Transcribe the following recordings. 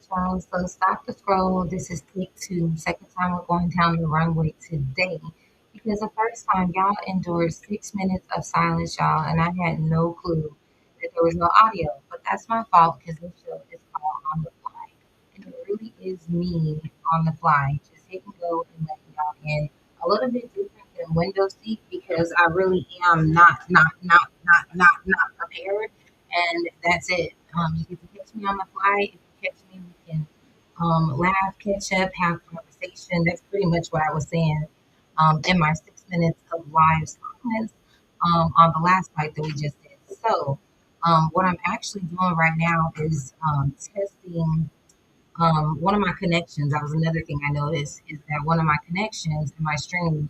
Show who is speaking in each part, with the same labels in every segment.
Speaker 1: y'all. So stop the scroll. This is take 2. Second time we're going down the runway today. Because the first time y'all endured 6 minutes of silence, y'all, and I had no clue that there was no audio. But that's my fault because this show is called On the Fly. And it really is me on the fly, just hitting go and letting y'all in a little bit different than window seat because I really am not prepared. And that's it. You get to catch me on the fly. If you catch me, we can laugh, catch up, have conversation. That's pretty much what I was saying in my 6 minutes of live silence on the last fight that we just did. So, what I'm actually doing right now is testing one of my connections. That was another thing I noticed is that one of my connections in my streams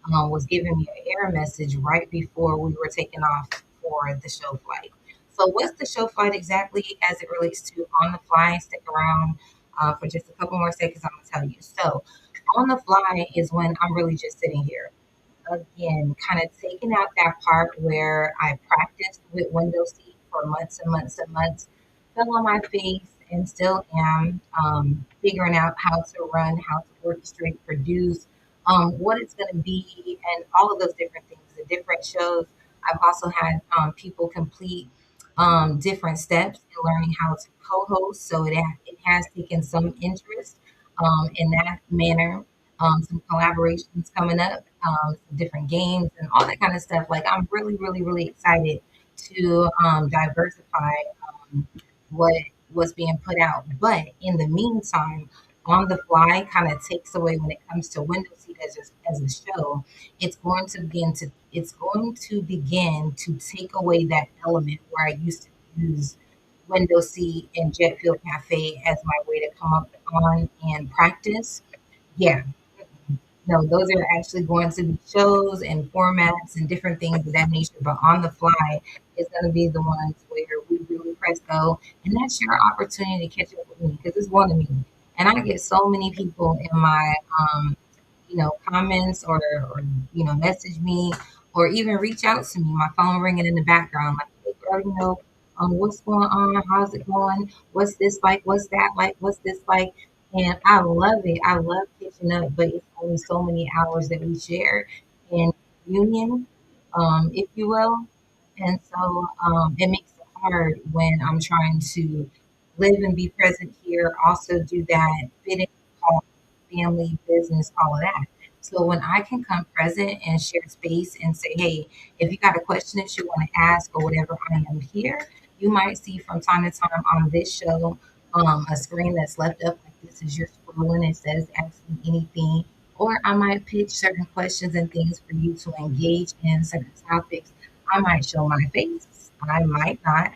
Speaker 1: was giving me an error message right before we were taking off for the show flight. So, what's the show flight exactly as it relates to on the fly? Stick around for just a couple more seconds. I'm gonna tell you. So, on the fly is when I'm really just sitting here again, kind of taking out that part where I practiced with window seat for months and months and months, fell on my face, and still am figuring out how to run, how to orchestrate, produce, what it's going to be, and all of those different things, the different shows. I've also had people complete different steps in learning how to co-host, so it has taken some interest in that manner. Some collaborations coming up, some different games and all that kind of stuff. Like I'm really excited to diversify um, what what's being put out. But in the meantime, on the fly kind of takes away when it comes to window seat as a show. It's going to begin to take away that element where I used to use window seat and jet fuel cafe as my way to come up on and practice. Yeah, no, those are actually going to be shows and formats and different things of that nature. But on the fly is going to be the ones where we really press go. And that's your opportunity to catch up with me because it's one of me. And I get so many people in my, comments or message me or even reach out to me. My phone ringing in the background, like, hey, girl, what's going on? How's it going? What's this like? What's that like? What's this like? And I love it. I love catching up, but it's only so many hours that we share in union, if you will. And so it makes it hard when I'm trying to live and be present here, also do that, fit in, call, family, business, all of that. So when I can come present and share space and say, hey, if you got a question that you want to ask or whatever, I am here. You might see from time to time on this show a screen that's left up like this as you're scrolling. It says ask me anything. Or I might pitch certain questions and things for you to engage in certain topics. I might show my face. I might not.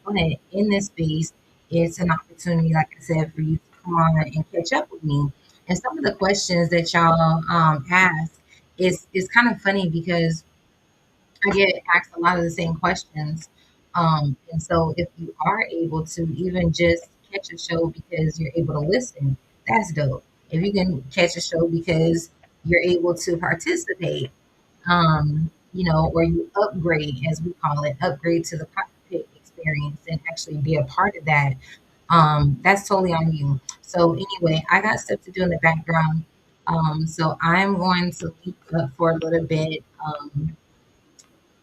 Speaker 1: But in this space, it's an opportunity, like I said, for you to come on and catch up with me. And some of the questions that y'all ask is kind of funny because I get asked a lot of the same questions. And so if you are able to even just catch a show because you're able to listen, that's dope. If you can catch a show because you're able to participate, or you upgrade, as we call it, upgrade to the cockpit experience and actually be a part of that. That's totally on you. So anyway, I got stuff to do in the background. So I'm going to leave up for a little bit.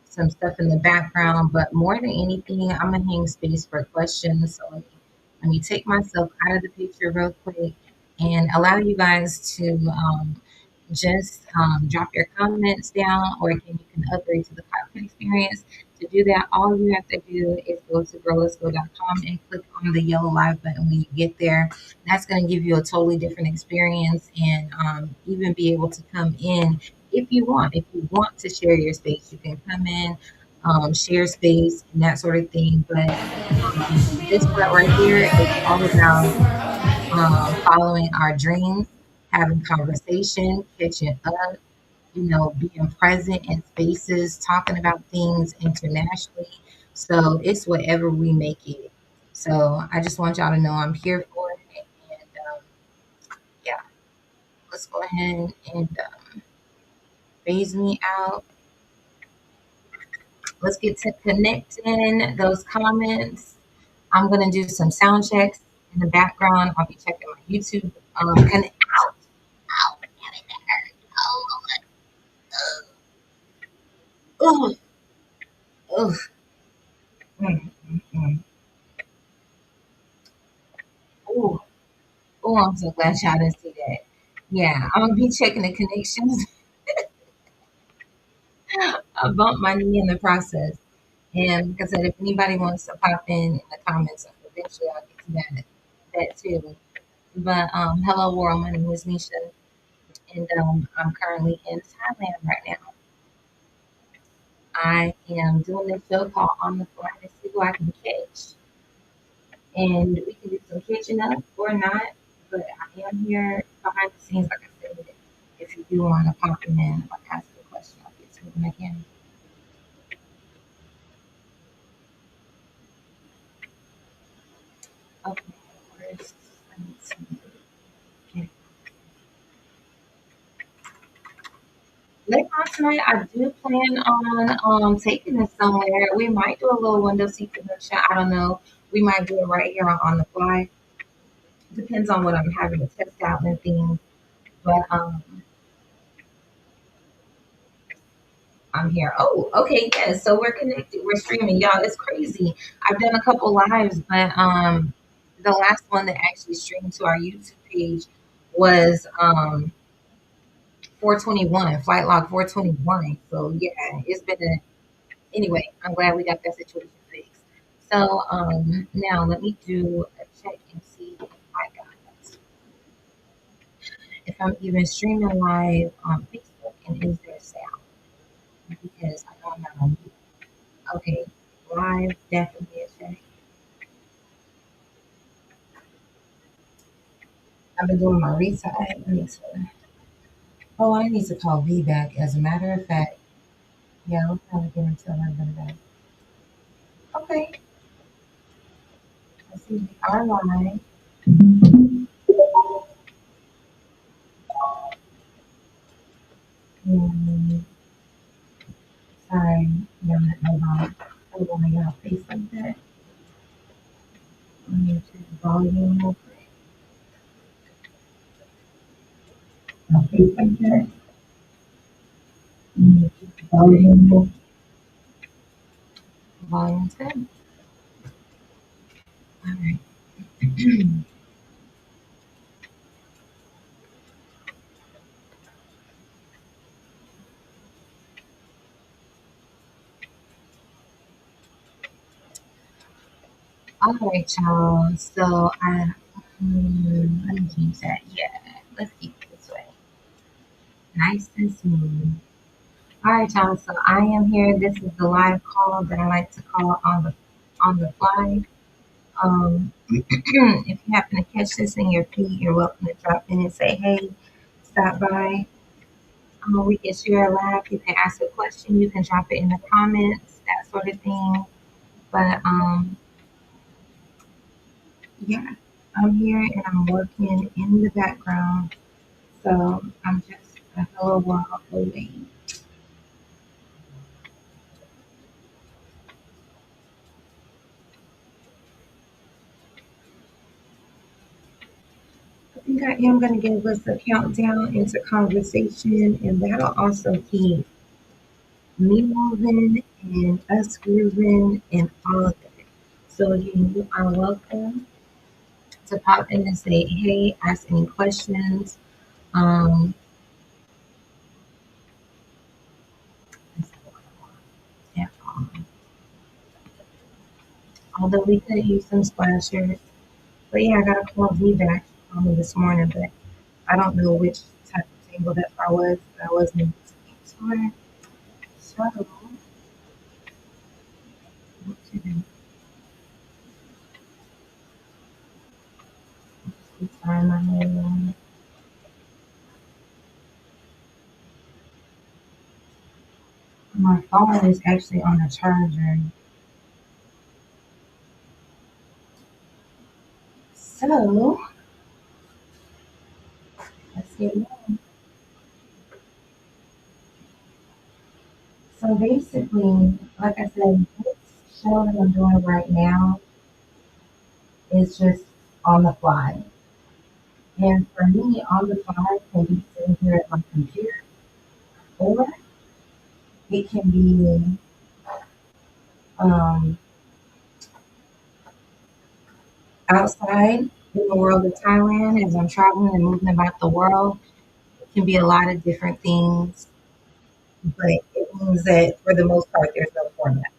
Speaker 1: Some stuff in the background, but more than anything, I'm gonna hang space for questions. So let me take myself out of the picture real quick and allow you guys to just drop your comments down, or again, you can upgrade to the cockpit experience. To do that, all you have to do is go to girlletsgo.com and click on the yellow live button when you get there. That's going to give you a totally different experience and even be able to come in if you want. If you want to share your space, you can come in, share space, and that sort of thing. But this part right here is all about following our dreams, having conversation, catching up, being present in spaces, talking about things internationally. So it's whatever we make it. So I just want y'all to know I'm here for it. And yeah, let's go ahead and phase me out. Let's get to connecting those comments. I'm going to do some sound checks. In the background, I'll be checking my YouTube. And ow, damn it, that hurt. Oh, ugh, mm, mm, mm. Oh, oh, I'm so glad y'all didn't see that. Yeah, I'm gonna be checking the connections. I bumped my knee in the process. And like I said, if anybody wants to pop in the comments, eventually I'll get to that too. But hello world, my name is Misha, and I'm currently in Thailand right now. I am doing this show called On the Fly to see who I can catch, and we can do some catching up or not. But I am here behind the scenes, like I said. If you do want to pop in or ask a question, I'll get to them again. Okay, first, let me see. Okay. Later on tonight, I do plan on taking this somewhere. We might do a little window seat production. I don't know. We might do it right here on the fly. Depends on what I'm having to test out and things. But I'm here. Oh, okay, yes. So we're connected. We're streaming, y'all. It's crazy. I've done a couple lives, but the last one that actually streamed to our YouTube page was 421, flight log 421. So yeah, it's been a anyway, I'm glad we got that situation fixed. So now let me do a check and see if I'm even streaming live on Facebook and is there sound? Because I know I'm not on mute. Okay, live definitely a check. I've been doing my research. Oh, I need to call V back. As a matter of fact, yeah, I'm trying to get him to London back. Okay, let's see. We are live. And sorry, y'all, hold on, y'all face like that. Let me check the volume real quick. Face like that. Let me check the volume 10. All right. All right, y'all. So let me change that. Yeah, let's keep it this way. Nice and smooth. All right, y'all. So I am here. This is the live call that I like to call on the fly. If you happen to catch this in your feed, you're welcome to drop in and say, "Hey, stop by." We can share a laugh. You can ask a question. You can drop it in the comments, that sort of thing. But yeah, I'm here and I'm working in the background. So I'm just a hello while waiting. I think I am going to give us a countdown into conversation, and that'll also keep me moving and us grooving and all of that. So again, you are welcome to pop in and say, hey, ask any questions. Um, yeah, although we could use some splashers. But yeah, I got a call V back on me this morning, but I don't know which type of table that I was. I wasn't able to answer. So, what to do? Time my hair on. My phone is actually on a charger. So, let's get going. So basically, like I said, this show that I'm doing right now is just on the fly. And for me, on the fly can be sitting here at my computer, or it can be um, outside in the world of Thailand as I'm traveling and moving about the world. It can be a lot of different things, but it means that for the most part, there's no format.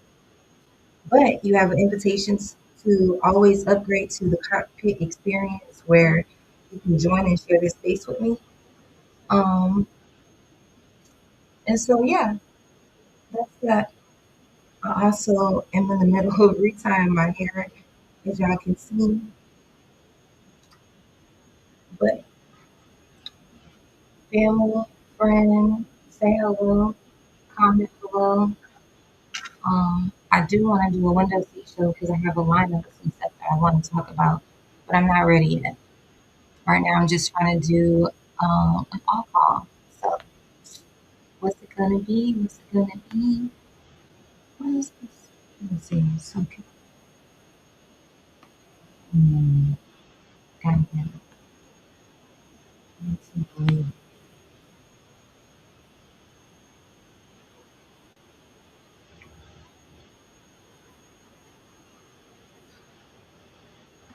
Speaker 1: But you have invitations to always upgrade to the cockpit experience where you can join and share this space with me. Um, and so, yeah, that's that. I also am in the middle of retying my hair, as y'all can see. But family, friend, say hello, comment below. I do want to do a window seat show because I have a lineup of some stuff that I want to talk about, but I'm not ready yet. Right now, I'm just trying to do an all call. So, what's it gonna be? What's it gonna be? What is this? Let's see. So, hmm, gotta get it. Let's see.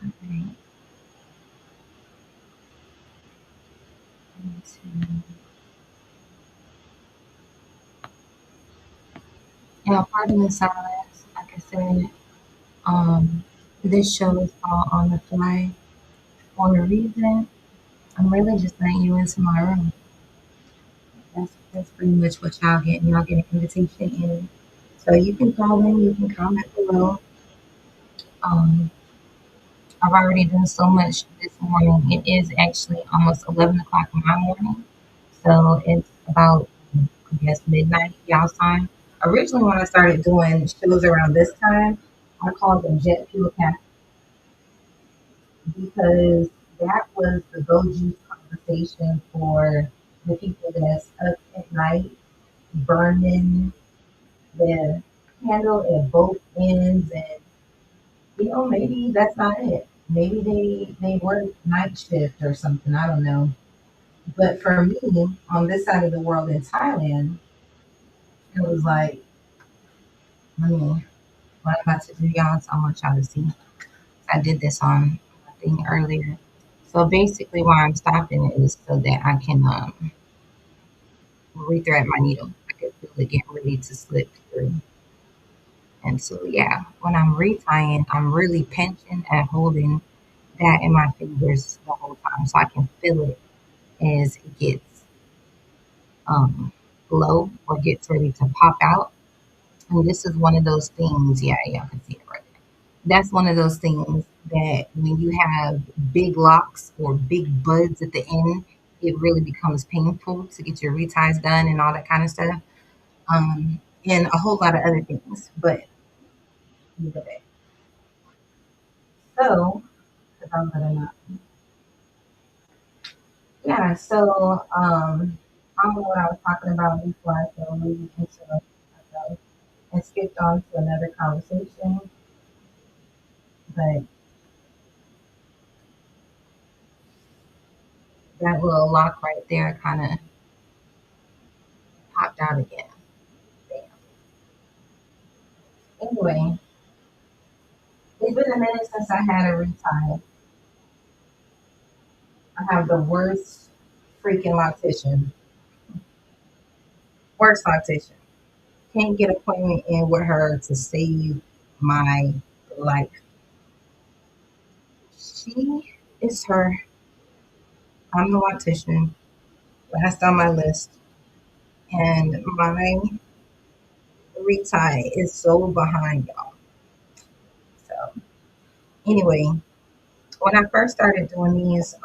Speaker 1: Okay, let's see. Yeah, pardon the silence. Like I said, um, this show is all on the fly for a reason. I'm really just letting you into my room. That's pretty much what y'all get. Y'all get an invitation in. So you can call in, you can comment below. Um, I've already done so much this morning. It is actually almost 11 o'clock in my morning. So it's about, I guess, midnight y'all's time. Originally, when I started doing shows around this time, I called them Jet Fuel Cafe because that was the go-to conversation for the people that's up at night burning the candle at both ends, and maybe that's not it. Maybe they work night shift or something. I don't know. But for me, on this side of the world in Thailand, it was like, let me, what I'm about to do, y'all, so I want y'all to see. I did this on a thing earlier. So basically, why I'm stopping it is so that I can rethread my needle. I can feel it getting ready to slip through. And so, yeah, when I'm retying, I'm really pinching and holding that in my fingers the whole time so I can feel it as it gets low or gets ready to pop out. And this is one of those things, yeah, y'all can see it right there. That's one of those things that when you have big locks or big buds at the end, it really becomes painful to get your reties done and all that kind of stuff. And a whole lot of other things. But either way. So, because I'm gonna not. Yeah, so I don't know what I was talking about before I feel really into myself and skipped on to another conversation, but that little lock right there kind of popped out again. Bam. Anyway, it's been a minute since I had a retie. I have the worst freaking loctician. Worst loctician. Can't get appointment in with her to save my life. She is her. I'm the loctician. Last on my list. And my retie is so behind y'all. So anyway, when I first started doing these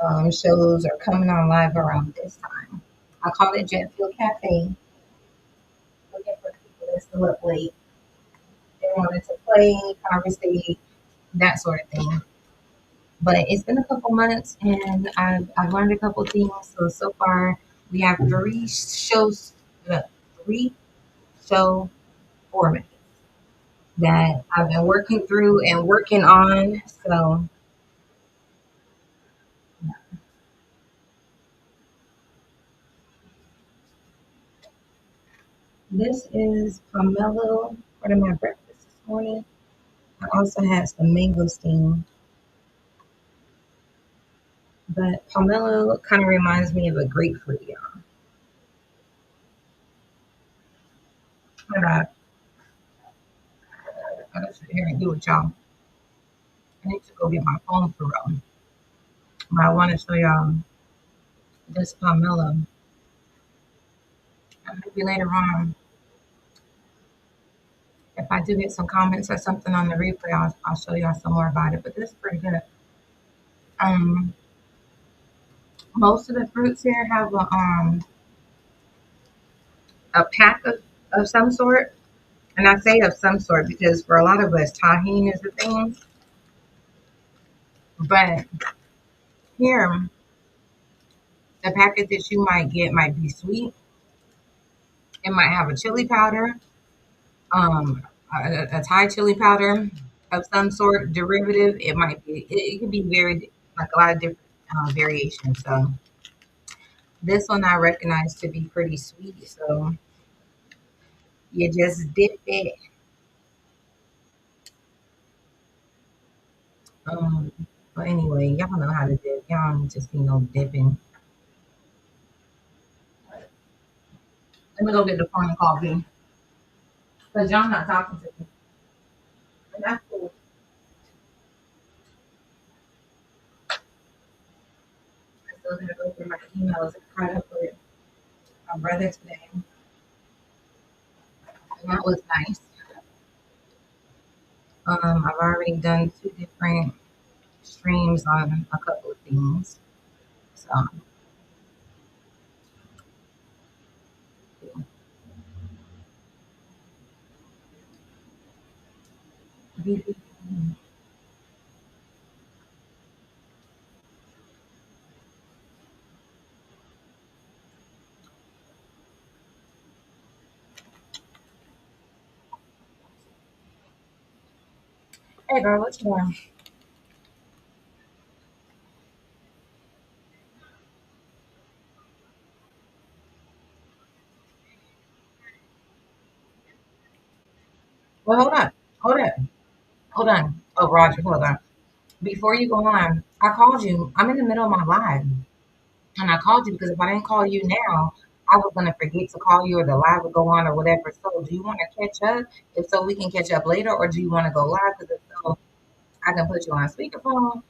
Speaker 1: shows or coming on live around this time, I called it Jet Fuel Cafe, looking for people that still up late. They wanted to play, conversate, that sort of thing. But it's been a couple months and I've learned a couple things. So far we have three show formats that I've been working through and working on. So This is pomelo part of my breakfast this morning. I also had some mangosteen, but pomelo kind of reminds me of a grapefruit, y'all. But I gotta sit here and do it, y'all. I need to go get my phone for real. But I want to show y'all this pomelo. And maybe later on, if I do get some comments or something on the replay, I'll show y'all some more about it. But this is pretty good. Um, Most of the fruits here have a pack of some sort. And I say of some sort because for a lot of us, tahine is the thing. But here, the packet that you might get might be sweet. It might have a chili powder, um, a Thai chili powder of some sort derivative. It might be. It could be very like a lot of different variations. So this one I recognize to be pretty sweet. So you just dip it. Um, but anyway, y'all know how to dip. Y'all don't just see no dipping. Let me go get the phone and coffee because y'all not talking to me. And that's cool. I still gotta go through my emails and caught up with my brother today, and that was nice. I've already done two different streams on a couple of things. So hey girl, what you doing? Well, hold on. Oh, Roger, hold on. Before you go on, I called you. I'm in the middle of my live, and I called you because if I didn't call you now, I was gonna forget to call you, or the live would go on, or whatever. So, do you want to catch up? If so, we can catch up later, or do you want to go live? Because if so, I can put you on speakerphone.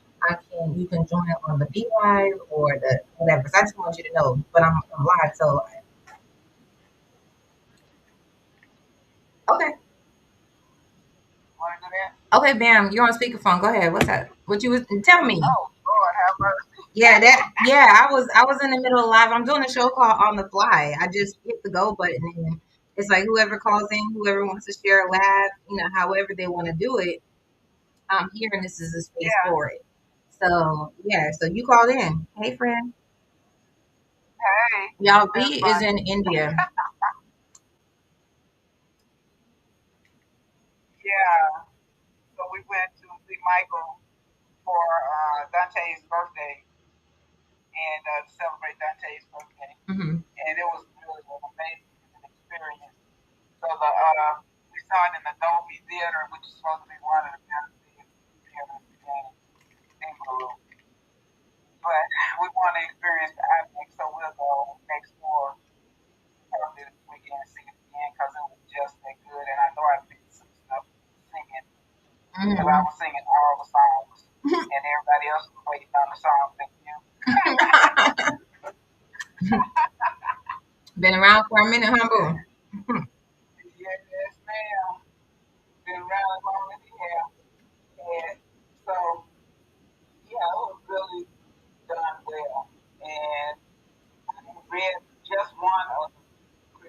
Speaker 1: You can join it on the B Live or the whatever. So I just want you to know, but I'm live. So, okay. Okay, Bam, you're on speakerphone. Go ahead. What's that? What you was tell me? Oh, Lord, have mercy. Yeah, I was in the middle of live. I'm doing a show call on the fly. I just hit the go button and it's like whoever calls in, whoever wants to share a laugh, however they want to do it. I'm here and this is a space for it. So yeah, so you called in. Hey friend. Hey. Y'all B is in India. Yeah. So we went to see Michael for Dante's birthday and to celebrate Dante's birthday. And it was really an amazing experience. So we saw it in the Dolby Theater, which is supposed to be one of the best theaters in Peru. But we want to experience the IMAX, so we'll go next door probably this weekend and see it again because it was just that good. And I know I picked some stuff singing because I was singing all the songs, and everybody else was waiting on the songs that you. Been around for a minute, huh, boo? Yes, ma'am. Been around as long as you have. And so, yeah, it was really done well. And I read just one of the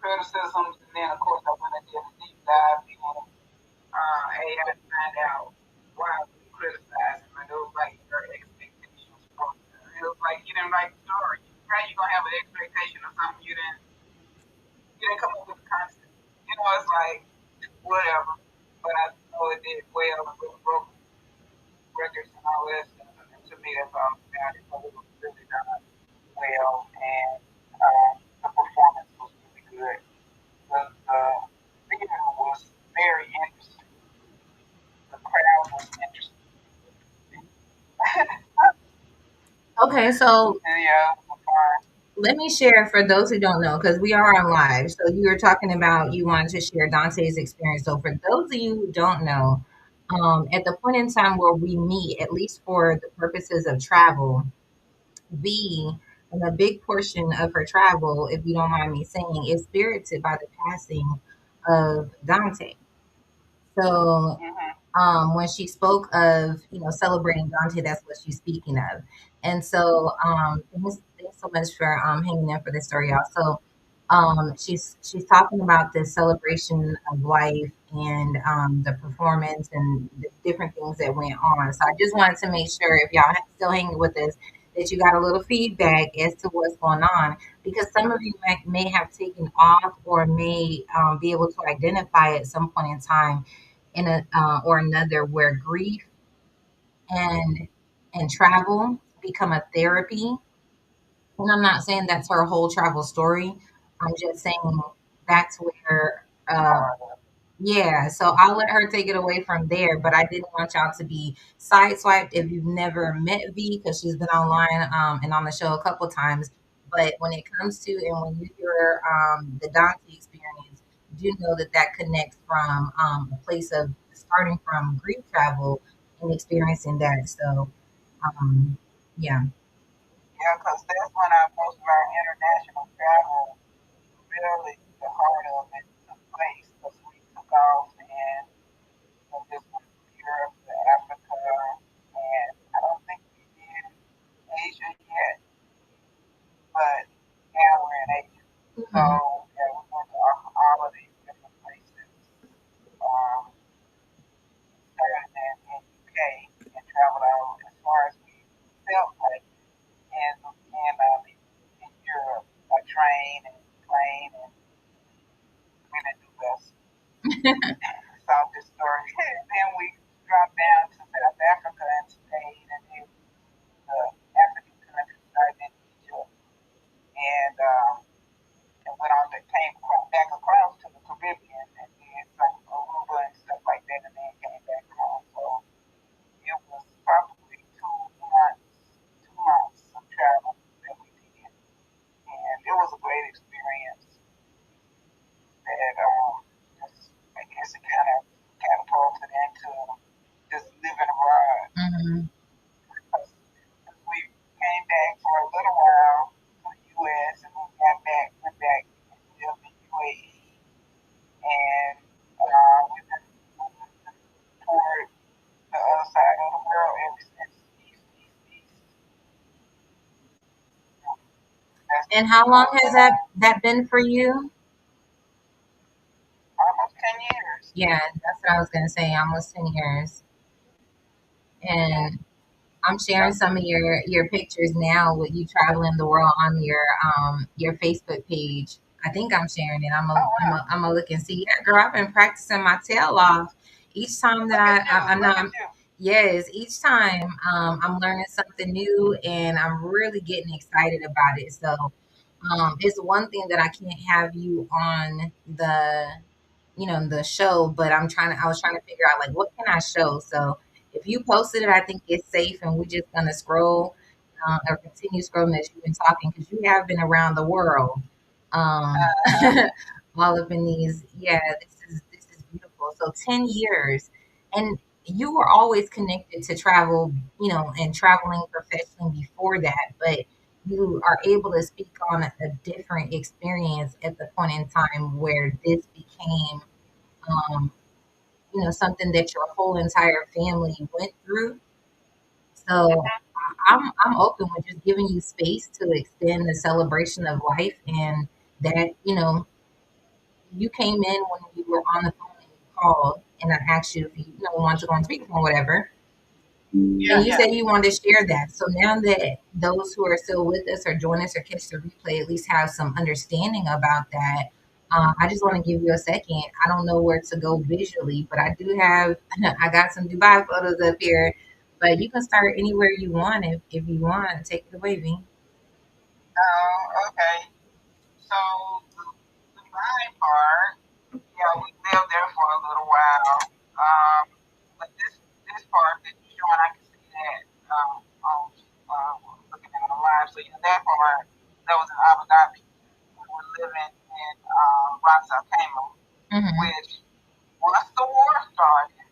Speaker 1: criticisms, and then, of course, I went and did a deep dive in AI to find out why we criticize him. And it was like your expectations from it was like you didn't write the story. How you gonna have an expectation of something you didn't come up with the concept? It's like whatever. But I know it did well and really broke records and all that stuff. And to me, that's all that matters. So it was really done well, and the performance was really good. Okay, so let me share for those who don't know, because we are on live. So you were talking about you wanted to share Dante's experience. So for those of you who don't know, at the point in time where we meet, at least for the purposes of travel, V, and a big portion of her travel, if you don't mind me saying, is spirited by the passing of Dante. So when she spoke of celebrating Dante, that's what she's speaking of. And so thanks so much for hanging in for this story, y'all. So she's talking about this celebration of life and the performance and the different things that went on. So I just wanted to make sure if y'all still hanging with us that you got a little feedback as to what's going on, because some of you may have taken off or may be able to identify at some point in time in a or another where grief and travel become a therapy. And I'm not saying that's her whole travel story. I'm just saying that's where yeah, so I'll let her take it away from there. But I didn't want y'all to be sideswiped if you've never met V, because she's been online and on the show a couple times. But when it comes to and when you hear the Dante experience, do know that that connects from a place of starting from grief travel and experiencing that. So yeah. Mhm. Mhm. And how long has that been for you? Yeah, that's what I was gonna say. Almost 10 years. And I'm sharing some of your pictures now with you traveling the world on your Facebook page. I think I'm sharing it. I'm a look and see. Yeah, girl, I've been practicing my tail off. Each time that I'm not. Yes, each time I'm learning something new and I'm really getting excited about it. So it's one thing that I can't have you on the show, but I was trying to figure out like what can I show. So if you posted it, I think it's safe, and we're just gonna scroll or continue scrolling as you've been talking, because you have been around the world, um, all up in these. Yeah, this is beautiful. So 10 years, and you were always connected to travel, and traveling professionally before that, but you are able to speak on a different experience at the point in time where this became um, something that your whole entire family went through. So I'm open with just giving you space to extend the celebration of life, and that you came in when you were on the phone and you called, and I asked you if you want to go on speakerphone or whatever. And you said you wanted to share that. So now that those who are still with us or join us or catch the replay at least have some understanding about that, I just want to give you a second. I don't know where to go visually, but I do have, I got some Dubai photos up here, but you can start anywhere you want if you want. Take it away, V.
Speaker 2: fine part, yeah, we lived there for a little while. But this part that you're showing, I can see that on looking at it live. So yeah, that part that was in Abu Dhabi. We were living in Ras Al Khaimah, which once the war started,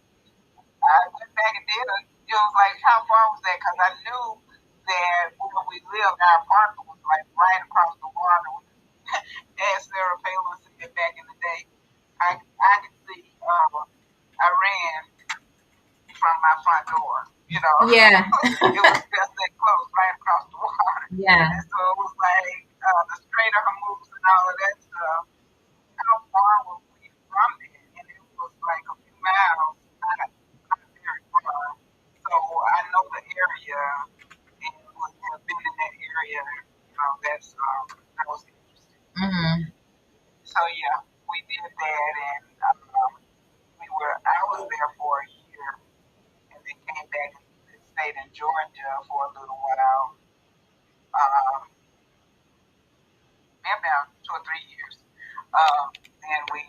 Speaker 2: I went back and did it. It was like, how far was that? Because I knew that where we lived, our apartment was like right across the water. As Sarah Palin said back in the day, I could see, I ran from my front door, you know.
Speaker 1: Yeah.
Speaker 2: It was just that close, right across the water.
Speaker 1: Yeah.
Speaker 2: And so it was like the straighter her moves and all of that stuff. How far were we from it? And it was like a few miles, not very far. So I know the area and would have been in that area. You know, that was interesting. So yeah, we did that, and I was there for a year, and then came back and stayed in Georgia for a little while. Maybe about 2 or 3 years. And we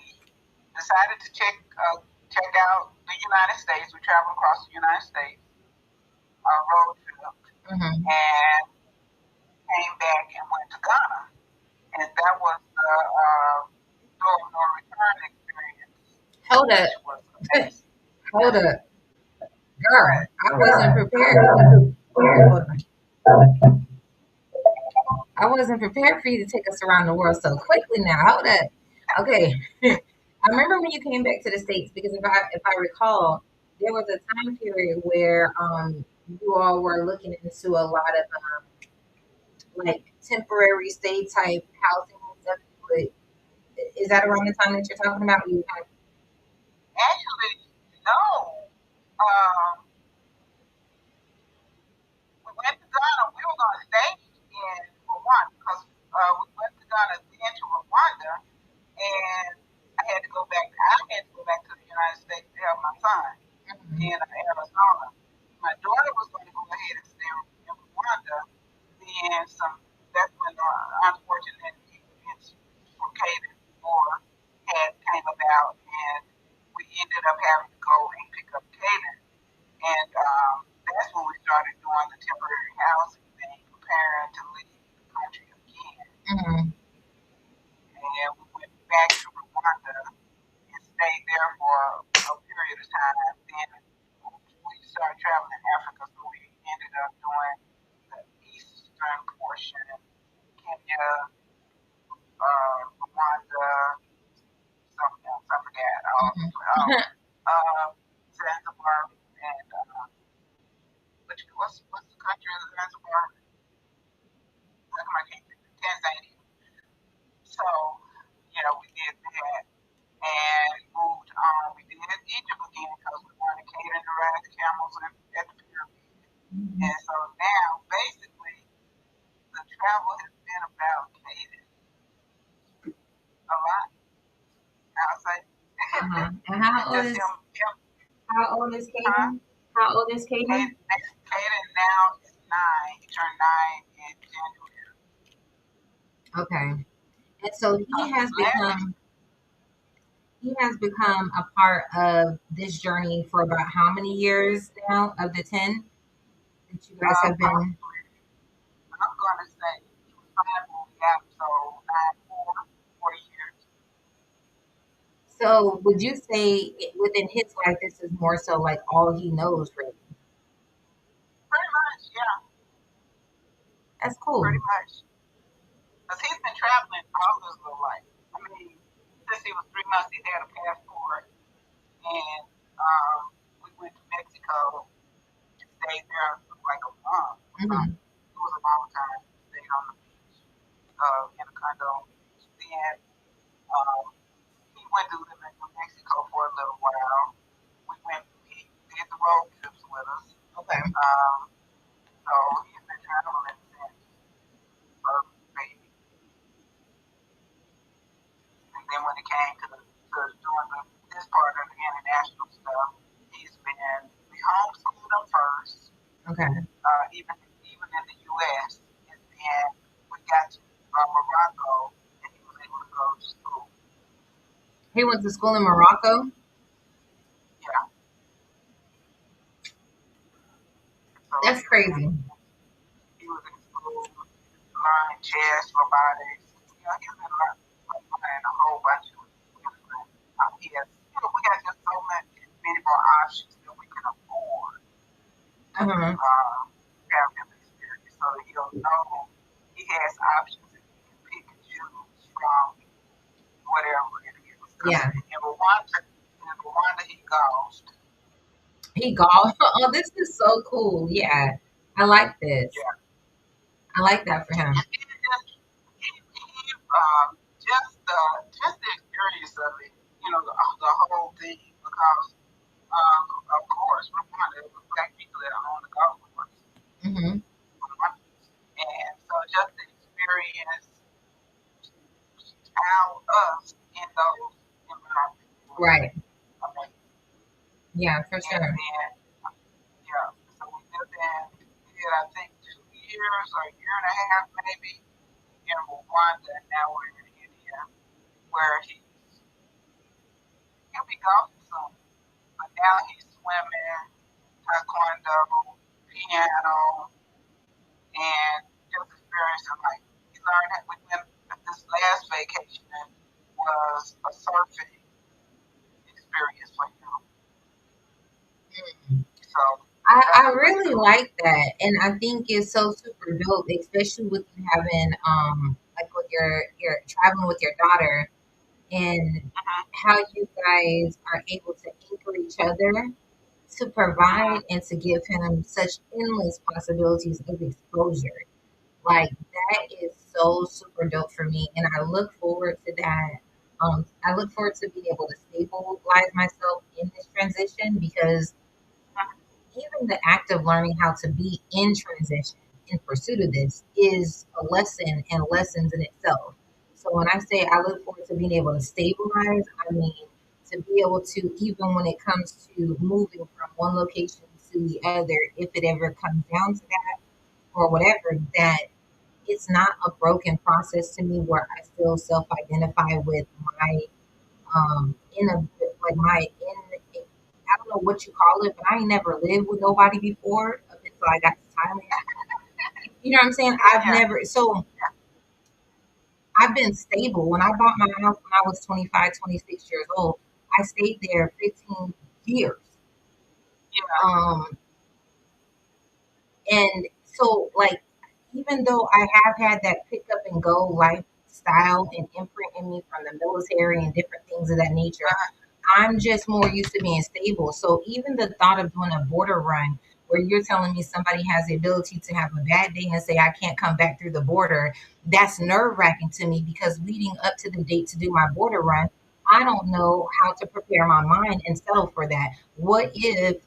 Speaker 2: decided to check out the United States. We traveled across the United States, road trip, and came back and went to Ghana. And that was the door of no return experience,
Speaker 1: Hold up.
Speaker 2: which was amazing.
Speaker 1: Hold up. Girl, I wasn't prepared. Hold on. I wasn't prepared for you to take us around the world so quickly now. Hold up. Okay. I remember when you came back to the States because if I recall, there was a time period where you all were looking into a lot of like temporary stay type housing and stuff. But is that around the time that you're talking about?
Speaker 2: Actually, no. Um, we went to Ghana. We were going to stay in Rwanda because we went to Ghana, then to Rwanda, and I had to go back to the United States to have my son in Arizona. My daughter was going to go ahead and stay in Rwanda. Then that's when the unfortunate events from Caden War had came about, and we ended up having to go and pick up Caden. And that's when we started doing the temporary housing thing, preparing to leave the country again. And we went back to Rwanda and stayed there for a period of time. Then we started traveling in Africa, so we ended up doing the eastern portion, Kenya, Rwanda, something else, I forgot. Zanzibar, and what's the country of Zanzibar? How come I can't think of Tanzania? So, yeah, we did that and moved on. We did Egypt again because we wanted Caden to ride the camels at the pyramid. And so now, basically, the travel has been about Caden a lot, I'll say.
Speaker 1: And how old is Caden? How old is Caden?
Speaker 2: Caden now is 9. He turned 9 in January.
Speaker 1: Okay. And so he has become a part of this journey for about how many years now of the 10 that you guys have been?
Speaker 2: I'm going to say he was 5 when we got him, so 4 years.
Speaker 1: So would you say within his life, this is more so like all he knows, really?
Speaker 2: Pretty much, yeah.
Speaker 1: That's cool.
Speaker 2: Pretty much. Because he's been traveling all his little life. I mean, since he was 3 months, he had a passport. And we went to Mexico and stayed there for like a month. It was a long time. Stayed on the beach in a condo. Then he went to live in New Mexico for a little while. He did the road trips with us.
Speaker 1: Okay.
Speaker 2: So he's been traveling since baby. And then when it came to doing this part of the international stuff, we homeschooled him first.
Speaker 1: Okay.
Speaker 2: Even in the U.S. And then we got to Morocco, and he was able to go to school.
Speaker 1: He went to school in Morocco.
Speaker 2: Yeah. So
Speaker 1: That's crazy.
Speaker 2: he was in school learning chess, robotics. You know, he's been learning a whole bunch of different. He has, we got just so many more options that we can afford to
Speaker 1: Uh-huh.
Speaker 2: have him experience, so that he'll know he has options and he can pick and choose from whatever it is. Because
Speaker 1: Yeah.
Speaker 2: in Rwanda he goes.
Speaker 1: He golf. Oh, this is so cool. Yeah. I like this.
Speaker 2: Yeah.
Speaker 1: I like that for him.
Speaker 2: And then just the experience of it, the whole thing, because of course, Rwanda, it was black people that own the golf course.
Speaker 1: Hmm.
Speaker 2: And so just the experience how us in those environments was
Speaker 1: Right.
Speaker 2: amazing.
Speaker 1: Yeah, for
Speaker 2: And
Speaker 1: sure.
Speaker 2: then, yeah, so we did, I think, 2 years or a year and a half maybe in Rwanda, and now we're in India, where he'll be golfing soon. But now he's swimming, taekwondo, piano, and just experiencing life. He learned that within this last vacation was a surfing experience for him.
Speaker 1: Mm.
Speaker 2: So
Speaker 1: I
Speaker 2: that's pretty
Speaker 1: really
Speaker 2: cool.
Speaker 1: like that, and I think it's so super dope, especially with you having like with your traveling with your daughter and
Speaker 2: Mm-hmm.
Speaker 1: how you guys are able to anchor each other to
Speaker 2: Mm-hmm.
Speaker 1: provide and to give him such endless possibilities of exposure. Like that is so super dope for me, and I look forward to that. I look forward to being able to stabilize myself in this transition because even the act of learning how to be in transition in pursuit of this is a lesson and lessons in itself. So when I say I look forward to being able to stabilize, I mean to be able to, even when it comes to moving from one location to the other, if it ever comes down to that or whatever, that it's not a broken process to me where I still self identify with my in a like my in I don't know what you call it, but I ain't never lived with nobody before up until I got to Thailand. You know what I'm saying? I've
Speaker 2: Yeah.
Speaker 1: never so I've been stable. When I bought my house when I was 25, 26 years old, I stayed there 15 years.
Speaker 2: Yeah.
Speaker 1: Um, and so, like, even though I have had that pick up and go lifestyle and imprint in me from the military and different things of that nature,
Speaker 2: Uh,
Speaker 1: I'm just more used to being stable. So even the thought of doing a border run where you're telling me somebody has the ability to have a bad day and say, I can't come back through the border, that's nerve wracking to me because leading up to the date to do my border run, I don't know how to prepare my mind and settle for that. What if,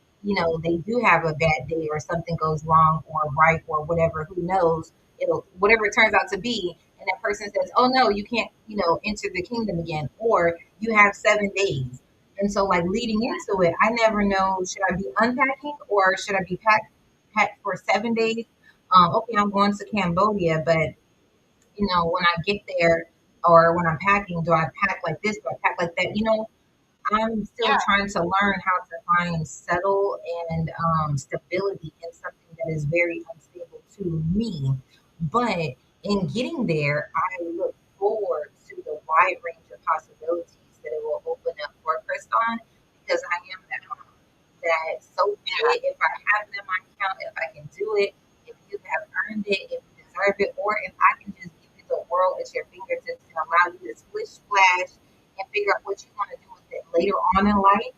Speaker 1: they do have a bad day or something goes wrong or right or whatever, who knows? It'll, whatever it turns out to be, and that person says, oh no, you can't, enter the kingdom again, or you have 7 days. And so, like leading into it, I never know should I be unpacking or should I be packed for 7 days? Okay, I'm going to Cambodia, but when I get there or when I'm packing, do I pack like this? Do I pack like that? I'm still
Speaker 2: yeah.
Speaker 1: trying to learn how to find settle and stability in something that is very unstable to me. But in getting there, I look forward to the wide range of possibilities that it will open up for Kriston because I am that mom. That so be
Speaker 2: Yeah.
Speaker 1: it if I have it in my account, if I can do it, if you have earned it, if you deserve it, or if I can just give you the world at your fingertips and allow you to splish splash and figure out what you want to do with it later on in life.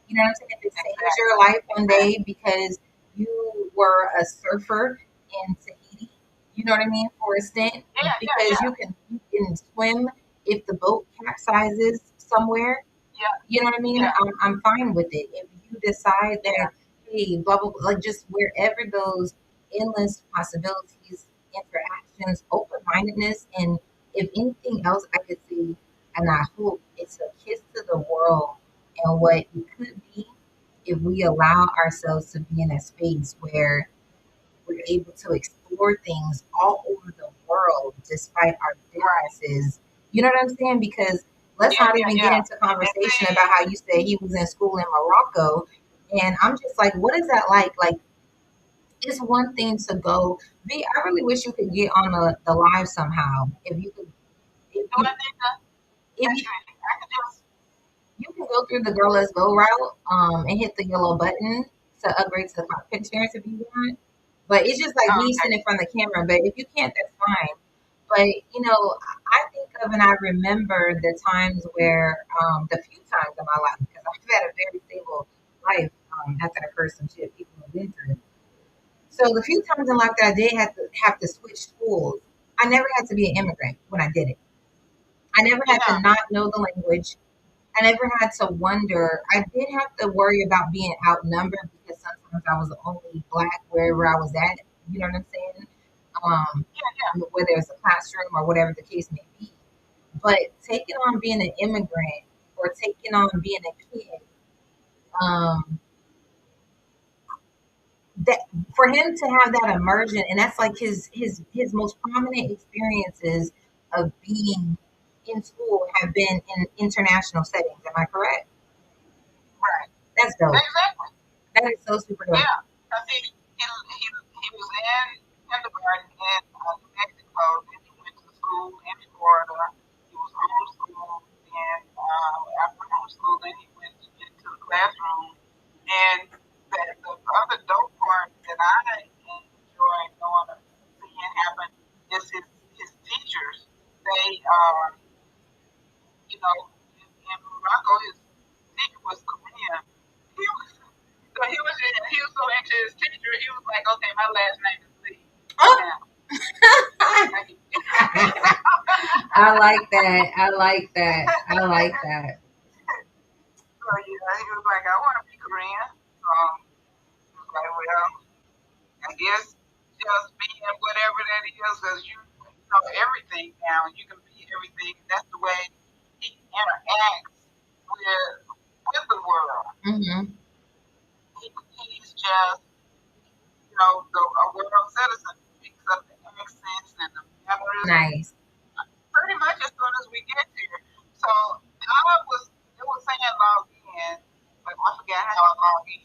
Speaker 1: You know what I'm saying? If it saves your
Speaker 2: Exactly.
Speaker 1: life one day
Speaker 2: Exactly.
Speaker 1: because you were a surfer in Tahiti, you know what I mean, for a stint,
Speaker 2: Yeah. Yeah.
Speaker 1: because
Speaker 2: Yeah.
Speaker 1: you can swim if the boat capsizes somewhere,
Speaker 2: Yeah.
Speaker 1: you know what I mean?
Speaker 2: Yeah.
Speaker 1: I'm fine with it. If you decide
Speaker 2: Yeah.
Speaker 1: that, hey, blah, blah, blah, like just wherever those endless possibilities, interactions, open mindedness, and if anything else, I could see, and I hope it's a kiss to the world and what it could be if we allow ourselves to be in a space where we're able to explore things all over the world despite our
Speaker 2: Right.
Speaker 1: differences. You know what I'm saying? Because Let's
Speaker 2: Yeah,
Speaker 1: not
Speaker 2: yeah,
Speaker 1: even get
Speaker 2: yeah.
Speaker 1: into
Speaker 2: And
Speaker 1: conversation about
Speaker 2: see,
Speaker 1: how you said he was in school in Morocco. And I'm just like, what is that like? Like, it's one thing to go. V, I really wish you could get on the live somehow. If you could, if
Speaker 2: do
Speaker 1: you,
Speaker 2: I need to
Speaker 1: if you,
Speaker 2: listen? I can just
Speaker 1: you can go through the Girl Let's Go route, and hit the yellow button to upgrade to the cockpit experience if you want. But it's just like
Speaker 2: oh,
Speaker 1: me
Speaker 2: okay.
Speaker 1: sitting in front of the camera. But if you can't, that's fine. But I think of and I remember the times where, the few times in my life, because I've had a very stable life, after I heard some shit people have been through. So the few times in life that I did have to switch schools, I never had to be an immigrant when I did it. I never had to
Speaker 2: Yeah,
Speaker 1: not know the language. I never had to wonder. I did have to worry about being outnumbered because sometimes I was the only black wherever I was at. You know what I'm saying? Um,
Speaker 2: yeah, yeah.
Speaker 1: whether it's a classroom or whatever the case may be. But taking on being an immigrant or taking on being a kid, um, that for him to have that immersion, and that's like his most prominent experiences of being in school have been in international settings. Am I correct?
Speaker 2: Right.
Speaker 1: That's dope.
Speaker 2: Exactly.
Speaker 1: That is so super dope.
Speaker 2: Yeah. Because he was in kindergarten in New Mexico. Then he went to school in Florida. He was homeschooled. Then after homeschool, then he went into the classroom. And the other dope part that I enjoy knowing seeing happen is his teachers. They in Morocco, his teacher was Korean. He was so into his teacher, he was like, okay, my last name is Lee
Speaker 1: Oh,
Speaker 2: now. Like,
Speaker 1: I like that. I like that. I like that.
Speaker 2: so yeah, he was like, I want to be Korean. He was like, well, I guess just being whatever that is, because you know everything now. You can be everything. That's the way he interacts with the world.
Speaker 1: Hmm.
Speaker 2: He's just a world citizen. He picks up the accents and the mannerisms
Speaker 1: Nice.
Speaker 2: pretty much as soon as we get there. So it was saying log in, but I forgot how I log in.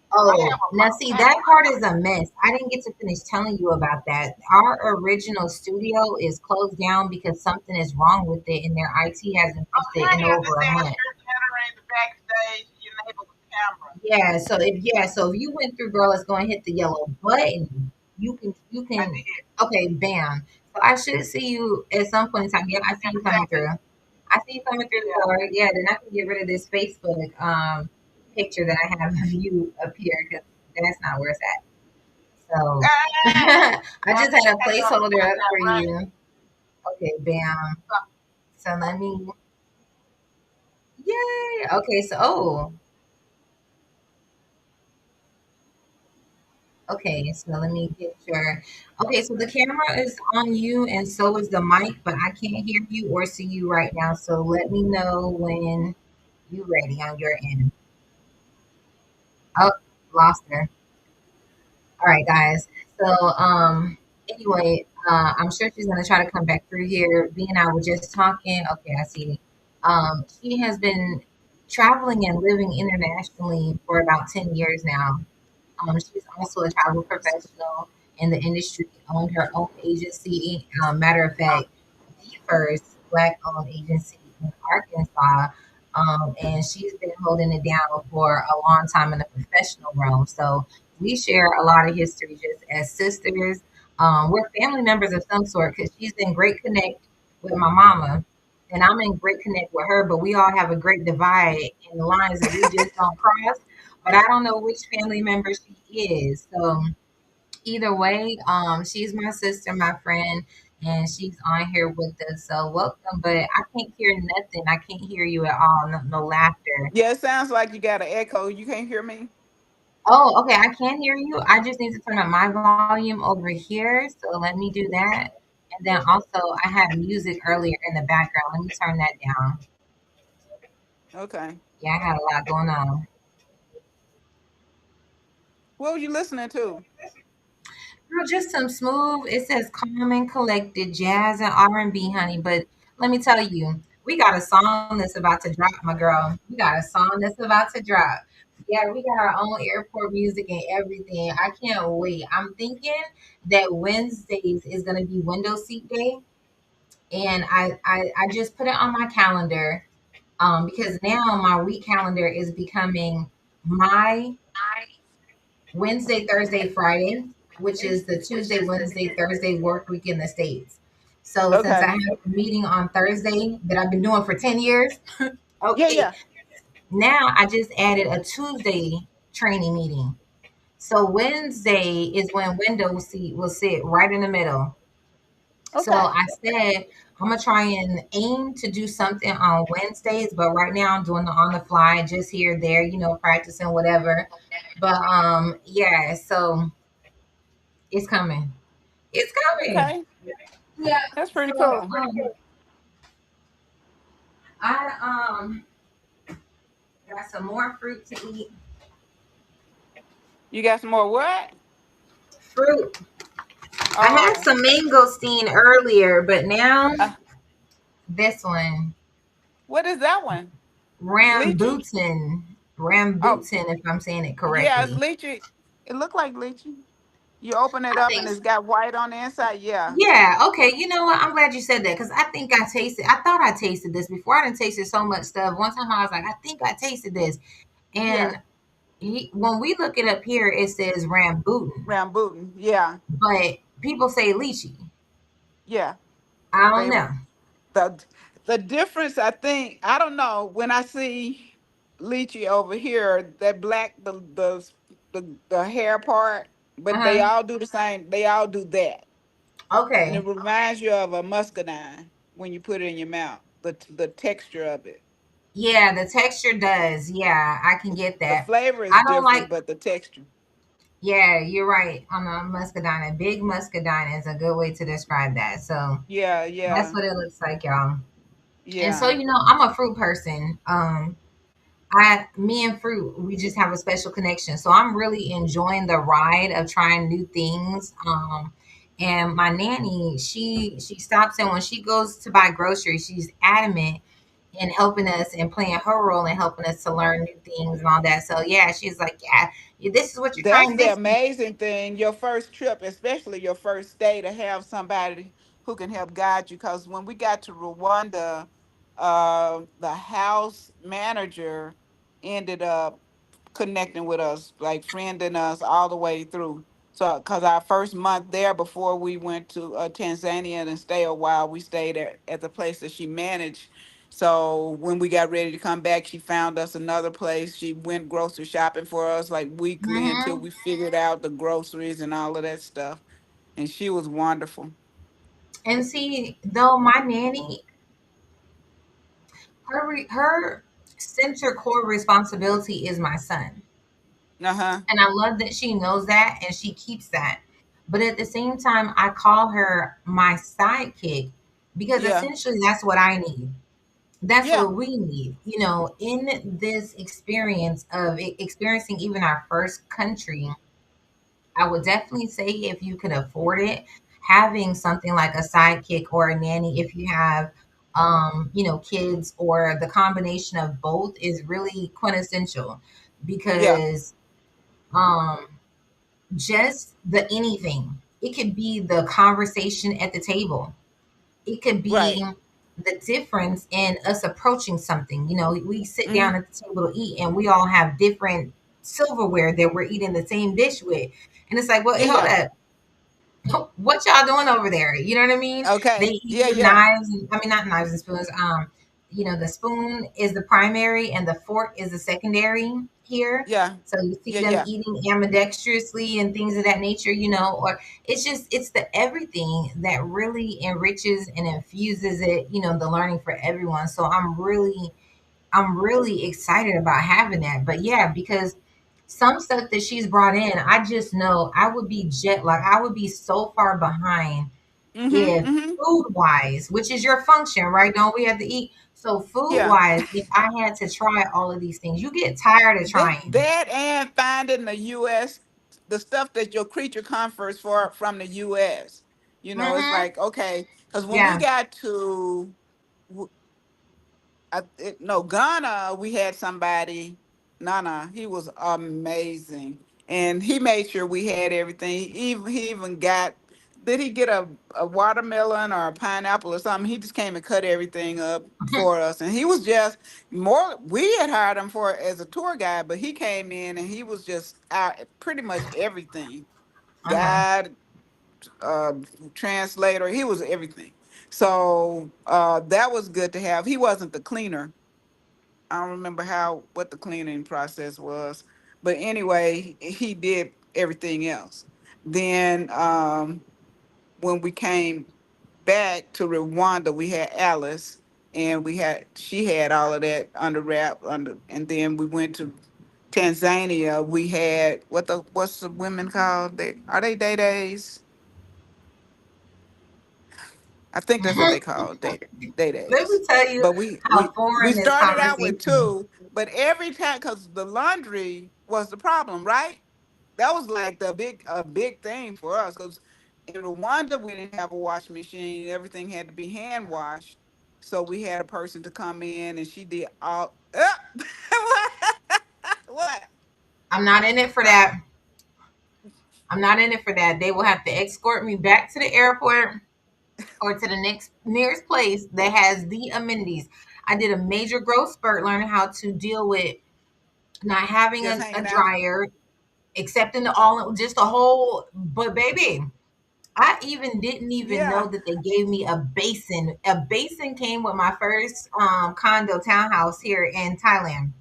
Speaker 2: I
Speaker 1: Oh,
Speaker 2: have a
Speaker 1: now see,
Speaker 2: I have
Speaker 1: that
Speaker 2: a
Speaker 1: part is a mess. I didn't get to finish telling you about that. Our original studio is closed down because something is wrong with it, and their IT hasn't
Speaker 2: oh
Speaker 1: fixed it
Speaker 2: here
Speaker 1: in
Speaker 2: it is.
Speaker 1: over
Speaker 2: It
Speaker 1: a
Speaker 2: says
Speaker 1: month.
Speaker 2: you're entering the backstage. You enable the camera.
Speaker 1: So if you went through, girl, let's go and hit the yellow button.
Speaker 2: I
Speaker 1: You can.
Speaker 2: did.
Speaker 1: Okay, bam. So I should see you at some point in time. Yep, I see you coming
Speaker 2: Exactly.
Speaker 1: through. I see you coming through the
Speaker 2: Yeah.
Speaker 1: door. Yeah, then I can get rid of this Facebook picture that I have of you up here because that's not where it's at. So I
Speaker 2: I
Speaker 1: just
Speaker 2: just
Speaker 1: had a
Speaker 2: hang on the
Speaker 1: placeholder up
Speaker 2: backside
Speaker 1: for
Speaker 2: right.
Speaker 1: you. Okay, bam.
Speaker 2: So,
Speaker 1: So let me. Yay. Okay, so okay, so let me get your. Okay, so the camera is on you, and so is the mic, but I can't hear you or see you right now. So let me know when you ready on your end. Oh, lost her. All right, guys. So, anyway, I'm sure she's gonna try to come back through here. B and I were just talking. Okay, I see. She has been traveling and living internationally for about 10 years now. She's also a travel professional in the industry, owned her own agency. Matter of fact, the first Black owned agency in Arkansas. And she's been holding it down for a long time in the professional realm. So we share a lot of history just as sisters. We're family members of some sort because she's in great connect with my mama. And I'm in great connect with her, but we all have a great divide in the lines that we just don't cross, but I don't know which family member she is. So either way, she's my sister, my friend, and she's on here with us. So welcome. But I can't hear nothing. I can't hear you at all. No, no laughter.
Speaker 3: Yeah, it sounds like you got an echo. You can't hear me?
Speaker 1: Oh, okay. I can hear you. I just need to turn up my volume over here. So let me do that. And then also, I had music earlier in the background. Let me turn that down.
Speaker 3: Okay.
Speaker 1: Yeah, I had a lot going on.
Speaker 3: What were you listening to?
Speaker 1: Girl, just some smooth. It says calm and collected jazz and R&B, honey. But let me tell you, we got a song that's about to drop, my girl. We got a song that's about to drop. Yeah, we got our own airport music and everything. I can't wait. I'm thinking that Wednesdays is gonna be window seat day, and I just put it on my calendar because now my week calendar is becoming my Wednesday, Thursday, Friday, which is the Tuesday, Wednesday, Thursday work week in the States. So since I
Speaker 3: Okay.
Speaker 1: have a meeting on Thursday that I've been doing for 10 years,
Speaker 3: Yeah,
Speaker 1: okay,
Speaker 3: yeah.
Speaker 1: now I just added a Tuesday training meeting. So Wednesday is when window seat will sit right in the middle. So
Speaker 3: Okay.
Speaker 1: I said I'm gonna try and aim to do something on Wednesdays, but right now I'm doing the on the fly, just here, there, practicing whatever. But yeah, so it's coming. It's coming.
Speaker 3: Okay.
Speaker 1: Yeah.
Speaker 3: That's pretty
Speaker 1: So
Speaker 3: cool.
Speaker 1: I got some more fruit to eat.
Speaker 3: You got some more what?
Speaker 1: Fruit. I had
Speaker 3: Oh,
Speaker 1: some mangosteen earlier, but now
Speaker 3: uh,
Speaker 1: this one,
Speaker 3: what is that one? Lychee?
Speaker 1: rambutan,
Speaker 3: Oh,
Speaker 1: rambutan, if I'm saying it
Speaker 3: yeah, it's
Speaker 1: correctly.
Speaker 3: lychee. It looked like lychee. You open it
Speaker 1: I
Speaker 3: up
Speaker 1: think
Speaker 3: and
Speaker 1: so.
Speaker 3: it's got white on the inside. Yeah,
Speaker 1: Yeah, okay. You know what? I'm glad you said that because I think I tasted. I thought I tasted this before. I didn't taste so much stuff. One time I was like, I think I tasted this,
Speaker 3: yeah.
Speaker 1: and when we look it up here, it says rambutan,
Speaker 3: Rambutan. Yeah,
Speaker 1: but people say lychee.
Speaker 3: yeah.
Speaker 1: I don't
Speaker 3: They
Speaker 1: know.
Speaker 3: the the difference. I think I don't know when I see lychee over here. That black the hair part,
Speaker 1: Uh
Speaker 3: but they
Speaker 1: huh.
Speaker 3: all do the same. They all do that, and it
Speaker 1: Okay.
Speaker 3: reminds you of a muscadine when you put it in your mouth. The texture of it.
Speaker 1: Yeah, the texture does. Yeah, I can get
Speaker 3: The
Speaker 1: that.
Speaker 3: flavor is
Speaker 1: I don't like.
Speaker 3: different, but the texture.
Speaker 1: Yeah, you're right. On a muscadine, a big muscadine is a good way to describe that. So
Speaker 3: Yeah,
Speaker 1: that's
Speaker 3: yeah,
Speaker 1: what it looks like, y'all. And so,
Speaker 3: yeah.
Speaker 1: I'm a fruit person. Me and fruit, we just have a special connection. So I'm really enjoying the ride of trying new things. And my nanny, she stops in when she goes to buy groceries. She's adamant in helping us and playing her role in helping us to learn new things and all that. So yeah, she's like, yeah, this is what you're
Speaker 3: That's
Speaker 1: trying
Speaker 3: the
Speaker 1: this.
Speaker 3: amazing thing. Your first trip, especially your first day, to have somebody who can help guide you. Because when we got to Rwanda, the house manager ended up connecting with us, like friending us all the way through. So, because our first month there, before we went to Tanzania and stay a while, we stayed at the place that she managed. So when we got ready to come back, she found us another place. She went grocery shopping for us like weekly until
Speaker 1: Hmm.
Speaker 3: we figured out the groceries and all of that stuff. And she was wonderful.
Speaker 1: And see, though my nanny, her center core responsibility is my son.
Speaker 3: Uh huh.
Speaker 1: And I love that she knows that and she keeps that. But at the same time, I call her my sidekick because
Speaker 3: Yeah.
Speaker 1: essentially that's what I need. That's
Speaker 3: Yeah.
Speaker 1: what we need, in this experience of experiencing even our first country. I would definitely say if you can afford it, having something like a sidekick or a nanny, if you have, kids or the combination of both is really quintessential
Speaker 3: Yeah.
Speaker 1: because, um, just the anything. It could be the conversation at the table. It could be
Speaker 3: Right.
Speaker 1: the difference in us approaching something. We sit down
Speaker 3: Mm-hmm.
Speaker 1: at the table to eat and we all have different silverware that we're eating the same dish with. And it's like, well,
Speaker 3: Yeah.
Speaker 1: hold
Speaker 3: Yeah.
Speaker 1: up. What y'all doing over there? You know what I mean? They
Speaker 3: Okay.
Speaker 1: eat
Speaker 3: Yeah.
Speaker 1: with
Speaker 3: Yeah.
Speaker 1: knives, and I mean not knives and spoons. The spoon is the primary and the fork is the secondary here.
Speaker 3: Yeah.
Speaker 1: So you see
Speaker 3: Yeah.
Speaker 1: them
Speaker 3: Yeah.
Speaker 1: eating ambidextrously and things of that nature, or it's the everything that really enriches and infuses it, the learning for everyone. So I'm really excited about having that. But yeah, because some stuff that she's brought in, I just know I would be like I would be so far behind
Speaker 3: Mm-hmm.
Speaker 1: if
Speaker 3: Mm-hmm.
Speaker 1: food wise, which is your function, right? Don't we have to eat? So food
Speaker 3: Yeah.
Speaker 1: wise, if I had to try all of these things, you get tired of trying.
Speaker 3: That and finding the U.S. the stuff that your creature comforts for from the U.S. It's
Speaker 1: Hmm.
Speaker 3: like okay, because when we
Speaker 1: Yeah.
Speaker 3: got to No, Ghana, we had somebody, Nana, he was amazing. And he made sure we had everything. He even got, did he get a watermelon or a pineapple or something? He just came and cut everything up for us. And he was just more, we had hired him for as a tour guide, but he came in and he was just out pretty much everything.
Speaker 1: Uh-huh.
Speaker 3: Guide, uh, translator, he was everything. So that was good to have. He wasn't the cleaner. I don't remember how what the cleaning process was, but anyway, he did everything else. Then when we came back to Rwanda, we had Alice, and she had all of that under wrap under, and then we went to Tanzania. We had what's the women called? Are they day days? I think that's what they call day
Speaker 1: Let me
Speaker 3: days.
Speaker 1: tell you
Speaker 3: But we
Speaker 1: how
Speaker 3: we we
Speaker 1: foreign this
Speaker 3: started out with
Speaker 1: conversation.
Speaker 3: two, but every time because the laundry was the problem, right? That was like the big thing for us because in Rwanda we didn't have a washing machine. Everything had to be hand washed. So we had a person to come in and she did all. What? What?
Speaker 1: I'm not in it for
Speaker 3: Huh?
Speaker 1: that. I'm not in it for that. They will have to escort me back to the airport or to the nearest place that has the amenities. I did a major growth spurt learning how to deal with not having
Speaker 3: Just
Speaker 1: a
Speaker 3: hanging out?
Speaker 1: dryer, accepting the all just a whole. But baby, I even didn't even know
Speaker 3: Yeah.
Speaker 1: that they gave me a basin. A basin came with my first condo townhouse here in Thailand.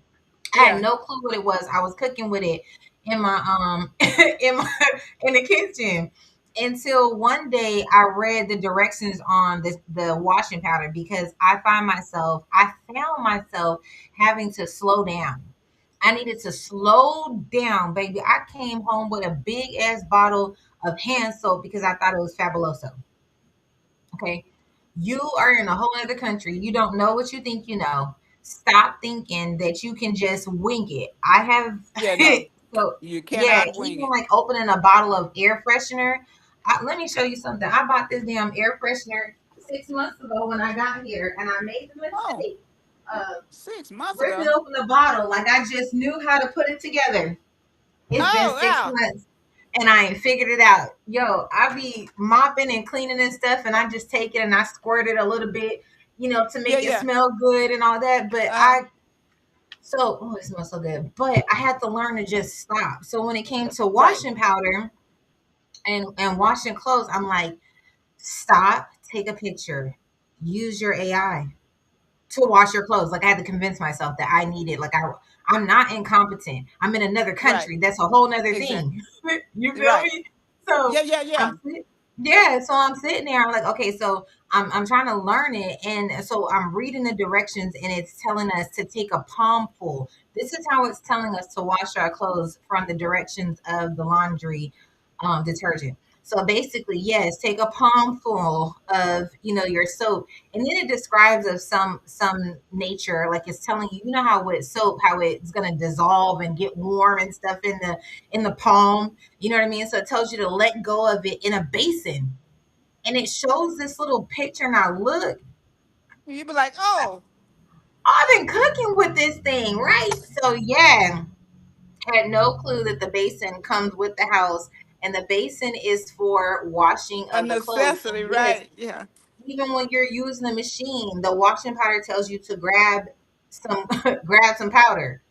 Speaker 1: I had
Speaker 3: Yeah.
Speaker 1: no clue what it was. I was cooking with it in my in my in the kitchen until one day I read the directions on the washing powder because I found myself having to slow down. I needed to slow down, baby. I came home with a big ass bottle of hand soap because I thought it was fabuloso. Okay. You are in a whole other country. You don't know what you think you know. Stop thinking that you can just wing it. I have,
Speaker 3: Yeah. No,
Speaker 1: so
Speaker 3: you
Speaker 1: yeah,
Speaker 3: cannot wing
Speaker 1: even
Speaker 3: it.
Speaker 1: like opening a bottle of air freshener. Let me show you something. I bought this damn air freshener 6 months ago when I got here, and I made the
Speaker 3: Oh,
Speaker 1: mistake of
Speaker 3: 6 months
Speaker 1: ripping
Speaker 3: ago.
Speaker 1: open the bottle like I just knew how to put it together. It's been
Speaker 3: Oh,
Speaker 1: six
Speaker 3: yeah.
Speaker 1: months and I ain't figured it out. Yo, I be mopping and cleaning and stuff, and I just take it and I squirt it a little bit, to
Speaker 3: Yeah,
Speaker 1: make it
Speaker 3: yeah.
Speaker 1: smell good and all that. But
Speaker 3: Uh,
Speaker 1: oh, it smells so good. But I had to learn to just stop. So when it came to
Speaker 3: right,
Speaker 1: washing powder and washing clothes, I'm like, stop, take a picture, use your AI to wash your clothes. Like I had to convince myself that I needed, like I'm not incompetent. I'm in another
Speaker 3: right.
Speaker 1: country. That's a whole nother thing.
Speaker 3: Exactly.
Speaker 1: You feel
Speaker 3: Right.
Speaker 1: me? So
Speaker 3: Yeah, yeah, yeah.
Speaker 1: yeah, so I'm sitting there. I'm like, okay, so I'm trying to learn it, and so I'm reading the directions, and it's telling us to take a palmful. This is how it's telling us to wash our clothes from the directions of the laundry detergent. So basically, yes, take a palmful of your soap, and then it describes of some nature, like it's telling you, how with soap, how it's gonna dissolve and get warm and stuff in the palm. You know what I mean? So it tells you to let go of it in a basin. And it shows this little picture. And I look,
Speaker 3: You'd be like, oh,
Speaker 1: I've been cooking with this thing, right? So yeah, I had no clue that the basin comes with the house. And the basin is for washing
Speaker 3: a
Speaker 1: of the clothes.
Speaker 3: necessity,
Speaker 1: And yes,
Speaker 3: right? Yeah.
Speaker 1: even when you're using the machine, the washing powder tells you to grab some grab some powder.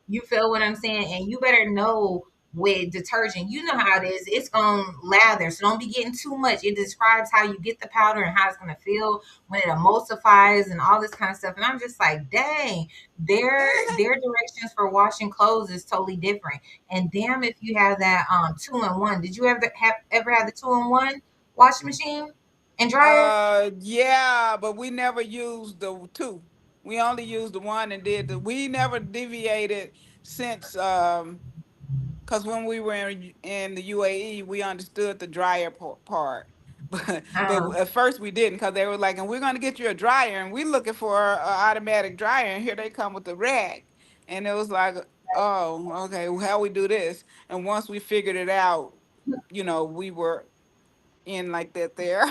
Speaker 1: You feel what I'm saying? And you better know with detergent, you know how it is. It's gonna lather, so don't be getting too much. It describes how you get the powder and how it's gonna feel when it emulsifies and all this kind of stuff. And I'm just like, dang, their directions for washing clothes is totally different. And damn, if you have that 2-in-1. Did you ever have the 2-in-1 washing machine and dryer?
Speaker 3: Yeah, but we never used the two. We only used the one and we never deviated since because when we were in the UAE, we understood the dryer part, but
Speaker 1: Um,
Speaker 3: at first we didn't because they were like, "And we're going to get you a dryer," and we looking for an automatic dryer, and here they come with the rack, and it was like, "Oh, okay, well, how we do this?" And once we figured it out, we were in like that there.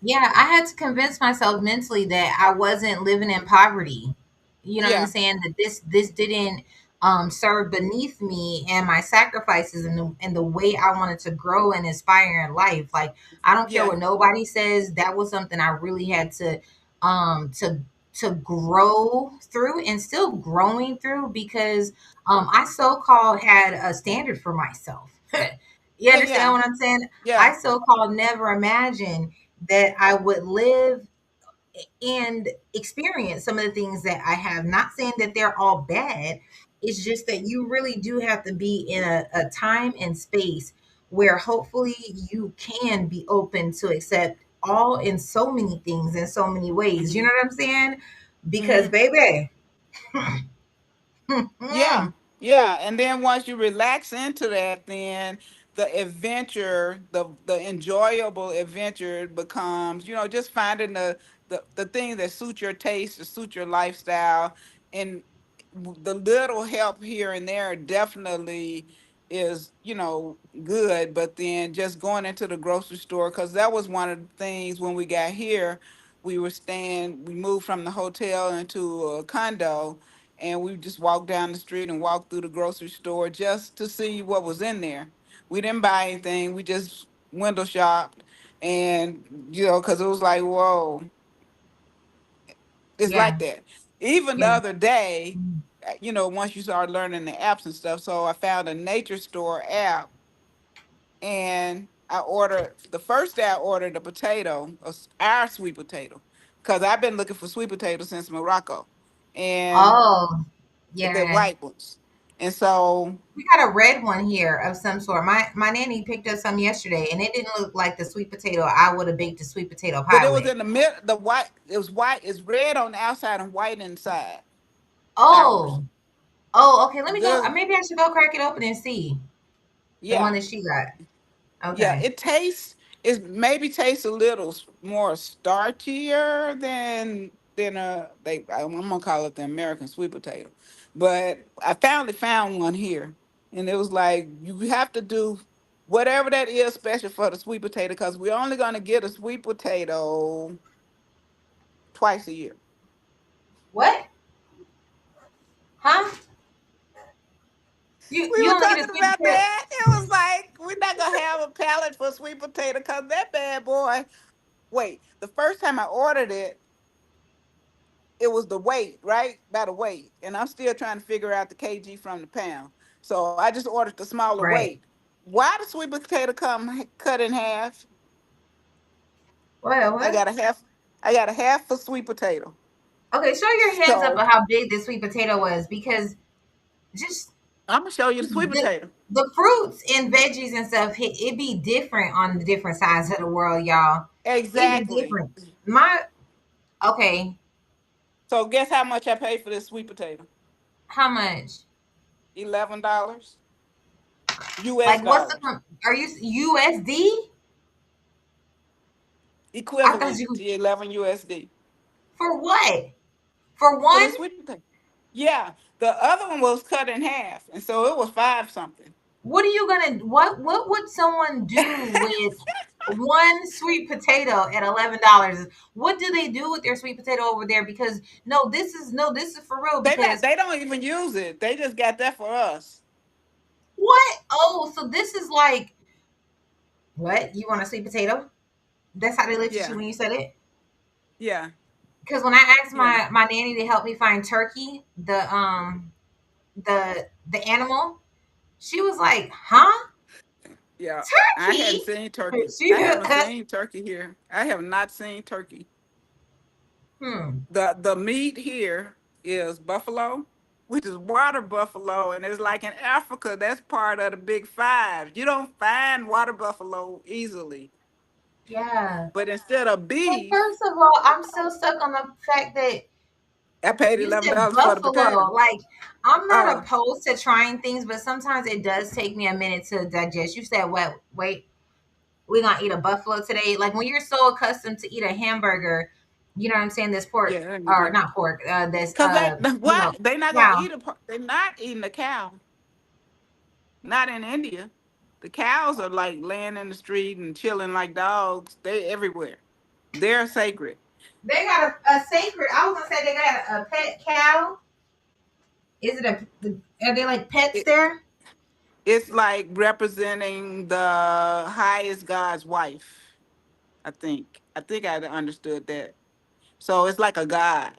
Speaker 1: Yeah, I had to convince myself mentally that I wasn't living in poverty. You know what I'm
Speaker 3: Yeah,
Speaker 1: saying? That this didn't serve beneath me and my sacrifices and the way I wanted to grow and inspire in life. Like I don't care
Speaker 3: yeah.
Speaker 1: what nobody says. That was something I really had to um to to grow through and still growing through because I so called had a standard for myself. You
Speaker 3: Yeah,
Speaker 1: understand
Speaker 3: yeah,
Speaker 1: what I'm saying?
Speaker 3: yeah.
Speaker 1: I so called never imagined that I would live and experience some of the things that I have. Not saying that they're all bad. It's just that you really do have to be in a time and space where hopefully you can be open to accept all in so many things in so many ways. You
Speaker 3: Hmm.
Speaker 1: know what I'm saying? Because
Speaker 3: Hmm.
Speaker 1: baby,
Speaker 3: Yeah, yeah. And then once you relax into that, then the adventure, the enjoyable adventure becomes, just finding the things that suit your taste, that suit your lifestyle, and the little help here and there definitely is, good. But then just going into the grocery store, because that was one of the things when we got here, we moved from the hotel into a condo, and we just walked down the street and walked through the grocery store just to see what was in there. We didn't buy anything. We just window shopped, and because it was like, whoa, it's
Speaker 1: yeah,
Speaker 3: like that. Even the
Speaker 1: yeah.
Speaker 3: other day,
Speaker 1: Mm.
Speaker 3: once you start learning the apps and stuff, so I found a nature store app, and I ordered the first day I ordered a potato, our sweet potato, because I've been looking for sweet potatoes since Morocco, and
Speaker 1: Oh,
Speaker 3: the
Speaker 1: yeah.
Speaker 3: white ones. And so,
Speaker 1: We got a red one here of some sort. My nanny picked up some yesterday, and it didn't look like the sweet potato I would have baked a sweet potato
Speaker 3: but
Speaker 1: pie
Speaker 3: it was
Speaker 1: with.
Speaker 3: in the mid, the white, it was white, it's red on the outside and white inside. Ours.
Speaker 1: Oh, oh, okay. Let me go.
Speaker 3: Good.
Speaker 1: Maybe I should go crack it open and see the one
Speaker 3: Yeah.
Speaker 1: that she got.
Speaker 3: Yeah.
Speaker 1: Okay,
Speaker 3: It maybe tastes a little more starchier I'm gonna call it the American sweet potato. But I finally found one here. And it was like, you have to do whatever that is special for the sweet potato, because we're only gonna get a sweet potato twice a year.
Speaker 1: what? Huh? You
Speaker 3: We
Speaker 1: you
Speaker 3: were
Speaker 1: only get a
Speaker 3: talking
Speaker 1: sweet
Speaker 3: about
Speaker 1: potato,
Speaker 3: that. It was like, we're not gonna have a pallet for sweet potato because that bad boy. Wait, the first time I ordered it, it was the weight, right? By the weight. And I'm still trying to figure out the kg from the pound. So I just ordered the smaller
Speaker 1: right?
Speaker 3: weight. Why the sweet potato come cut in half?
Speaker 1: What?
Speaker 3: I
Speaker 1: What?
Speaker 3: got a half. I got a half a sweet potato.
Speaker 1: Okay, show your hands up
Speaker 3: So
Speaker 1: of how big the sweet potato was because just
Speaker 3: I'm gonna show you the sweet
Speaker 1: the
Speaker 3: potato.
Speaker 1: the fruits and veggies and stuff, it be different on the different sides of the world, y'all. It be
Speaker 3: Exactly.
Speaker 1: different. My okay,
Speaker 3: So guess how much I paid for this sweet potato?
Speaker 1: how much?
Speaker 3: $11 US
Speaker 1: Like, what's the
Speaker 3: dollars.
Speaker 1: are you USD? I thought
Speaker 3: Equivalent
Speaker 1: you
Speaker 3: to 11 USD
Speaker 1: for what? For
Speaker 3: for
Speaker 1: one?
Speaker 3: this sweet potato. Yeah, the other one was cut in half, and so it was five something.
Speaker 1: What are you gonna what would someone do with one sweet potato at $11? What do they do with their sweet potato over there? Because no, this is for real.
Speaker 3: They not.
Speaker 1: Because
Speaker 3: They don't even use it. They just got that for us.
Speaker 1: what? Oh, so this is like what? You want a sweet potato? That's how they looked at you
Speaker 3: Yeah,
Speaker 1: when you said it.
Speaker 3: yeah,
Speaker 1: Because when I asked
Speaker 3: yeah,
Speaker 1: my nanny to help me find turkey, the animal, she was like, "Huh?
Speaker 3: yeah. I hadn't
Speaker 1: Turkey?"
Speaker 3: seen turkey.
Speaker 1: She,
Speaker 3: I haven't seen turkey here. I have not seen turkey.
Speaker 1: hmm,
Speaker 3: The meat here is buffalo, which is water buffalo, and it's like in Africa. That's part of the big five. You don't find water buffalo easily.
Speaker 1: yeah.
Speaker 3: But instead of
Speaker 1: And
Speaker 3: beef,
Speaker 1: first of all, I'm still stuck on the fact that
Speaker 3: I paid
Speaker 1: you
Speaker 3: eleven
Speaker 1: said
Speaker 3: dollars for the
Speaker 1: buffalo.
Speaker 3: potato.
Speaker 1: Like, I'm not
Speaker 3: Oh,
Speaker 1: opposed to trying things, but sometimes it does take me a minute to digest. You said, what? Wait, we're gonna eat a buffalo today. Like when you're so accustomed to eat a hamburger, you know what I'm saying? This pork
Speaker 3: yeah,
Speaker 1: or not pork, this
Speaker 3: cause that
Speaker 1: you
Speaker 3: what
Speaker 1: know,
Speaker 3: they not gonna
Speaker 1: cow.
Speaker 3: eat they're not eating the cow. Not in India. The cows are like laying in the street and chilling like dogs. They everywhere. They're sacred.
Speaker 1: They got a sacred. I was gonna say they got a pet cow. Is it are they like pets
Speaker 3: It,
Speaker 1: there?
Speaker 3: it's like representing the highest God's wife. I think. I think I understood that. So it's like a god.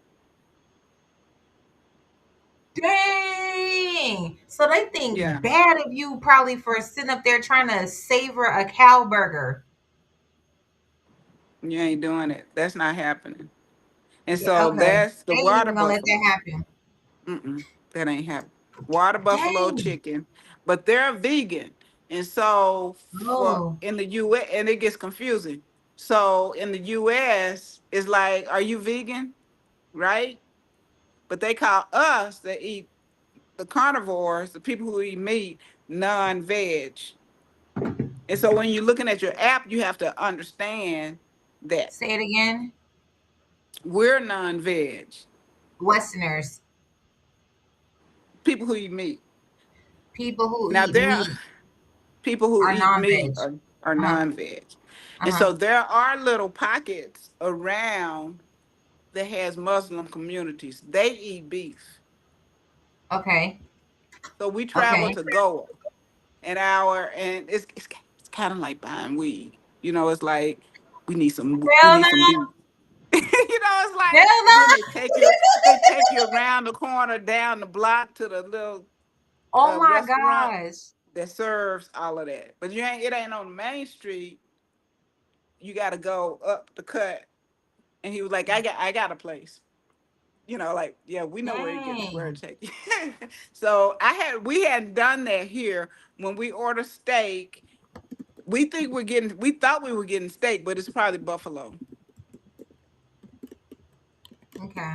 Speaker 1: Dang. So they think
Speaker 3: Yeah,
Speaker 1: bad of you probably for sitting up there trying to savor a cow burger.
Speaker 3: you ain't doing it. That's not happening. And
Speaker 1: Yeah,
Speaker 3: so
Speaker 1: okay.
Speaker 3: that's the
Speaker 1: They ain't
Speaker 3: water
Speaker 1: even gonna let that
Speaker 3: buffalo.
Speaker 1: happen.
Speaker 3: Mm-mm, that ain't happening. Water buffalo
Speaker 1: Dang.
Speaker 3: chicken, but they're vegan, and so for
Speaker 1: Oh,
Speaker 3: in the U.S. and it gets confusing. So in the U.S. it's like, are you vegan? Right? But they call us that eat the carnivores, the people who eat meat, non-veg. And so when you're looking at your app, you have to understand that
Speaker 1: say it again.
Speaker 3: we're non-veg.
Speaker 1: Westerners,
Speaker 3: People who eat meat.
Speaker 1: people who
Speaker 3: Now
Speaker 1: eat
Speaker 3: there are
Speaker 1: meat
Speaker 3: people who
Speaker 1: are
Speaker 3: eat
Speaker 1: non-veg.
Speaker 3: meat are
Speaker 1: Uh huh.
Speaker 3: non-veg.
Speaker 1: Uh
Speaker 3: And
Speaker 1: huh.
Speaker 3: so there are little pockets around that has Muslim communities. They eat beef.
Speaker 1: Okay.
Speaker 3: So we travel
Speaker 1: Okay.
Speaker 3: to Goa an hour, and it's kind of like buying weed. It's like we
Speaker 1: Hell
Speaker 3: need some
Speaker 1: no.
Speaker 3: beef. It's like,
Speaker 1: Hell
Speaker 3: and
Speaker 1: no.
Speaker 3: then they take you around the corner, down the block to the little
Speaker 1: Oh my
Speaker 3: restaurant
Speaker 1: gosh.
Speaker 3: that serves all of that. But it ain't on the main street. You got to go up the cut. And he was like, I got a place. Like, yeah, we know where
Speaker 1: Dang.
Speaker 3: to take you. So we hadn't done that here. When we order steak, we thought we were getting steak, but it's probably buffalo.
Speaker 1: Okay.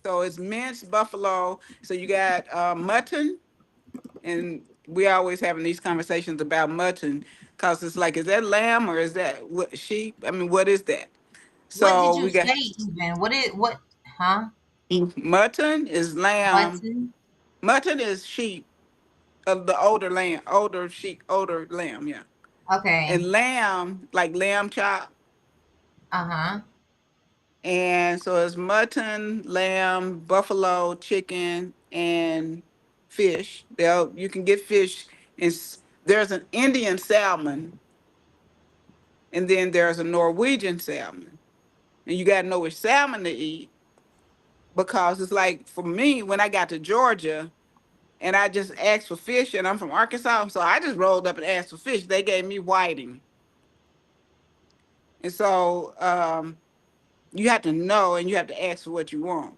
Speaker 3: So it's minced buffalo. So you got mutton, and we always having these conversations about mutton because it's like, is that lamb or is that sheep? I mean, what is that?
Speaker 1: What did
Speaker 3: So
Speaker 1: you
Speaker 3: we got
Speaker 1: say even? What huh?
Speaker 3: mutton is lamb.
Speaker 1: Button?
Speaker 3: Mutton is sheep of the older lamb, older sheep, older lamb, yeah.
Speaker 1: Okay.
Speaker 3: And lamb, like lamb chop.
Speaker 1: Uh-huh.
Speaker 3: And so it's mutton, lamb, buffalo, chicken, and fish. You can get fish. There's an Indian salmon, and then there's a Norwegian salmon. And you got to know which salmon to eat because it's like for me, when I got to Georgia and I just asked for fish, and I'm from Arkansas, so I just rolled up and asked for fish. They gave me whiting. And so you have to know and you have to ask for what you want.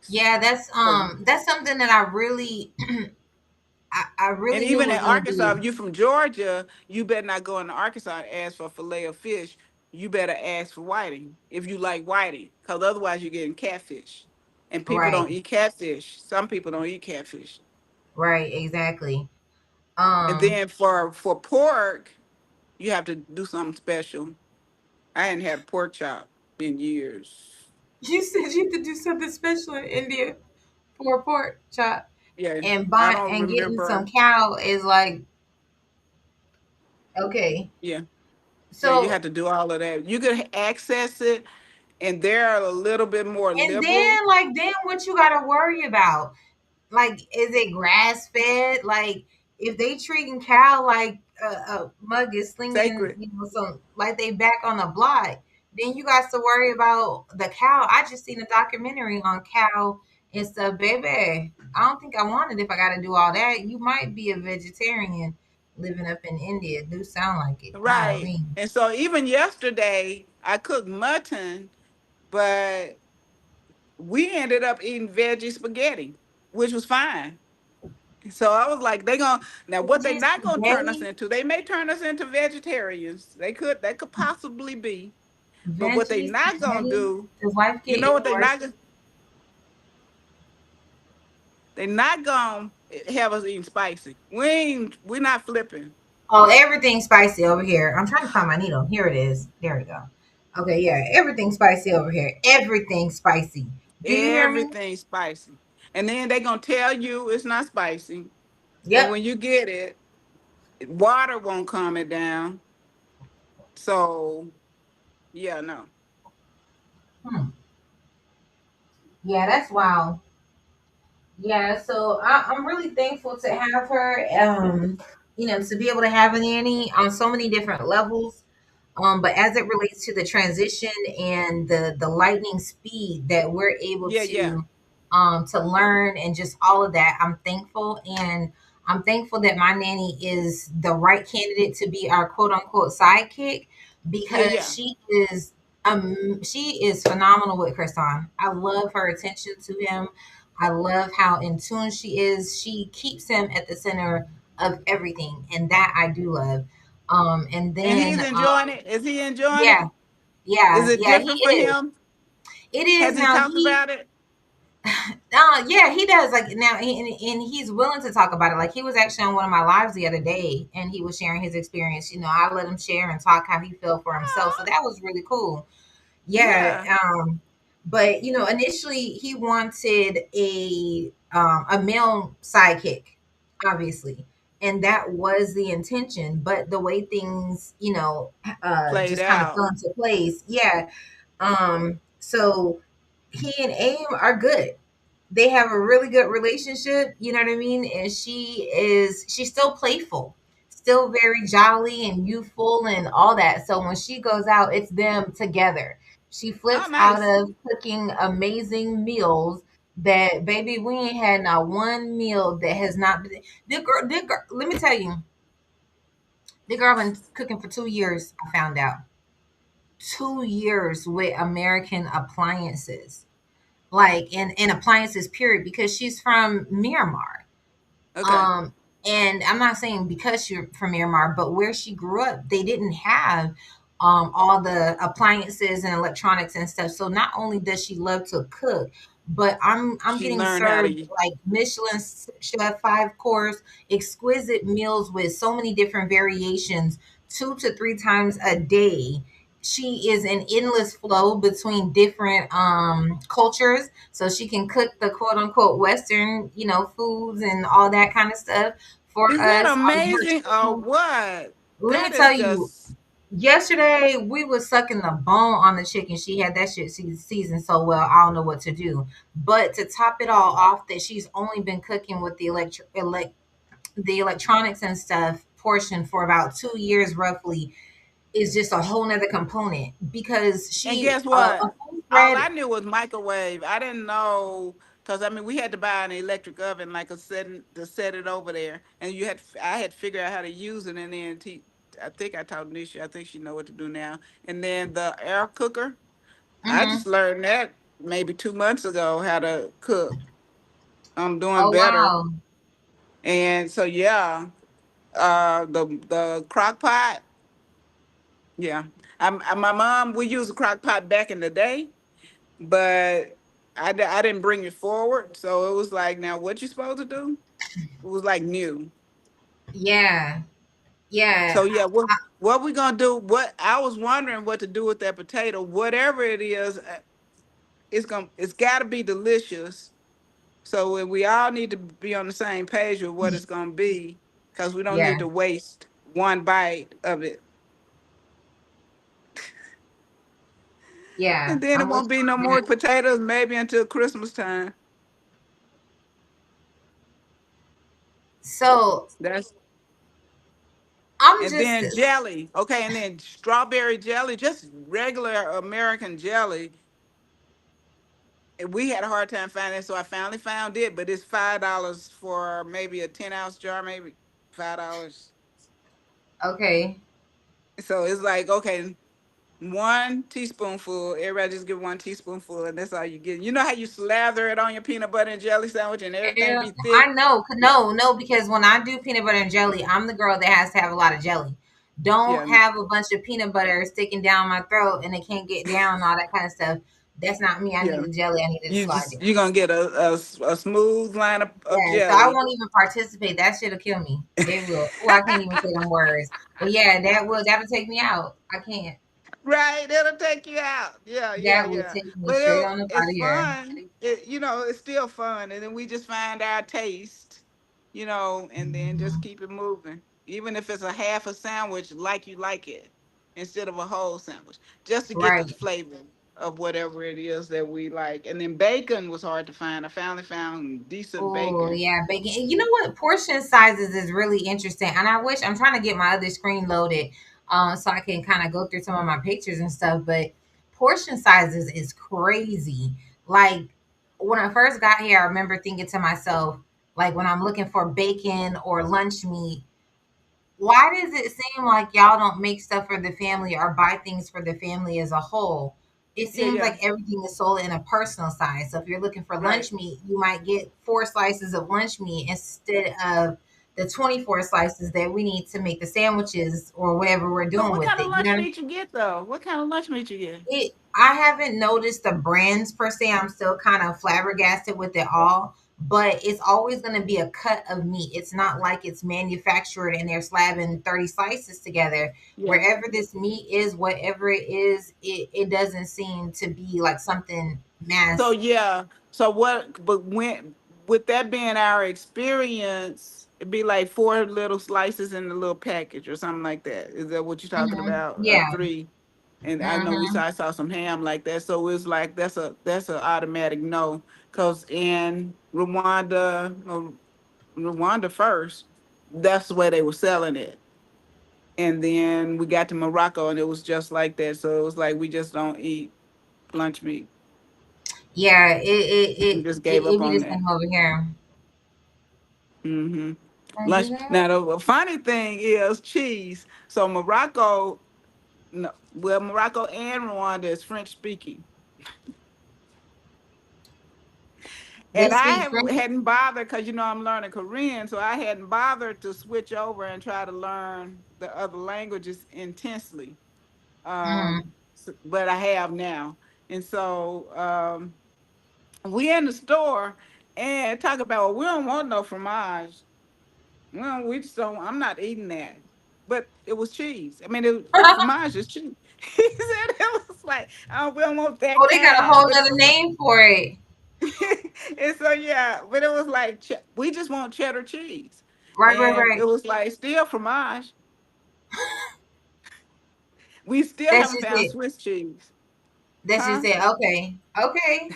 Speaker 1: Yeah,
Speaker 3: So,
Speaker 1: that's something that I really I
Speaker 3: and
Speaker 1: really knew
Speaker 3: even in
Speaker 1: was gonna
Speaker 3: Arkansas,
Speaker 1: be
Speaker 3: if you're from Georgia, you better not go into Arkansas and ask for a fillet of fish. You better ask for whiting if you like whiting, because otherwise you're getting catfish. And people
Speaker 1: right,
Speaker 3: don't eat catfish. Some people don't eat catfish.
Speaker 1: right, exactly.
Speaker 3: And
Speaker 1: Um,
Speaker 3: then for pork, you have to do something special. I hadn't had a pork chop in years.
Speaker 1: you said you had to do something special in India for a pork chop,
Speaker 3: Yeah,
Speaker 1: and
Speaker 3: I
Speaker 1: buy
Speaker 3: don't
Speaker 1: and getting some
Speaker 3: remember.
Speaker 1: cow is like okay.
Speaker 3: Yeah, yeah, you
Speaker 1: So
Speaker 3: have to do all of that. You could access it, and they're a little bit more
Speaker 1: and
Speaker 3: liberal.
Speaker 1: then then what you gotta worry about? Like, is it grass fed? Like, if they treating cow like a mug is slinging,
Speaker 3: Sacred.
Speaker 1: some like they back on the block, then you got to worry about the cow. I just seen a documentary on cow and stuff, baby. I don't think I want it if I got to do all that. You might be a vegetarian living up in India. It do sound like it.
Speaker 3: Right.
Speaker 1: Golly.
Speaker 3: And so even yesterday, I cooked mutton, but we ended up eating veggie spaghetti, which was fine. So I was like, they gonna now what they
Speaker 1: Just
Speaker 3: not gonna turn us
Speaker 1: spaghetti,
Speaker 3: into? They may turn us into vegetarians. That could possibly be. But what they
Speaker 1: veggie
Speaker 3: not gonna
Speaker 1: spaghetti.
Speaker 3: do,
Speaker 1: Does life
Speaker 3: you
Speaker 1: get
Speaker 3: know
Speaker 1: any
Speaker 3: what
Speaker 1: worse?
Speaker 3: they not gonna have us eating spicy. We not flipping.
Speaker 1: Oh, everything's spicy over here. I'm trying to find my needle. Here it is. There we go. Okay, yeah, everything's spicy over here. Everything's spicy. Do you hear me?
Speaker 3: Everything spicy. And then they gonna tell you it's not spicy. And
Speaker 1: Yep.
Speaker 3: when you get it, water won't calm it down. So yeah, no.
Speaker 1: Hmm. Yeah, that's wild. Yeah, so I'm really thankful to have her. To be able to have a nanny on so many different levels. But as it relates to the transition and the lightning speed that we're able
Speaker 3: Yeah, yeah.
Speaker 1: to learn and just all of that, I'm thankful. And I'm thankful that my nanny is the right candidate to be our quote unquote sidekick,
Speaker 3: Yeah,
Speaker 1: because
Speaker 3: yeah.
Speaker 1: she is phenomenal with Krishan. I love her attention to him. I love how in tune she is. She keeps him at the center of everything, and that I do love. And
Speaker 3: And he's
Speaker 1: then
Speaker 3: enjoying it. Is he enjoying
Speaker 1: yeah,
Speaker 3: it? Is
Speaker 1: yeah,
Speaker 3: it
Speaker 1: yeah, he
Speaker 3: different for
Speaker 1: is.
Speaker 3: him?
Speaker 1: It is
Speaker 3: Has he
Speaker 1: now.
Speaker 3: talked
Speaker 1: He
Speaker 3: about it?
Speaker 1: Yeah, he does. Like now, and he's willing to talk about it. Like he was actually on one of my lives the other day, and he was sharing his experience. I let him share and talk how he felt for himself. So
Speaker 3: Aw,
Speaker 1: that was really cool. Yeah.
Speaker 3: yeah.
Speaker 1: But initially he wanted a male sidekick, obviously, and that was the intention. But the way things,
Speaker 3: Played
Speaker 1: just kind of
Speaker 3: out.
Speaker 1: fell into place. Yeah. So he and Aim are good. They have a really good relationship, you know what I mean? And she's still playful, still very jolly and youthful and all that. So when she goes out, it's them together. She
Speaker 3: Oh,
Speaker 1: flips out
Speaker 3: nice.
Speaker 1: of cooking amazing meals that, baby, we ain't had not one meal that has not been. The girl, let me tell you, the girl been cooking for 2 years. I found out 2 years with American appliances, like in appliances, period, because she's from Myanmar.
Speaker 3: Okay.
Speaker 1: Um, and I'm not saying because you're from Myanmar, but where she grew up, they didn't have all the appliances and electronics and stuff. So not only does she love to cook, but I'm
Speaker 3: She
Speaker 1: getting
Speaker 3: learned how
Speaker 1: served
Speaker 3: to.
Speaker 1: like Michelin chef 5 course exquisite meals with so many different variations, 2 to 3 times a day. She is an endless flow between different cultures, so she can cook the quote unquote Western, foods and all that kind of stuff for
Speaker 3: Is that
Speaker 1: us. Her
Speaker 3: amazing or
Speaker 1: chicken.
Speaker 3: what?
Speaker 1: Let me
Speaker 3: That
Speaker 1: tell
Speaker 3: is
Speaker 1: you,
Speaker 3: just
Speaker 1: yesterday we was sucking the bone on the chicken. She had that shit seasoned so well. I don't know what to do. But to top it all off, that she's only been cooking with the electronics and stuff portion for about 2 years roughly, is just a whole nother component, because
Speaker 3: and
Speaker 1: she
Speaker 3: guess
Speaker 1: a
Speaker 3: what?
Speaker 1: full
Speaker 3: All
Speaker 1: thread.
Speaker 3: I knew was microwave. I didn't know because I mean we had to buy an electric oven like a setting to set it over there, and I had to figure out how to use it, and then I think I taught Nisha. I think she know what to do now. And then the air cooker. I
Speaker 1: Hmm.
Speaker 3: just learned that maybe 2 months ago how to cook. I'm doing
Speaker 1: Oh
Speaker 3: better,
Speaker 1: wow.
Speaker 3: and so yeah, the crock pot. Yeah, my mom. We used a crock pot back in the day, but I didn't bring it forward. So it was like, now what you supposed to do? It was like new.
Speaker 1: Yeah.
Speaker 3: So
Speaker 1: Yeah.
Speaker 3: yeah, what we gonna do? What I was wondering what to do with that potato. Whatever it is, it's got to be delicious. So we all need to be on the same page with what it's gonna be, because we don't
Speaker 1: Yeah.
Speaker 3: need to waste one bite of it,
Speaker 1: Yeah.
Speaker 3: and then it
Speaker 1: I'm with
Speaker 3: won't be no
Speaker 1: you on
Speaker 3: more
Speaker 1: that.
Speaker 3: potatoes maybe until Christmas time.
Speaker 1: So
Speaker 3: That's
Speaker 1: I'm
Speaker 3: And
Speaker 1: just
Speaker 3: then jelly. Okay, and then strawberry jelly, just regular American jelly. And we had a hard time finding it, so I finally found it, but it's $5 for maybe a 10-ounce jar, maybe $5.
Speaker 1: okay.
Speaker 3: So it's like, okay, one teaspoonful. Everybody just get one teaspoonful, and that's all you get. You know how you slather it on your peanut butter and jelly sandwich and everything
Speaker 1: Yeah,
Speaker 3: be
Speaker 1: I
Speaker 3: thick?
Speaker 1: know. No, no, because when I do peanut butter and jelly, I'm the girl that has to have a lot of jelly.
Speaker 3: Yeah,
Speaker 1: Don't
Speaker 3: no.
Speaker 1: have a bunch of peanut butter sticking down my throat and it can't get down, all that kind of stuff. That's not me. I need
Speaker 3: Yeah.
Speaker 1: the jelly. I need it to slide down.
Speaker 3: You're gonna get a smooth line of
Speaker 1: Yeah, so I
Speaker 3: jelly.
Speaker 1: won't even participate. That shit'll kill me. It will. Oh, I can't even say them words. But yeah, that'll take me out. I can't.
Speaker 3: Right, it'll take you out. Yeah, yeah,
Speaker 1: That would
Speaker 3: yeah.
Speaker 1: take me
Speaker 3: But
Speaker 1: straight on up out
Speaker 3: it's
Speaker 1: of here.
Speaker 3: fun. It's still fun. And then we just find our taste, and then just keep it moving. Even if it's a half a sandwich, like you like it. instead of a whole sandwich, just to get the
Speaker 1: Right.
Speaker 3: flavor of whatever it is that we like. And then bacon was hard to find. I finally found decent
Speaker 1: Oh
Speaker 3: bacon.
Speaker 1: yeah, bacon. And you know what? Portion sizes is really interesting, and I wish I'm trying to get my other screen loaded, so I can kind of go through some of my pictures and stuff. But portion sizes is crazy. Like when I first got here, I remember thinking to myself, like when I'm looking for bacon or lunch meat, why does it seem like y'all don't make stuff for the family or buy things for the family as a whole? It
Speaker 3: Yeah,
Speaker 1: seems
Speaker 3: yeah,
Speaker 1: like everything is sold in a personal size. So if you're looking for
Speaker 3: right.
Speaker 1: lunch meat, you might get 4 slices of lunch meat instead of the 24 slices that we need to make the sandwiches or whatever we're
Speaker 3: So
Speaker 1: doing
Speaker 3: what
Speaker 1: with
Speaker 3: kind of
Speaker 1: it. You know
Speaker 3: lunch
Speaker 1: what I
Speaker 3: meat you get though? What kind of lunch meat you get?
Speaker 1: I haven't noticed the brands per se. I'm still kind of flabbergasted with it all, but it's always going to be a cut of meat. It's not like it's manufactured and they're slabbing 30 slices together.
Speaker 3: Yeah.
Speaker 1: Wherever this meat is, whatever it is, it doesn't seem to be like something
Speaker 3: So
Speaker 1: mass.
Speaker 3: yeah. So what? But when, with that being our experience, it'd be like four little slices in a little package or something like that. Is that what you're talking about?
Speaker 1: Yeah.
Speaker 3: Three. And I know
Speaker 1: Hmm.
Speaker 3: I saw some ham like that. So it's like that's a automatic no. Cause in Rwanda, Rwanda first, that's where they were selling it. And then we got to Morocco and it was just like that. So it was like we just don't eat lunch meat.
Speaker 1: Yeah.
Speaker 3: We just gave
Speaker 1: It
Speaker 3: up
Speaker 1: be
Speaker 3: on
Speaker 1: the
Speaker 3: that.
Speaker 1: same over here.
Speaker 3: Hmm.
Speaker 1: Can I do
Speaker 3: Lunch.
Speaker 1: that?
Speaker 3: Now the funny thing is cheese. So Morocco, no, well Morocco and Rwanda is French speaking,
Speaker 1: They
Speaker 3: and I
Speaker 1: speak French.
Speaker 3: hadn't bothered because I'm learning Korean, so I hadn't bothered to switch over and try to learn the other languages intensely.
Speaker 1: Mm.
Speaker 3: But I have now, and so we in the store and talk about, well, we don't want no fromage. Well, we just don't. I'm not eating that. But it was cheese. I mean, fromage is cheese. He said it was like, oh, we don't want that
Speaker 1: Oh, they got a
Speaker 3: kind.
Speaker 1: whole
Speaker 3: But it
Speaker 1: other
Speaker 3: was like,
Speaker 1: name for it.
Speaker 3: and so yeah, but it was like we just want cheddar cheese,
Speaker 1: Right, right,
Speaker 3: and
Speaker 1: right.
Speaker 3: it was like still fromage. We still
Speaker 1: That's
Speaker 3: haven't
Speaker 1: just
Speaker 3: found
Speaker 1: it.
Speaker 3: Swiss cheese,
Speaker 1: That's just
Speaker 3: huh?
Speaker 1: it. Okay. Okay.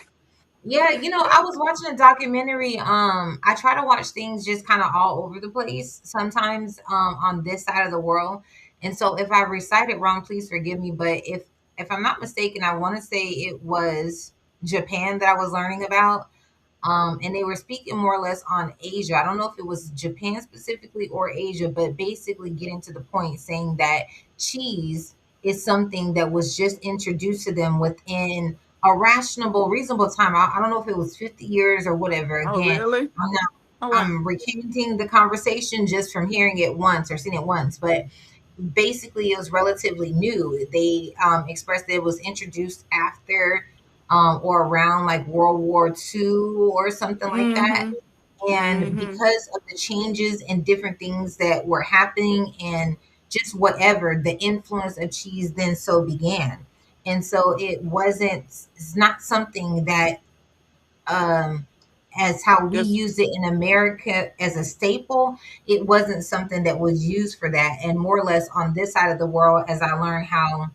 Speaker 1: Yeah, I was watching a documentary. I try to watch things just kind of all over the place sometimes on this side of the world. And so if I recite it wrong, please forgive me. But if I'm not mistaken, I want to say it was Japan that I was learning about. And they were speaking more or less on Asia. I don't know if it was Japan specifically or Asia, but basically getting to the point saying that cheese is something that was just introduced to them within a rational, reasonable time. I don't know if it was 50 years or whatever.
Speaker 3: Oh,
Speaker 1: Again,
Speaker 3: really?
Speaker 1: I'm not.
Speaker 3: Oh, wow.
Speaker 1: I'm recanting the conversation just from hearing it once or seeing it once, but basically it was relatively new. They expressed that it was introduced after or around like World War II or something like that.
Speaker 3: Mm-hmm.
Speaker 1: And
Speaker 3: Mm-hmm.
Speaker 1: because of the changes and different things that were happening and just whatever, the influence of cheese then so began. And so it's not something that um, as how we
Speaker 3: Just
Speaker 1: use it in America as a staple, it wasn't something that was used for that. And more or less on this side of the world, as I learned how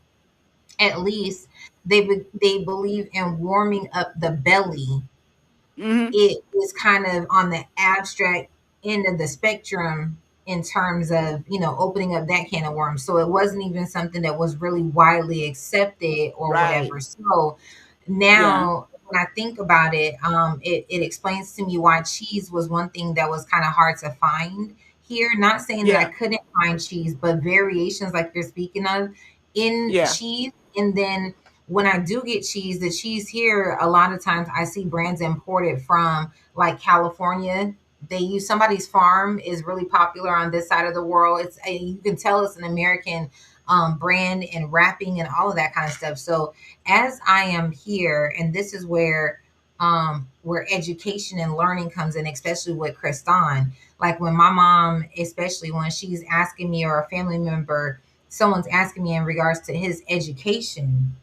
Speaker 1: at least they believe in warming up the belly.
Speaker 3: mm-hmm.
Speaker 1: It was kind of on the abstract end of the spectrum in terms of opening up that can of worms, so it wasn't even something that was really widely accepted or
Speaker 3: Right.
Speaker 1: whatever. So
Speaker 3: Yeah.
Speaker 1: now when I think about it, it explains to me why cheese was one thing that was kind of hard to find here. Not saying that I
Speaker 3: Yeah.
Speaker 1: couldn't find cheese, but variations like you're speaking of in
Speaker 3: Yeah.
Speaker 1: cheese. And then when I do get cheese, the cheese here, a lot of times I see brands imported from like California. They use somebody's farm is really popular on this side of the world. You can tell it's an American brand and wrapping and all of that kind of stuff. So as I am here, and this is where education and learning comes in, especially with Kristan. Like when my mom, especially when she's asking me or a family member, someone's asking me in regards to his education,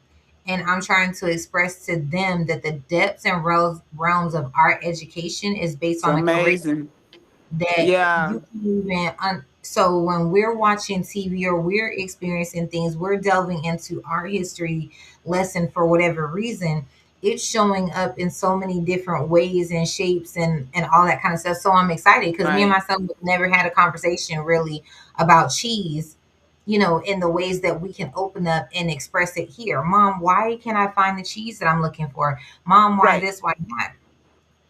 Speaker 1: and I'm trying to express to them that the depths and realms of our education is based
Speaker 3: It's
Speaker 1: on a curriculum
Speaker 3: amazing.
Speaker 1: that
Speaker 3: Yeah.
Speaker 1: you can even So when we're watching TV or we're experiencing things, we're delving into our history lesson for whatever reason. It's showing up in so many different ways and shapes and all that kind of stuff. So I'm excited because me and
Speaker 3: Right.
Speaker 1: my son never had a conversation really about cheese, in the ways that we can open up and express it here. Mom, why can't I find the cheese that I'm looking for? Mom, why
Speaker 3: Right.
Speaker 1: this, why that?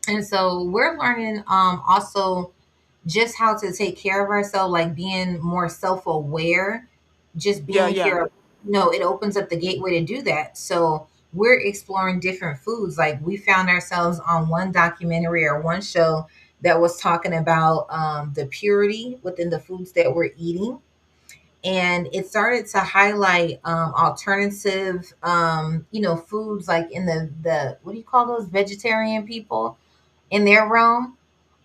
Speaker 1: And so we're learning also just how to take care of ourselves, like being more self-aware, just
Speaker 3: Yeah.
Speaker 1: being
Speaker 3: Yeah.
Speaker 1: here, it opens up the gateway to do that. So we're exploring different foods. Like we found ourselves on one documentary or one show that was talking about the purity within the foods that we're eating. And it started to highlight alternative, foods like in the what do you call those vegetarian people in their realm,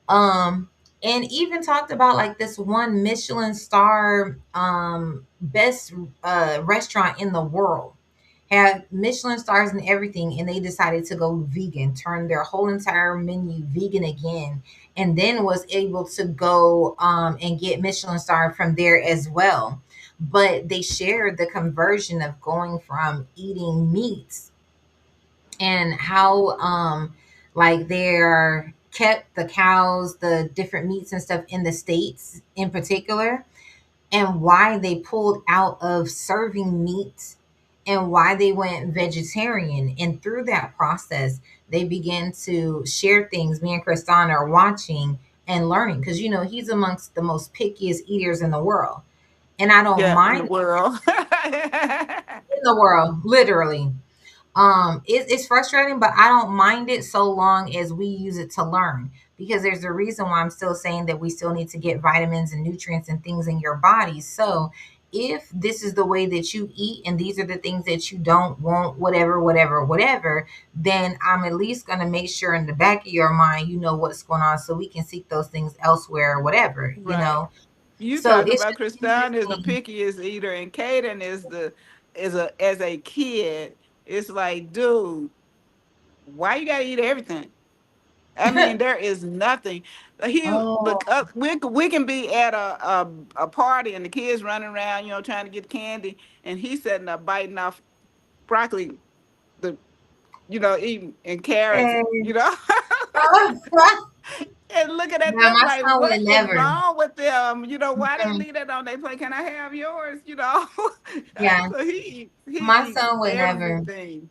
Speaker 1: um and even talked about like this one Michelin star best restaurant in the world had Michelin stars and everything, and they decided to go vegan, turn their whole entire menu vegan again, and then was able to go and get Michelin star from there as well. But they shared the conversion of going from eating meats and how like they're kept the cows, the different meats and stuff in the states in particular, and why they pulled out of serving meat and why they went vegetarian. And through that process they began to share things. Me and Kristan are watching and learning because he's amongst the most pickiest eaters in the world, and I don't
Speaker 3: Yeah. In the
Speaker 1: mind.
Speaker 3: world.
Speaker 1: In the world, literally. It's frustrating, but I don't mind it so long as we use it to learn, because there's a reason why I'm still saying that we still need to get vitamins and nutrients and things in your body. So if this is the way that you eat and these are the things that you don't want, whatever, whatever, whatever, then I'm at least going to make sure in the back of your mind you know what's going on, so we can seek those things elsewhere or whatever,
Speaker 3: Right. You
Speaker 1: so
Speaker 3: talking
Speaker 1: it's
Speaker 3: about
Speaker 1: just
Speaker 3: Kristan is the
Speaker 1: interesting.
Speaker 3: pickiest eater, and Caden is a as a kid. It's like, dude, why you gotta eat everything? I mean, there is nothing.
Speaker 1: Oh,
Speaker 3: We can be at a party and the kids running around, trying to get candy, and he's sitting up biting off broccoli, the eating and carrots,
Speaker 1: hey.
Speaker 3: and looking at
Speaker 1: Now
Speaker 3: them
Speaker 1: my
Speaker 3: like,
Speaker 1: son
Speaker 3: what
Speaker 1: would
Speaker 3: is
Speaker 1: never.
Speaker 3: wrong with them? Why they
Speaker 1: Mm-mm.
Speaker 3: leave that on their plate? Can I have yours?
Speaker 1: Yeah,
Speaker 3: So he
Speaker 1: my
Speaker 3: eats
Speaker 1: son would never.
Speaker 3: everything.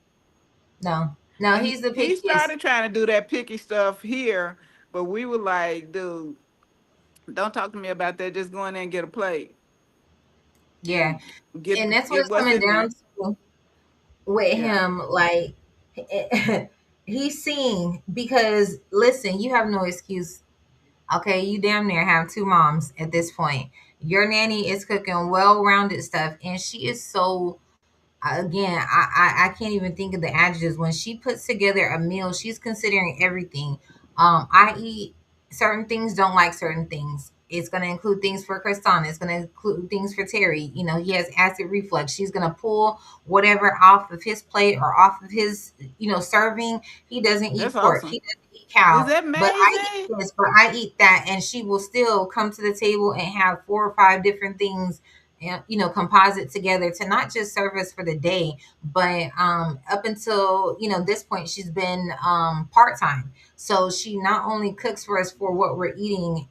Speaker 1: No, no,
Speaker 3: And
Speaker 1: he's the
Speaker 3: he
Speaker 1: pickiest.
Speaker 3: started trying to do that picky stuff here, but we were like, dude, don't talk to me about that. Just go in there and get a plate
Speaker 1: Yeah,
Speaker 3: and
Speaker 1: and that's what
Speaker 3: get
Speaker 1: it's
Speaker 3: what's
Speaker 1: coming
Speaker 3: in
Speaker 1: down
Speaker 3: there.
Speaker 1: to with
Speaker 3: Yeah.
Speaker 1: him. Like he's seeing, because listen, you have no excuse. Okay, you damn near have two moms at this point. Your nanny is cooking well-rounded stuff, and she is so, again, I can't even think of the adjectives. When she puts together a meal, she's considering everything. I eat certain things, don't like certain things. It's going to include things for Kristan. It's going to include things for Terry. He has acid reflux. She's going to pull whatever off of his plate or off of his, serving. He doesn't
Speaker 3: That's
Speaker 1: eat pork. He
Speaker 3: awesome.
Speaker 1: doesn't eat
Speaker 3: Is
Speaker 1: cow.
Speaker 3: that
Speaker 1: But I eat
Speaker 3: amazing?
Speaker 1: this, but I eat that. And she will still come to the table and have four or five different things, and composite together to not just serve us for the day, but up until this point she's been part-time, so she not only cooks for us for what we're eating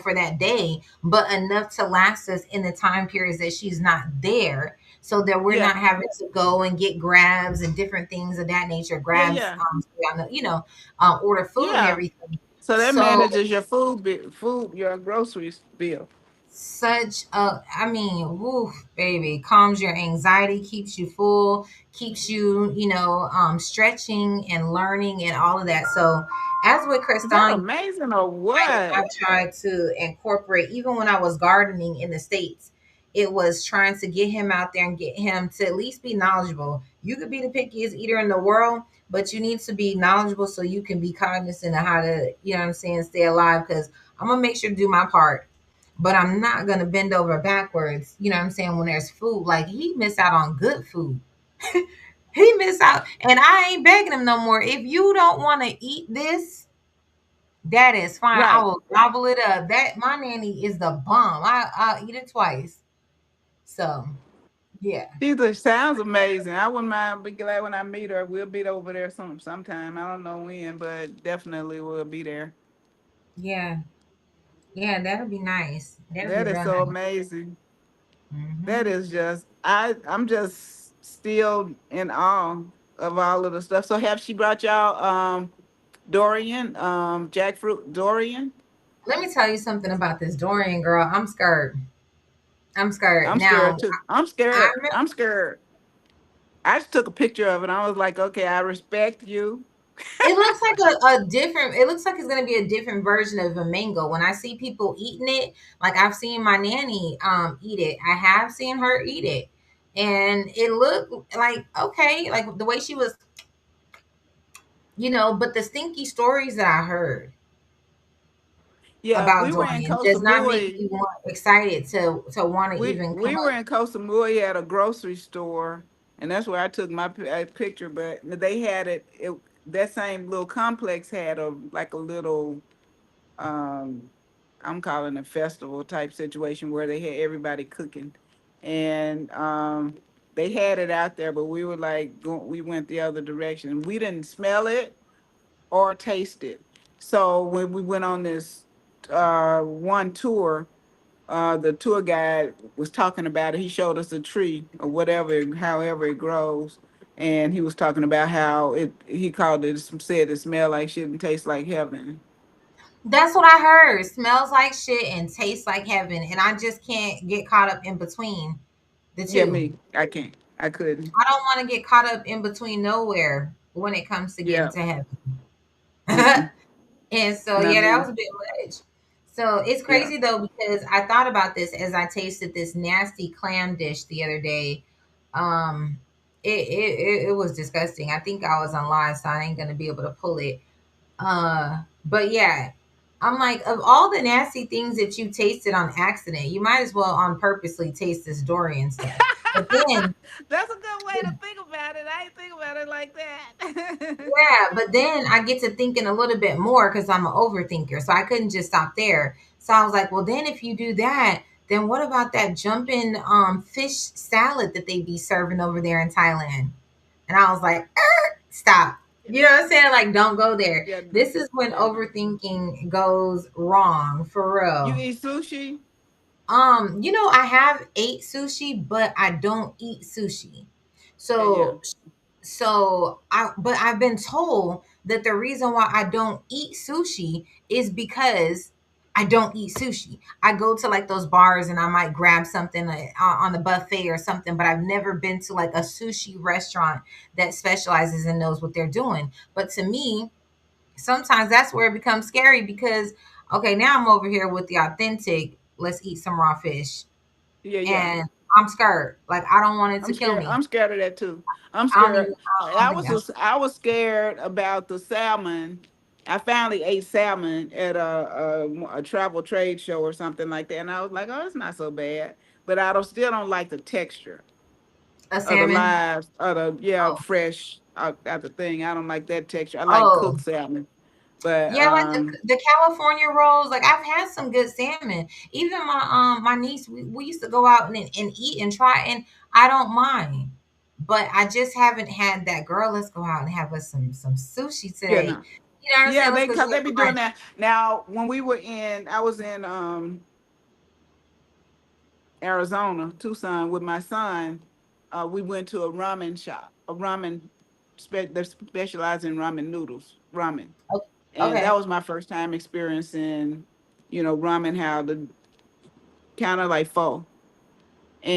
Speaker 1: for that day, but enough to last us in the time periods that she's not there, so that we're
Speaker 3: Yeah.
Speaker 1: not having to go and get grabs and different things of that nature,
Speaker 3: Yeah.
Speaker 1: grabs,
Speaker 3: Yeah.
Speaker 1: so y'all know, order food and
Speaker 3: Yeah.
Speaker 1: everything.
Speaker 3: So that
Speaker 1: So
Speaker 3: manages your your groceries bill.
Speaker 1: such a, I mean, woof, baby, calms your anxiety, keeps you full, keeps you, stretching and learning and all of that. So as with
Speaker 3: Is that
Speaker 1: Kristan,
Speaker 3: amazing or
Speaker 1: I've
Speaker 3: what?
Speaker 1: tried to incorporate, even when I was gardening in the States, it was trying to get him out there and get him to at least be knowledgeable. You could be the pickiest eater in the world, but you need to be knowledgeable so you can be cognizant of how to, what I'm saying, stay alive. Because I'm going to make sure to do my part, but I'm not going to bend over backwards, what I'm saying, when there's food. Like he miss out on good food. He miss out. And I ain't begging him no more. If you don't want to eat this, That is fine. I
Speaker 3: Right.
Speaker 1: will gobble it up. That my nanny is the bomb. I'll eat it twice. So yeah.
Speaker 3: Either sounds amazing. I wouldn't mind. Be glad when I meet her. We'll be over there sometime. I don't know when, but definitely we'll be there.
Speaker 1: Yeah. Yeah, that'll be nice. That'll be
Speaker 3: That is
Speaker 1: real
Speaker 3: so
Speaker 1: nice.
Speaker 3: amazing. That
Speaker 1: Hmm.
Speaker 3: is just I'm just still in awe of all of the stuff. So have she brought y'all Dorian, jackfruit Dorian?
Speaker 1: Let me tell you something about this Dorian girl. I'm scared. I'm scared.
Speaker 3: I'm
Speaker 1: Now,
Speaker 3: scared too. I'm
Speaker 1: I
Speaker 3: scared.
Speaker 1: remember
Speaker 3: I'm scared. I just took a picture of it. I was like, okay, I respect you.
Speaker 1: it looks like a different, it looks like it's gonna be a different version of a mango. When I see people eating it, like I've seen my nanny eat it. I have seen her eat it. And it looked like okay, like the way she was, but the stinky stories that I heard
Speaker 3: Yeah,
Speaker 1: about
Speaker 3: we were in
Speaker 1: Dorian
Speaker 3: Koh
Speaker 1: does not make
Speaker 3: Samui.
Speaker 1: me want excited to want to
Speaker 3: we
Speaker 1: even come
Speaker 3: we were
Speaker 1: up.
Speaker 3: in Koh Samui at a grocery store, and that's where I took my picture. But they had it. That same little complex had a like a little um, I'm calling a festival type situation where they had everybody cooking, and they had it out there. But we were like, we went the other direction. We didn't smell it or taste it. So when we went on this one tour, the tour guide was talking about it. He showed us a tree or whatever, however it grows, and he was talking about how it. He called it. Said it smelled like shit and tastes like heaven.
Speaker 1: That's what I heard. Smells like shit and tastes like heaven. And I just can't get caught up in between the
Speaker 3: Yeah,
Speaker 1: two.
Speaker 3: me. I can't. I couldn't.
Speaker 1: I don't want to get caught up in between nowhere when it comes to getting
Speaker 3: Yeah.
Speaker 1: to heaven.
Speaker 3: Mm-mm.
Speaker 1: And so
Speaker 3: Not
Speaker 1: yeah, that
Speaker 3: me.
Speaker 1: was a bit much. So it's
Speaker 3: Yeah.
Speaker 1: crazy though because I thought about this as I tasted this nasty clam dish the other day. Um, it was disgusting. I think I was on live, so I ain't gonna be able to pull it. But yeah, I'm like, of all the nasty things that you tasted on accident, you might as well on purposely taste this Dorian stuff. But then
Speaker 3: That's a good way to think about it. I ain't think about it like that.
Speaker 1: yeah, but then I get to thinking a little bit more because I'm an overthinker. So I couldn't just stop there. So I was like, well, then if you do that, then what about that jumping fish salad that they be serving over there in Thailand? And I was like, stop. You know what I'm saying? Like, don't go there.
Speaker 3: Yeah, no.
Speaker 1: This is when
Speaker 3: Yeah, no.
Speaker 1: overthinking goes wrong for
Speaker 3: You
Speaker 1: real.
Speaker 3: eat sushi?
Speaker 1: I have ate sushi, but I don't eat sushi.
Speaker 3: Yeah, yeah.
Speaker 1: But I've been told that the reason why I don't eat sushi is because I don't eat sushi. I go to like those bars and I might grab something on the buffet or something, but I've never been to like a sushi restaurant that specializes and knows what they're doing. But to me, sometimes that's where it becomes scary because okay, now I'm over here with the authentic, let's eat some raw fish,
Speaker 3: Yeah, yeah.
Speaker 1: and I'm scared. Like I don't want it
Speaker 3: I'm
Speaker 1: to kill
Speaker 3: scared.
Speaker 1: me.
Speaker 3: I'm scared of that too. I'm
Speaker 1: I don't even.
Speaker 3: scared.
Speaker 1: I don't think I should.
Speaker 3: I was scared about the salmon. I finally ate salmon at a travel trade show or something like that, and I was like, "Oh, it's not so bad." But I still don't like the texture
Speaker 1: A
Speaker 3: of the
Speaker 1: salmon.
Speaker 3: live, of the yeah
Speaker 1: Oh,
Speaker 3: fresh out the thing. I don't like that texture. I like
Speaker 1: oh,
Speaker 3: cooked salmon, but
Speaker 1: yeah, like the California rolls. Like I've had some good salmon. Even my niece, we used to go out and eat and try, and I don't mind. But I just haven't had that. Girl, let's go out and have us some sushi
Speaker 3: yeah,
Speaker 1: today.
Speaker 3: no.
Speaker 1: You know what I'm
Speaker 3: Yeah,
Speaker 1: saying? Let's go
Speaker 3: cause
Speaker 1: get
Speaker 3: they be
Speaker 1: some
Speaker 3: doing
Speaker 1: lunch.
Speaker 3: that now. When I was in Arizona, Tucson, with my son. We went to a ramen shop, a ramen that specializes in ramen noodles, ramen,
Speaker 1: Oh,
Speaker 3: and that
Speaker 1: okay.
Speaker 3: was my first time experiencing, ramen how the kind of like pho.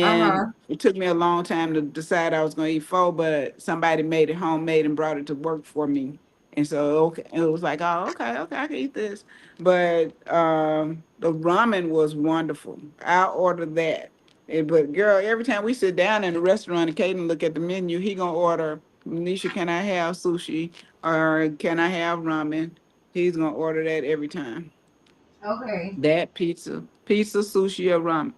Speaker 1: Uh
Speaker 3: And
Speaker 1: huh.
Speaker 3: it took me a long time to decide I was going to eat pho, but somebody made it homemade and brought it to work for me. And so okay, it was like, oh, okay, okay, I can eat this. But the ramen was wonderful. I ordered that. But girl, every time we sit down in the restaurant and Caden look at the menu, he gonna order, Nisha, can I have sushi or can I have ramen? He's gonna order that every time.
Speaker 1: Okay.
Speaker 3: That pizza, sushi, or ramen.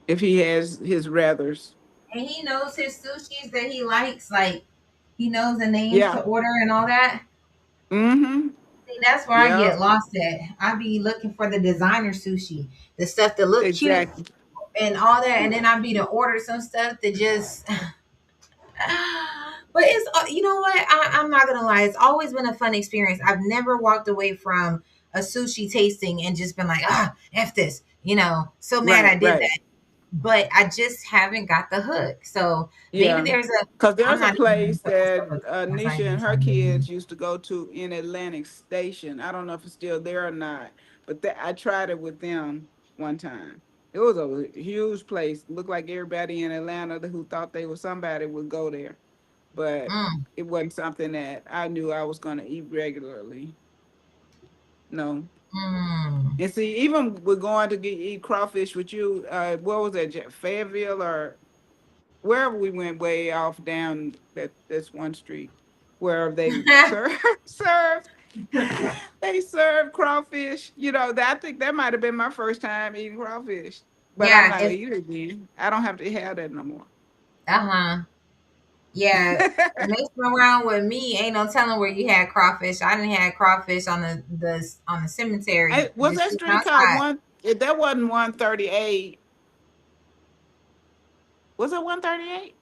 Speaker 3: If he has his rathers.
Speaker 1: And he knows his sushis that he likes. Like he knows the names to
Speaker 3: Yeah.
Speaker 1: order and all that.
Speaker 3: Mm-hmm.
Speaker 1: See, that's where I
Speaker 3: Yep,
Speaker 1: get lost at. I be looking for the designer sushi, the stuff that look cute
Speaker 3: exactly.
Speaker 1: and all that, and then I be to order some stuff that just. But it's you know what, I'm not gonna lie. It's always been a fun experience. I've never walked away from a sushi tasting and just been like, f this. So mad I
Speaker 3: Right,
Speaker 1: did
Speaker 3: right.
Speaker 1: that. But I just haven't got the hook. So maybe
Speaker 3: Yeah,
Speaker 1: there's a.
Speaker 3: because
Speaker 1: I'm
Speaker 3: there's a
Speaker 1: not even gonna
Speaker 3: place
Speaker 1: put
Speaker 3: that
Speaker 1: myself up because I
Speaker 3: Nisha
Speaker 1: ain't even
Speaker 3: and her
Speaker 1: trying to get
Speaker 3: kids
Speaker 1: in.
Speaker 3: used to go to in Atlantic Station. I don't know if it's still there or not, but I tried it with them one time. It was a huge place. Looked like everybody in Atlanta who thought they were somebody would go there, but
Speaker 1: Mm,
Speaker 3: it wasn't something that I knew I was going to eat regularly. No.
Speaker 1: mm.
Speaker 3: And see, even with going to eat crawfish with you, what was that, Fayetteville or wherever we went way off down this one street where they served they served crawfish. I think that might have been my first time eating crawfish. But I'm
Speaker 1: Yeah,
Speaker 3: not gonna
Speaker 1: it's
Speaker 3: eat it again. I don't have to have that no more.
Speaker 1: uh-huh. Yeah. Messing around with me ain't no telling where you had crawfish. I didn't have crawfish on the cemetery
Speaker 3: Was
Speaker 1: just
Speaker 3: that
Speaker 1: sitting
Speaker 3: street called
Speaker 1: outside.
Speaker 3: one? If that wasn't 138, was it 138?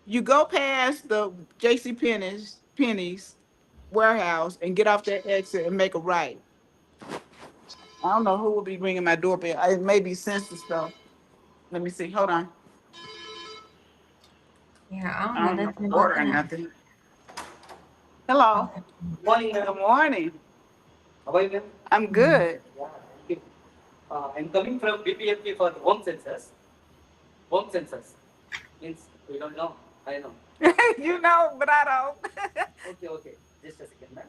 Speaker 3: You go past the JC Penney's warehouse and get off that exit and make a right. I don't know who will be ringing my doorbell. It may be census stuff. Let me see. Hold on.
Speaker 1: Yeah, I don't
Speaker 3: I
Speaker 1: know
Speaker 3: don't know.
Speaker 1: nothing about
Speaker 3: Order or
Speaker 1: that.
Speaker 3: nothing. Hello.
Speaker 1: Okay.
Speaker 3: Morning. Good morning. How are you? I'm
Speaker 1: Hmm.
Speaker 3: good. Yeah, thank you. I'm coming from BPMP for the home census. Home census means we don't know. I know. You know, but I don't. Okay, okay. Just a second, ma'am.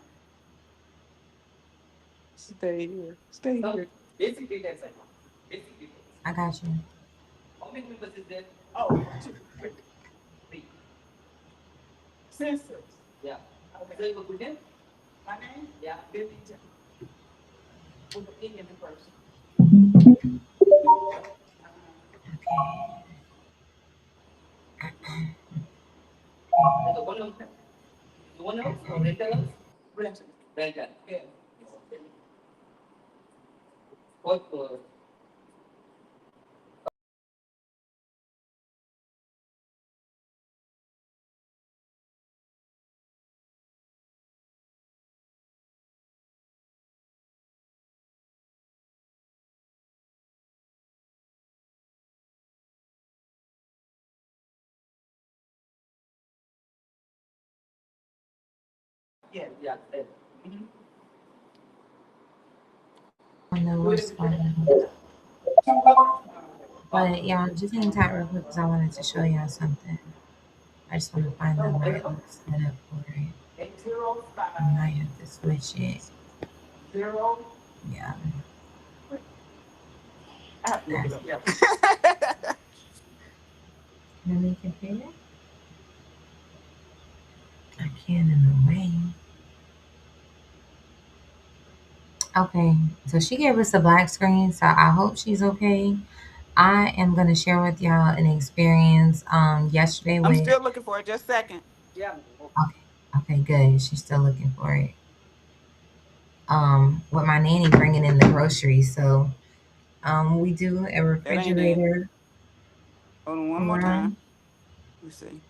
Speaker 3: Stay here. Stay here. Basic details I know. Basic details.
Speaker 1: I got you.
Speaker 3: How many members is there? Oh, two, three. Census. Yeah. Okay. So your good name? My name? Yeah. Billy Jones. With the E in the first.
Speaker 1: Okay.
Speaker 3: There's a one else. The one else or rental else? Rental. Rental. Yeah. What? Yeah. Yeah. Mm-hmm.
Speaker 1: I know
Speaker 3: Do
Speaker 1: where
Speaker 3: it again.
Speaker 1: spotted.
Speaker 3: Two colors.
Speaker 1: But yeah, just hang tight real quick because I wanted to show y'all something. I just want to find the right little setup for it.
Speaker 3: Eight zero
Speaker 1: I
Speaker 3: five
Speaker 1: might have to switch it.
Speaker 3: zero.
Speaker 1: Yeah,
Speaker 3: I have to look it
Speaker 1: that's
Speaker 3: up. Yeah.
Speaker 1: let me compare. I can in a way. Okay, so she gave us a black screen, so I hope she's okay. I am gonna share with y'all an experience yesterday
Speaker 3: I'm
Speaker 1: with.
Speaker 3: still looking for it. Just a second. Yeah.
Speaker 1: Okay, okay, good. She's still looking for it. With my nanny bringing in the groceries, so we do a
Speaker 3: That ain't it.
Speaker 1: refrigerator
Speaker 3: Hold on one more time.
Speaker 1: run.
Speaker 3: Let's see.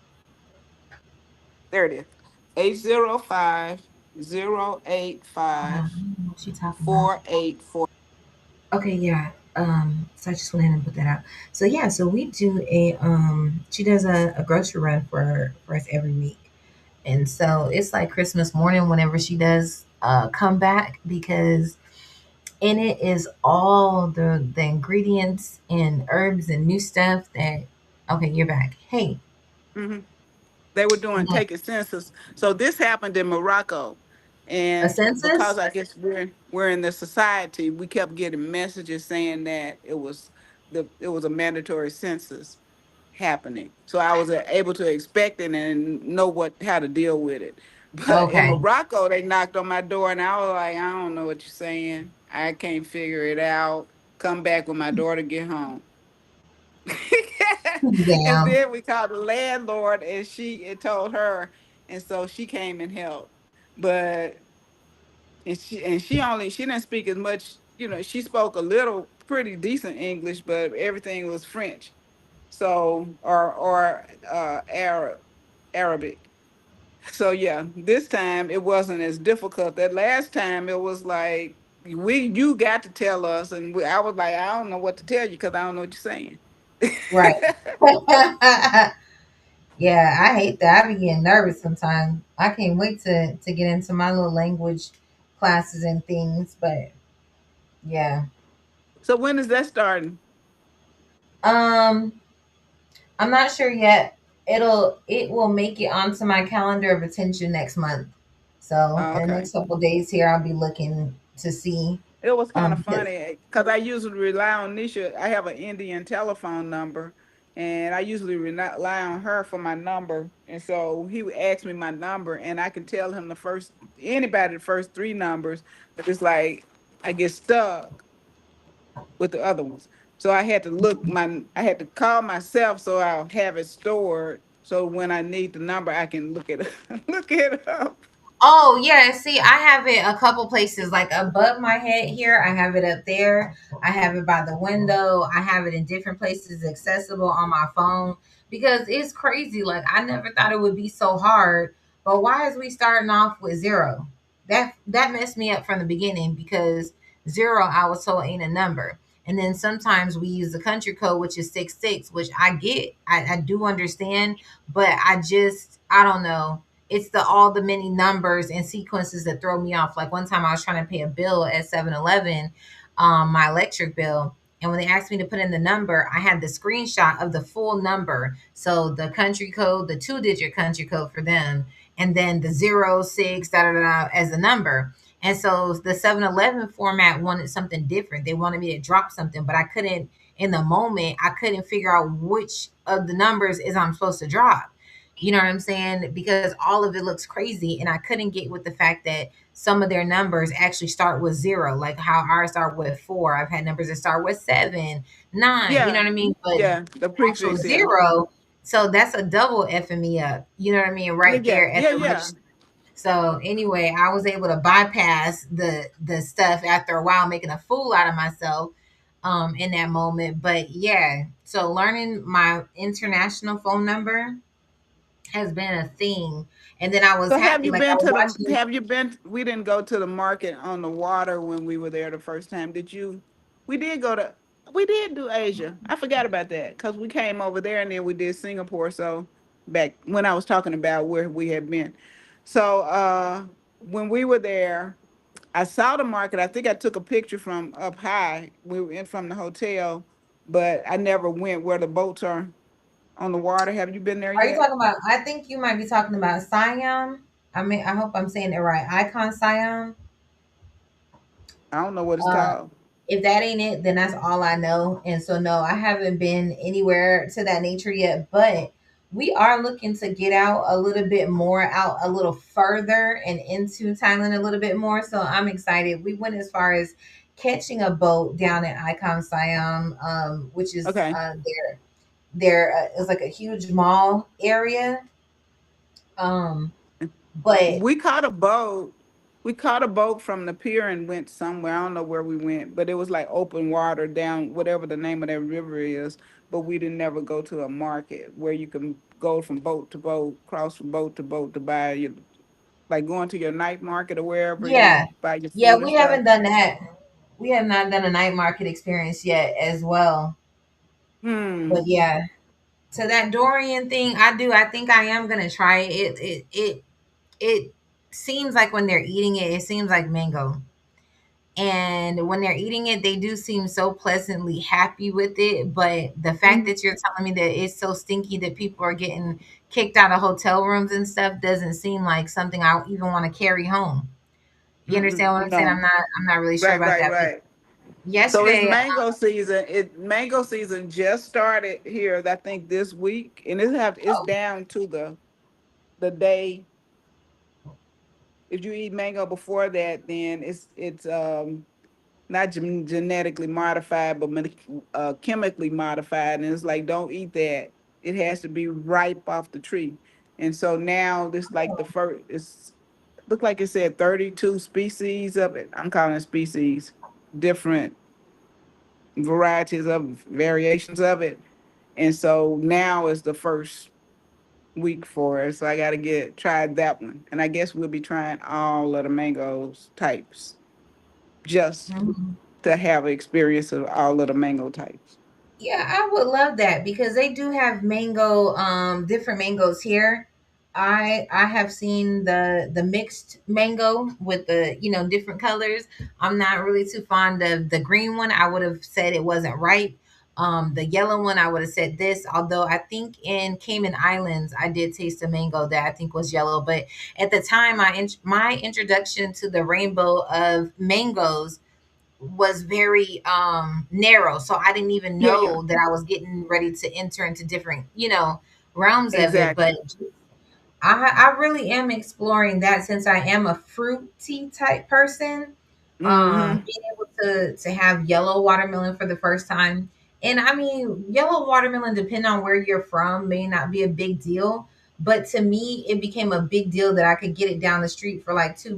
Speaker 3: There it is. 805 085
Speaker 1: I don't know what she's talking about.
Speaker 3: 484.
Speaker 1: Okay, yeah. So I just went ahead and put that out. So yeah, so we do a she does a grocery run for us every week. And so it's like Christmas morning whenever she does come back because in it is all the ingredients and herbs and new stuff that okay, you're back. Hey,
Speaker 3: They were doing
Speaker 1: yeah.
Speaker 3: taking census. So this happened in Morocco.
Speaker 1: A
Speaker 3: And because
Speaker 1: census?
Speaker 3: I guess we're in the society, we kept getting messages saying that it was a mandatory census happening. So I was able to expect it and know how to deal with it. But in
Speaker 1: Okay.
Speaker 3: Morocco, they knocked on my door and I was like, I don't know what you're saying. I can't figure it out. Come back when my daughter get home. And
Speaker 1: Damn.
Speaker 3: then we called the landlord and it told her. And so she came and helped. But and she didn't speak as much. She spoke a little pretty decent English, but everything was French. So or Arabic. So yeah, this time it wasn't as difficult. That last time it was like you got to tell us, and I was like, I don't know what to tell you because I don't know what you're saying.
Speaker 1: Right. Yeah, I hate that. I be getting nervous sometimes. I can't wait to get into my little language classes and things, but yeah.
Speaker 3: So when is that starting?
Speaker 1: Um, I'm not sure yet. It will make it onto my calendar of attention next month. So
Speaker 3: Oh,
Speaker 1: in the
Speaker 3: okay.
Speaker 1: next couple days here, I'll be looking to see.
Speaker 3: It was kind of
Speaker 1: Because
Speaker 3: funny because I usually rely on Nisha. I have an Indian telephone number, and I usually rely on her for my number. And so he would ask me my number, and I can tell him anybody the first three numbers, but it's like I get stuck with the other ones. So I had to call myself so I'll have it stored. So when I need the number, I can look it look it up.
Speaker 1: oh yeah, see, I have it a couple places, like above my head here. I have it up there. I have it by the window. I have it in different places accessible on my phone because it's crazy. Like I never thought it would be so hard. But why is we starting off with zero? That messed me up from the beginning because zero I was told ain't a number. And then sometimes we use the country code, which is 66, which I get. I do understand, but I don't know, it's the all the many numbers and sequences that throw me off. Like one time I was trying to pay a bill at 7-Eleven, my electric bill. And when they asked me to put in the number, I had the screenshot of the full number. So the country code, the 2-digit country code for them, and then the 06 da, da, da, da, as the number. And so the 7-Eleven format wanted something different. They wanted me to drop something, but I couldn't, in the moment, I couldn't figure out which of the numbers is I'm supposed to drop. You know what I'm saying? Because all of it looks crazy. And I couldn't get with the fact that some of their numbers actually start with zero, like how ours start with four. I've had numbers that start with seven, nine, you know
Speaker 3: Yeah,
Speaker 1: what I mean? But
Speaker 3: yeah, the
Speaker 1: actual
Speaker 3: prefix. Yeah,
Speaker 1: zero. So that's a double effing me up. You know what I mean?
Speaker 3: yeah,
Speaker 1: Right
Speaker 3: yeah,
Speaker 1: there at
Speaker 3: yeah,
Speaker 1: the
Speaker 3: yeah.
Speaker 1: register. So anyway, I was able to bypass the stuff after a while, making a fool out of myself in that moment. But yeah, so learning my international phone number has been a thing. And then I was
Speaker 3: So
Speaker 1: happy, like I was watching.
Speaker 3: have you been, we didn't go to the market on the water when we were there the first time. Did you? We did go to, we did do Asia. I forgot about that because we came over there and then we did Singapore. So back when I was talking about where we had been. So when we were there, I saw the market. I think I took a picture from up high. We were in from the hotel, but I never went where the boats are on the water. Have you been there
Speaker 1: Are you
Speaker 3: yet?
Speaker 1: talking about? I think you might be talking about Siam. I mean, I hope I'm saying it right. Icon Siam.
Speaker 3: I don't know what it's
Speaker 1: Uh,
Speaker 3: called.
Speaker 1: if that ain't it, then that's all I know. And so, no, I haven't been anywhere to that nature yet. But we are looking to get out a little bit more, out a little further and into Thailand a little bit more. So I'm excited. We went as far as catching a boat down at Icon Siam, which is
Speaker 3: Okay.
Speaker 1: there is like a huge mall area. But
Speaker 3: We caught a boat. We caught a boat from the pier and went somewhere. I don't know where we went, but it was like open water down whatever the name of that river is. But we didn't never go to a market where you can go from boat to boat, cross from boat to boat to buy your, like going to your night market or wherever you
Speaker 1: yeah,
Speaker 3: buy your
Speaker 1: yeah,
Speaker 3: food and
Speaker 1: we
Speaker 3: stuff.
Speaker 1: haven't done that. We have not done a night market experience yet as well. But
Speaker 3: Hmm.
Speaker 1: yeah, to that Dorian thing, I do. I think I am gonna try it. It seems like when they're eating it, it seems like mango. And when they're eating it, they do seem so pleasantly happy with it. But the fact
Speaker 3: Mhm.
Speaker 1: that you're telling me that it's so stinky that people are getting kicked out of hotel rooms and stuff doesn't seem like something I even want to carry home. You
Speaker 3: Mm-mm.
Speaker 1: understand what I'm saying?
Speaker 3: No.
Speaker 1: I'm not really sure
Speaker 3: Right,
Speaker 1: about
Speaker 3: right,
Speaker 1: that. But
Speaker 3: right. So it's
Speaker 1: yesterday,
Speaker 3: mango season. Mango season just started here, I think this week, and it's
Speaker 1: oh,
Speaker 3: down to the day. If you eat mango before that, then it's not genetically modified, but chemically modified, and it's like don't eat that. It has to be ripe off the tree, and so now this like the first. looked like it said 32 species of it. I'm calling it species, different varieties of variations of it. And so now is the first week for it. So I got to get tried that one. And I guess we'll be trying all of the mangoes types just
Speaker 1: Mhm.
Speaker 3: to have an experience of all of the mango types.
Speaker 1: Yeah, I would love that because they do have mango, different mangoes here. I have seen the mixed mango with the different colors. I'm not really too fond of the green one. I would have said it wasn't ripe. The yellow one I would have said this. Although I think in Cayman Islands I did taste a mango that I think was yellow. But at the time, my introduction to the rainbow of mangoes was very narrow, so I didn't even
Speaker 3: Yeah, yeah,
Speaker 1: know that I was getting ready to enter into different realms of it. But
Speaker 3: exactly.
Speaker 1: I really am exploring that since I am a fruity type person.
Speaker 3: Mm-hmm.
Speaker 1: Being able to have yellow watermelon for the first time, and I mean yellow watermelon, depending on where you're from, may not be a big deal, but to me it became a big deal that I could get it down the street for like $2.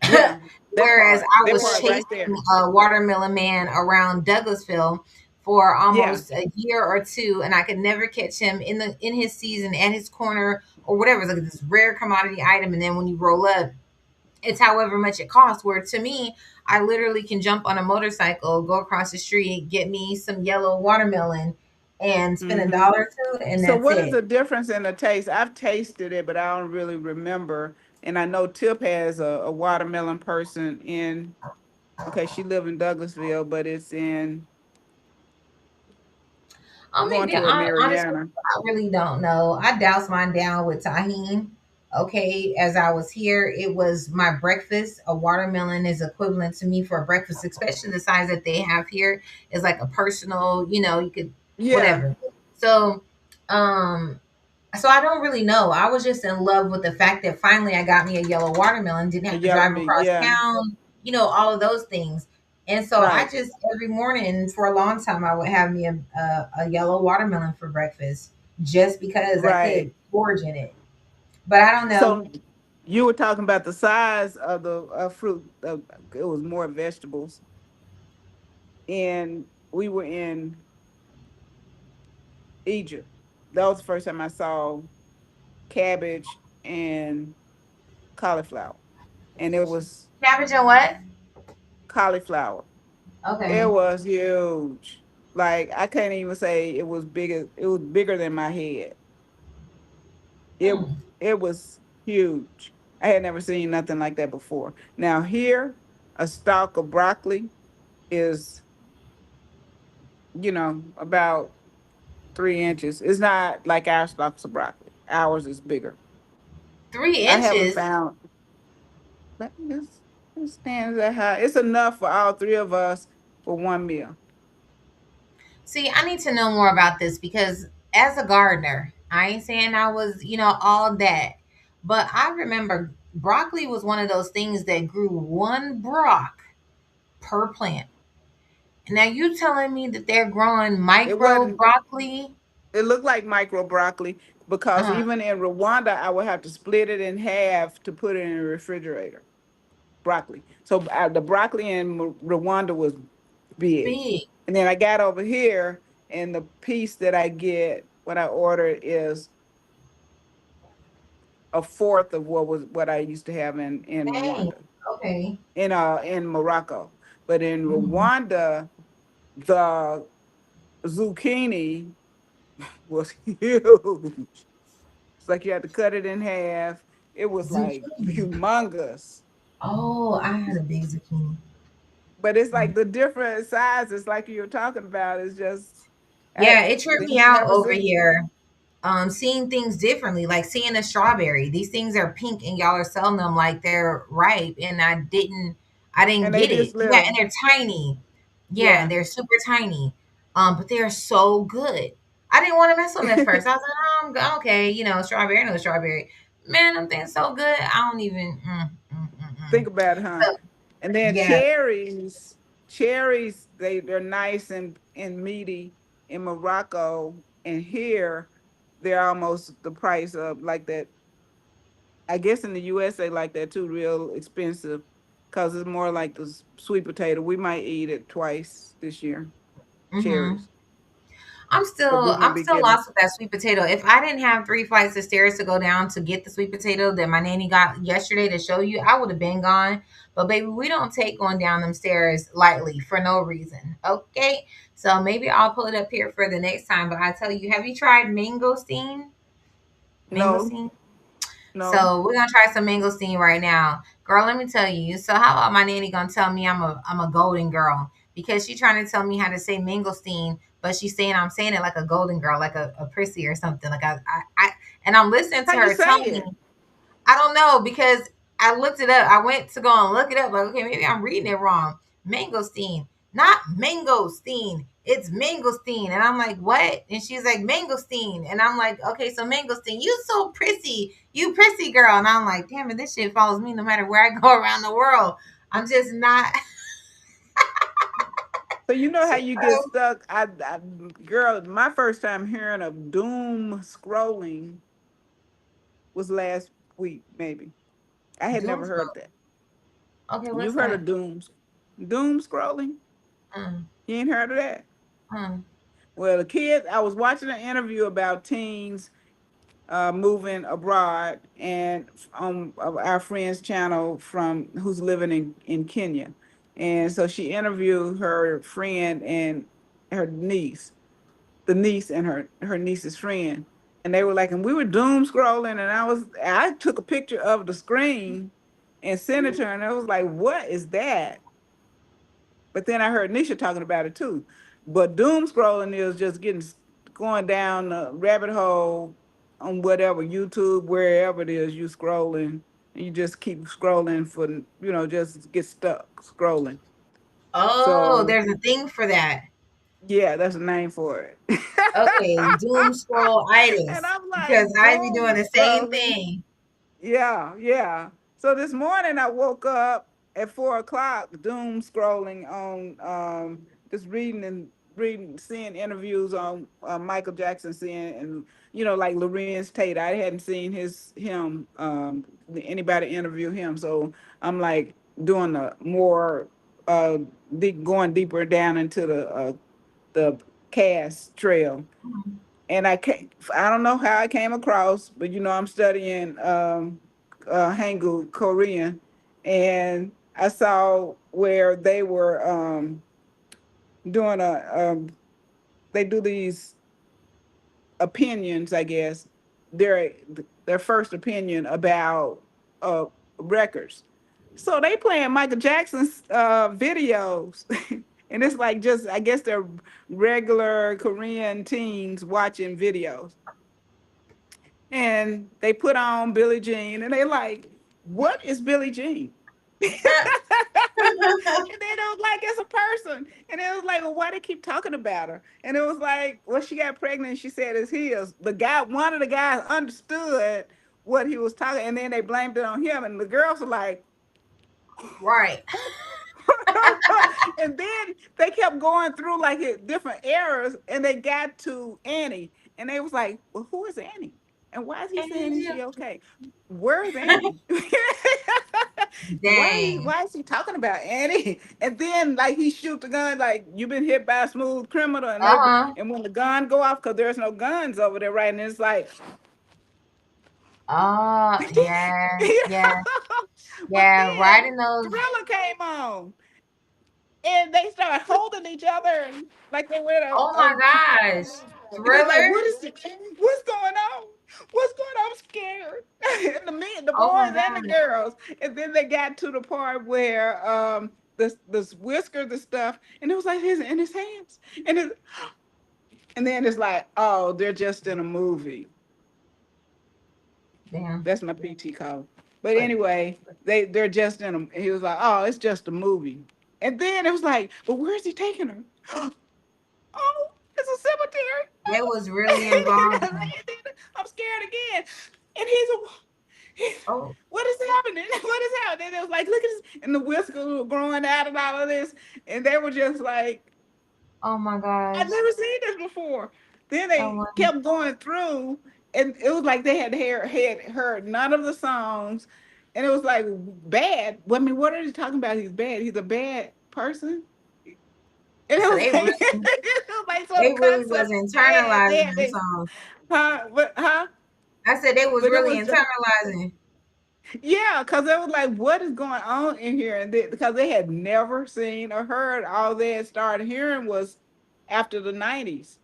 Speaker 3: Yeah,
Speaker 1: Whereas I
Speaker 3: that
Speaker 1: was
Speaker 3: part
Speaker 1: chasing
Speaker 3: right there.
Speaker 1: a watermelon man around Douglasville for
Speaker 3: Yeah.
Speaker 1: almost a year or two, and I could never catch him in his season at his corner or whatever. It's like this rare commodity item, and then when you roll up, it's however much it costs. Where to me, I literally can jump on a motorcycle, go across the street, get me some yellow watermelon, and spend a
Speaker 3: Mm-hmm.
Speaker 1: dollar or two, and
Speaker 3: So
Speaker 1: that's
Speaker 3: what is
Speaker 1: it.
Speaker 3: the difference in the taste? I've tasted it, but I don't really remember. And I know Tip has a watermelon person in, okay, she live in Douglasville, but it's in going
Speaker 1: Maybe
Speaker 3: toward
Speaker 1: honestly,
Speaker 3: Mariana.
Speaker 1: I really don't know. I doused mine down with tahine. Okay, as I was here, it was my breakfast. A watermelon is equivalent to me for a breakfast, especially the size that they have here. Is like a personal, you could
Speaker 3: Yeah,
Speaker 1: whatever. So, um, so I don't really know. I was just in love with the fact that finally I got me a yellow watermelon, didn't
Speaker 3: a
Speaker 1: have to
Speaker 3: yellow
Speaker 1: drive
Speaker 3: meat.
Speaker 1: across
Speaker 3: Yeah,
Speaker 1: town, all of those things. And so I
Speaker 3: right,
Speaker 1: just every morning for a long time I would have me a yellow watermelon for breakfast just because I
Speaker 3: right.
Speaker 1: could forage in it. But I don't know.
Speaker 3: So you were talking about the size of the fruit. It was more vegetables, and we were in Egypt. That was the first time I saw cabbage and cauliflower, and it was
Speaker 1: Cabbage and what?
Speaker 3: cauliflower. It
Speaker 1: Okay.
Speaker 3: was huge. Like I can't even say it was bigger. It was bigger than my head. It
Speaker 1: Hmm.
Speaker 3: it was huge. I had never seen nothing like that before. Now here, a stalk of broccoli is, about 3 inches. It's not like our stalks of broccoli. Ours is bigger.
Speaker 1: Three
Speaker 3: I haven't
Speaker 1: inches.
Speaker 3: found but it stands that high. It's enough for all three of us for one meal.
Speaker 1: See, I need to know more about this because as a gardener, I ain't saying I was, all that, but I remember broccoli was one of those things that grew one brock per plant. Now you telling me that they're growing
Speaker 3: It
Speaker 1: micro
Speaker 3: wasn't.
Speaker 1: broccoli?
Speaker 3: It looked like micro broccoli because
Speaker 1: Uh-huh.
Speaker 3: even in Rwanda, I would have to split it in half to put it in the refrigerator. Broccoli. So the broccoli in Rwanda was big,
Speaker 1: Big.
Speaker 3: and then I got over here, and the piece that I get what I ordered is a fourth of what I used to have in
Speaker 1: Dang.
Speaker 3: Rwanda,
Speaker 1: Okay.
Speaker 3: in Morocco. But in
Speaker 1: Mhm.
Speaker 3: Rwanda, the zucchini was huge. It's like you had to cut it in half. It was like
Speaker 1: Zucchini.
Speaker 3: humongous.
Speaker 1: Oh, I had a big zucchini.
Speaker 3: But it's like the different sizes, like you were talking about, is just
Speaker 1: Yeah, it tripped me
Speaker 3: things you
Speaker 1: out
Speaker 3: never
Speaker 1: over
Speaker 3: seen.
Speaker 1: here. Seeing things differently, like seeing a strawberry. These things are pink and y'all are selling them like they're ripe, and I didn't
Speaker 3: And they
Speaker 1: get
Speaker 3: this
Speaker 1: it. Yeah, and
Speaker 3: little.
Speaker 1: they're tiny. Yeah,
Speaker 3: Yeah.
Speaker 1: they're super tiny. But they are so good. I didn't want to mess with them at first. I was like, okay, strawberry, no strawberry. Man, them things so good. I don't even.
Speaker 3: Think about it, huh?
Speaker 1: So,
Speaker 3: And then
Speaker 1: yeah,
Speaker 3: cherries, they're nice and meaty in Morocco, and here they're almost the price of like that I guess in the US they like that too, real expensive, cause it's more like the sweet potato. We might eat it twice this year,
Speaker 1: Hmm.
Speaker 3: cherries, but we're gonna
Speaker 1: I'm
Speaker 3: be
Speaker 1: still
Speaker 3: getting.
Speaker 1: lost with that sweet potato. If I didn't have three flights of stairs to go down to get the sweet potato that my nanny got yesterday to show you, I would have been gone. But baby, we don't take going down them stairs lightly for no reason. Okay. So maybe I'll pull it up here for the next time. But I tell you, have you tried mangosteen?
Speaker 3: No,
Speaker 1: Mangosteen?
Speaker 3: no.
Speaker 1: So we're gonna try some mangosteen right now, girl. Let me tell you. So how about my nanny gonna tell me I'm a golden girl because she trying to tell me how to say mangosteen, but she's saying I'm saying it like a golden girl, like a prissy or something. Like and I'm listening
Speaker 3: How
Speaker 1: to
Speaker 3: you
Speaker 1: her
Speaker 3: say
Speaker 1: tell me.
Speaker 3: it?
Speaker 1: I don't know because I looked it up. I went to go and look it up. Like, okay, maybe I'm reading it wrong. Mangosteen, not mangosteen. It's mangosteen. And I'm like, what? And she's like, mangosteen. And I'm like, okay, so mangosteen. You so prissy. You prissy girl. And I'm like, damn it, this shit follows me no matter where I go around the world. I'm just not.
Speaker 3: So you know how
Speaker 1: So,
Speaker 3: you get stuck. Girl, my first time hearing of doom scrolling was last week, maybe. I had
Speaker 1: doom
Speaker 3: never heard
Speaker 1: scroll.
Speaker 3: that.
Speaker 1: Okay, what's
Speaker 3: You've heard
Speaker 1: that?
Speaker 3: of doom scrolling?
Speaker 1: Mm,
Speaker 3: You ain't heard of that?
Speaker 1: mm,
Speaker 3: Well, the kids. I was watching an interview about teens moving abroad, and on our friend's channel from who's living in Kenya, and so she interviewed her friend and her niece, the niece and her niece's friend, and they were like, and we were doom scrolling, and I took a picture of the screen and sent it to her, and I was like, what is that? But then I heard Nisha talking about it too. But doom scrolling is just going down the rabbit hole on whatever YouTube, wherever it is you scrolling, and you just keep scrolling for just get stuck scrolling.
Speaker 1: oh,
Speaker 3: So
Speaker 1: there's a thing for that.
Speaker 3: yeah, that's a name for it.
Speaker 1: Okay, doom scroll
Speaker 3: And
Speaker 1: itis
Speaker 3: I'm
Speaker 1: because
Speaker 3: like,
Speaker 1: I be
Speaker 3: doom
Speaker 1: doing the same
Speaker 3: scrolling.
Speaker 1: thing.
Speaker 3: Yeah, yeah. So this morning I woke up at 4 o'clock, doom scrolling on just reading, seeing interviews on Michael Jackson, seeing and like Lorenz Tate. I hadn't seen him anybody interview him, so I'm like doing a more going deeper down into the cast trail, and I don't know how I came across, but I'm studying Hangul Korean, and I saw where they were doing they do these opinions, I guess, their their first opinion about uh records. So they playing Michael Jackson's videos. And it's like, just I guess they're regular Korean teens watching videos, and they put on Billie Jean, and they like, what is Billie Jean? And then it was like, it's a person, and it was like, well, why they keep talking about her? And it was like, well, she got pregnant, and she said it's his. The guy, one of the guys, understood what he was talking, and then they blamed it on him, and the girls were like,
Speaker 1: Right.
Speaker 3: and then they kept going through like different eras, and they got to Annie, and they was like, well, who is Annie, and why is he saying is she okay? Where is Annie?
Speaker 1: Dang.
Speaker 3: Why is he talking about Annie? And then like he shoot the gun, like, you've been hit by a smooth criminal, and
Speaker 1: Uh-huh.
Speaker 3: when the gun go off, because there's no guns over there, right? And it's like,
Speaker 1: Oh, yeah.
Speaker 3: you
Speaker 1: Yeah.
Speaker 3: but
Speaker 1: Yeah.
Speaker 3: then
Speaker 1: Riding those.
Speaker 3: Thriller came on, and they started holding each other, and like they were at
Speaker 1: Oh my gosh.
Speaker 3: and it's like,
Speaker 1: Thriller.
Speaker 3: what's going on? What's going on? I'm scared. And the men, the
Speaker 1: Oh my
Speaker 3: boys and the
Speaker 1: gosh.
Speaker 3: girls. And then they got to the part where this whisker, the stuff, and it was like his in his hands. And then it's like, oh, they're just in a movie.
Speaker 1: Damn.
Speaker 3: That's my PT call. But
Speaker 1: But
Speaker 3: anyway, they're just in a, he was like, oh, it's just a movie. And then it was like, but where's he taking her? Oh, it's a cemetery.
Speaker 1: they was really involved in it.
Speaker 3: I'm scared again. And he's a,
Speaker 1: Oh,
Speaker 3: what is happening? What is happening? And it was like, look at this. And the whiskers were growing out and all of this. And they were just like,
Speaker 1: oh my gosh.
Speaker 3: I've never seen this before. Then
Speaker 1: Oh
Speaker 3: they
Speaker 1: my.
Speaker 3: kept going through. and it was like they had heard none of the songs, and it was like bad. Well, I mean, what are they talking about? He's bad. He's a bad person. And it
Speaker 1: So
Speaker 3: was
Speaker 1: they
Speaker 3: like,
Speaker 1: really,
Speaker 3: it was like so
Speaker 1: they
Speaker 3: the
Speaker 1: really
Speaker 3: concert
Speaker 1: was
Speaker 3: was bad. They
Speaker 1: internalizing
Speaker 3: had
Speaker 1: the
Speaker 3: it,
Speaker 1: song.
Speaker 3: huh?
Speaker 1: I said they was
Speaker 3: But it
Speaker 1: really
Speaker 3: was just
Speaker 1: internalizing.
Speaker 3: yeah, because it was like, what is going on in here? And because they had never seen or heard, all they had started hearing was after the '90s,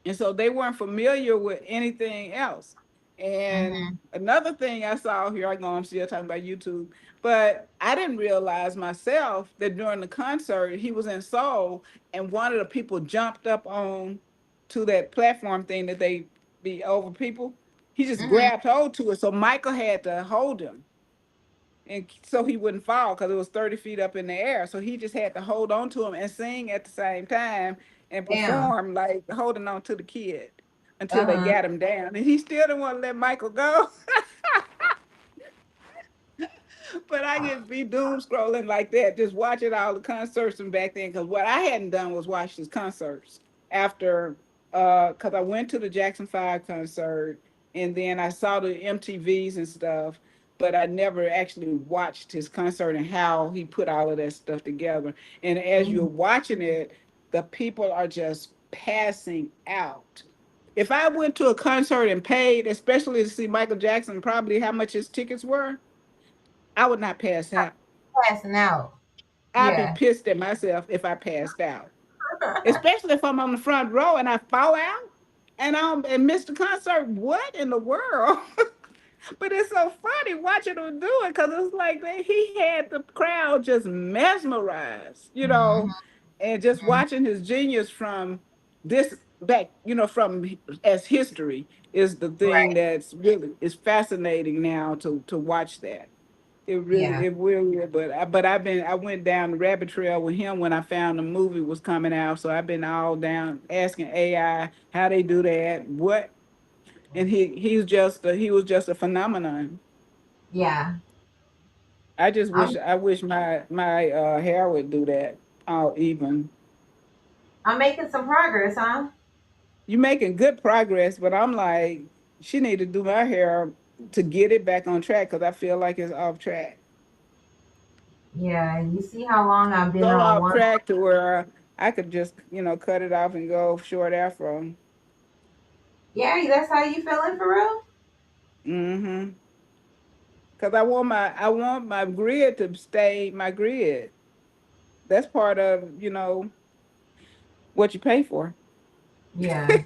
Speaker 3: and so they weren't familiar with anything else. And
Speaker 1: Hmm.
Speaker 3: another thing I saw here, I know I'm still talking about YouTube, but I didn't realize myself that during the concert he was in Seoul, and one of the people jumped up on to that platform thing that they be over people. He just
Speaker 1: Hmm.
Speaker 3: grabbed hold to it, so Michael had to hold him and so he wouldn't fall because it was 30 feet up in the air. So he just had to hold on to him and sing at the same time and
Speaker 1: Damn.
Speaker 3: perform like holding on to the kid until they
Speaker 1: Uh-huh.
Speaker 3: got him down. And he still didn't want to let Michael go. But I could be doom scrolling like that, just watching all the concerts from back then. Because what I hadn't done was watch his concerts after, because I went to the Jackson 5 concert and then I saw the MTVs and stuff, but I never actually watched his concert and how he put all of that stuff together. And as you're
Speaker 1: Mhm.
Speaker 3: watching it, the people are just passing out. If I went to a concert and paid, especially to see Michael Jackson, probably how much his tickets were, I would not pass out.
Speaker 1: Passing out.
Speaker 3: I'd be
Speaker 1: Yeah.
Speaker 3: pissed at myself if I passed out, especially if I'm on the front row and I fall out and miss the concert. What in the world? But it's so funny watching him do it because it's like he had the crowd just mesmerized,
Speaker 1: Hmm.
Speaker 3: and just watching his genius from this back, from as history is the thing
Speaker 1: Right.
Speaker 3: that's really is fascinating now to watch that.
Speaker 1: Yeah.
Speaker 3: It really is. I went down the rabbit trail with him when I found the movie was coming out. So I've been all down asking AI how they do that, what, and he was just a phenomenon.
Speaker 1: Yeah. I'm
Speaker 3: I wish my hair would do that all even.
Speaker 1: I'm making some progress, huh?
Speaker 3: You making good progress, but I'm like, she need to do my hair to get it back on track because I feel like it's off track.
Speaker 1: Yeah. You see how long I've been
Speaker 3: So
Speaker 1: on
Speaker 3: off
Speaker 1: one.
Speaker 3: track to where I could just, cut it off and go short afro.
Speaker 1: Yeah, that's how you feeling for real?
Speaker 3: Mm-hmm. Because I want my grid to stay my grid. That's part of, what you pay for.
Speaker 1: Yeah.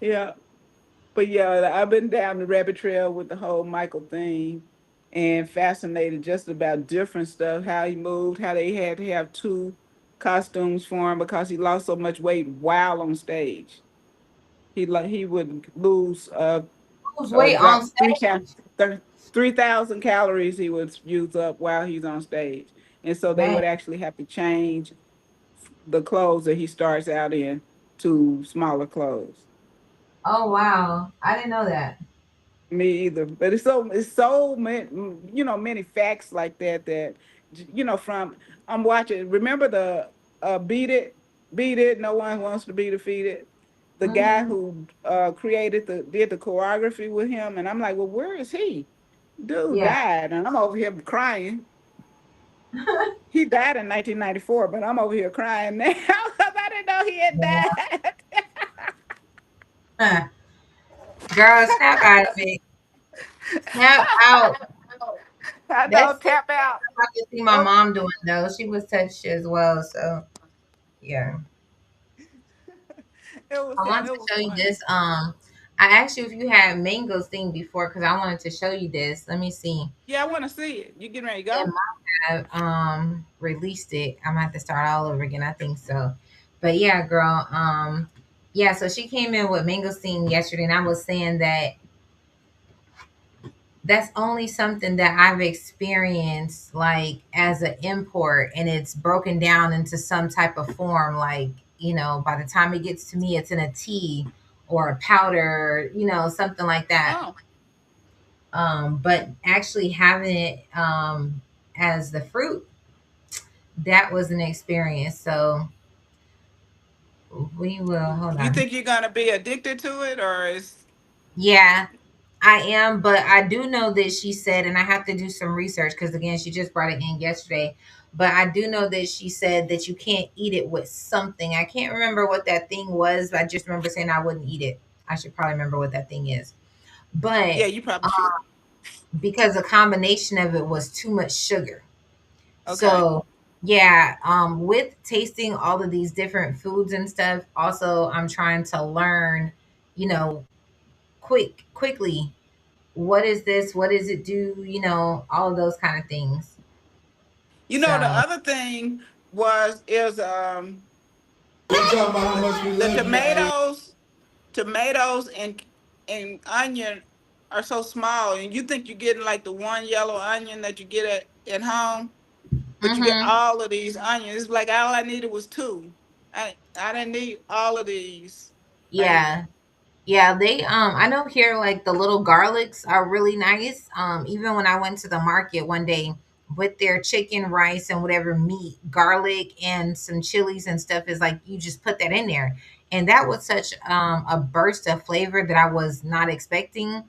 Speaker 3: Yeah. But yeah, I've been down the rabbit trail with the whole Michael thing and fascinated just about different stuff, how he moved, how they had to have two costumes for him because he lost so much weight while on stage. He would lose
Speaker 1: Lose weight on
Speaker 3: drop
Speaker 1: stage.
Speaker 3: 3,000 calories he would use up while he's on stage. And so they
Speaker 1: Dang.
Speaker 3: would actually have to change the clothes that he starts out in to smaller clothes.
Speaker 1: Oh wow. I didn't know that.
Speaker 3: Me either. But it's so many, many facts like that from I'm watching. Remember the beat it, no one wants to be defeated. The guy
Speaker 1: Hmm.
Speaker 3: who did the choreography with him, and I'm like, well, where is he? Dude
Speaker 1: Yeah.
Speaker 3: died, and I'm over here crying. He died in 1994, but I'm over here crying now because I didn't know he had
Speaker 1: Yeah.
Speaker 3: died.
Speaker 1: Huh. Girl, snap out of it. Snap out.
Speaker 3: I
Speaker 1: That's
Speaker 3: know, tap out.
Speaker 1: what I could see my
Speaker 3: Oh,
Speaker 1: mom doing though. She was touched as well. So yeah. I want
Speaker 3: it
Speaker 1: to
Speaker 3: was
Speaker 1: show you
Speaker 3: funny.
Speaker 1: this. I asked you if you had mango steam before because I wanted to show you this. Let me see.
Speaker 3: Yeah, I want to see it. You getting ready to
Speaker 1: Yeah,
Speaker 3: go?
Speaker 1: mom have released it. I'm gonna have to start all over again. I think so. But yeah, girl. Yeah. So she came in with mango steam yesterday, and I was saying that that's only something that I've experienced like as an import, and it's broken down into some type of form. Like, by the time it gets to me, it's in a tea or a powder, something like that.
Speaker 3: Oh,
Speaker 1: But actually having it as the fruit, that was an experience. So We will. Hold
Speaker 3: You
Speaker 1: on.
Speaker 3: think you're gonna be addicted to it, or is
Speaker 1: Yeah, I am, but I do know that she said, and I have to do some research because again, she just brought it in yesterday. But I do know that she said that you can't eat it with something. I can't remember what that thing was, but I just remember saying I wouldn't eat it. I should probably remember what that thing is.
Speaker 3: yeah,
Speaker 1: But
Speaker 3: you probably should.
Speaker 1: because the combination of it was too much sugar.
Speaker 3: Okay.
Speaker 1: So yeah, with tasting all of these different foods and stuff, also I'm trying to learn, you know, quickly, what is this? What does it do? All of those kind of things.
Speaker 3: You know, the
Speaker 1: So,
Speaker 3: other thing is
Speaker 4: We talking about how much we
Speaker 3: the
Speaker 4: love you, A.
Speaker 3: tomatoes and onion are so small, and you think you're getting like the one yellow onion that you get at home, but you get
Speaker 1: hmm,
Speaker 3: all of these onions. It's like all I needed was two. I didn't need all of these. Like,
Speaker 1: yeah. Yeah, they I know here like the little garlics are really nice. Even when I went to the market one day with their chicken, rice, and whatever meat, garlic and some chilies and stuff is like you just put that in there. And that was such a burst of flavor that I was not expecting,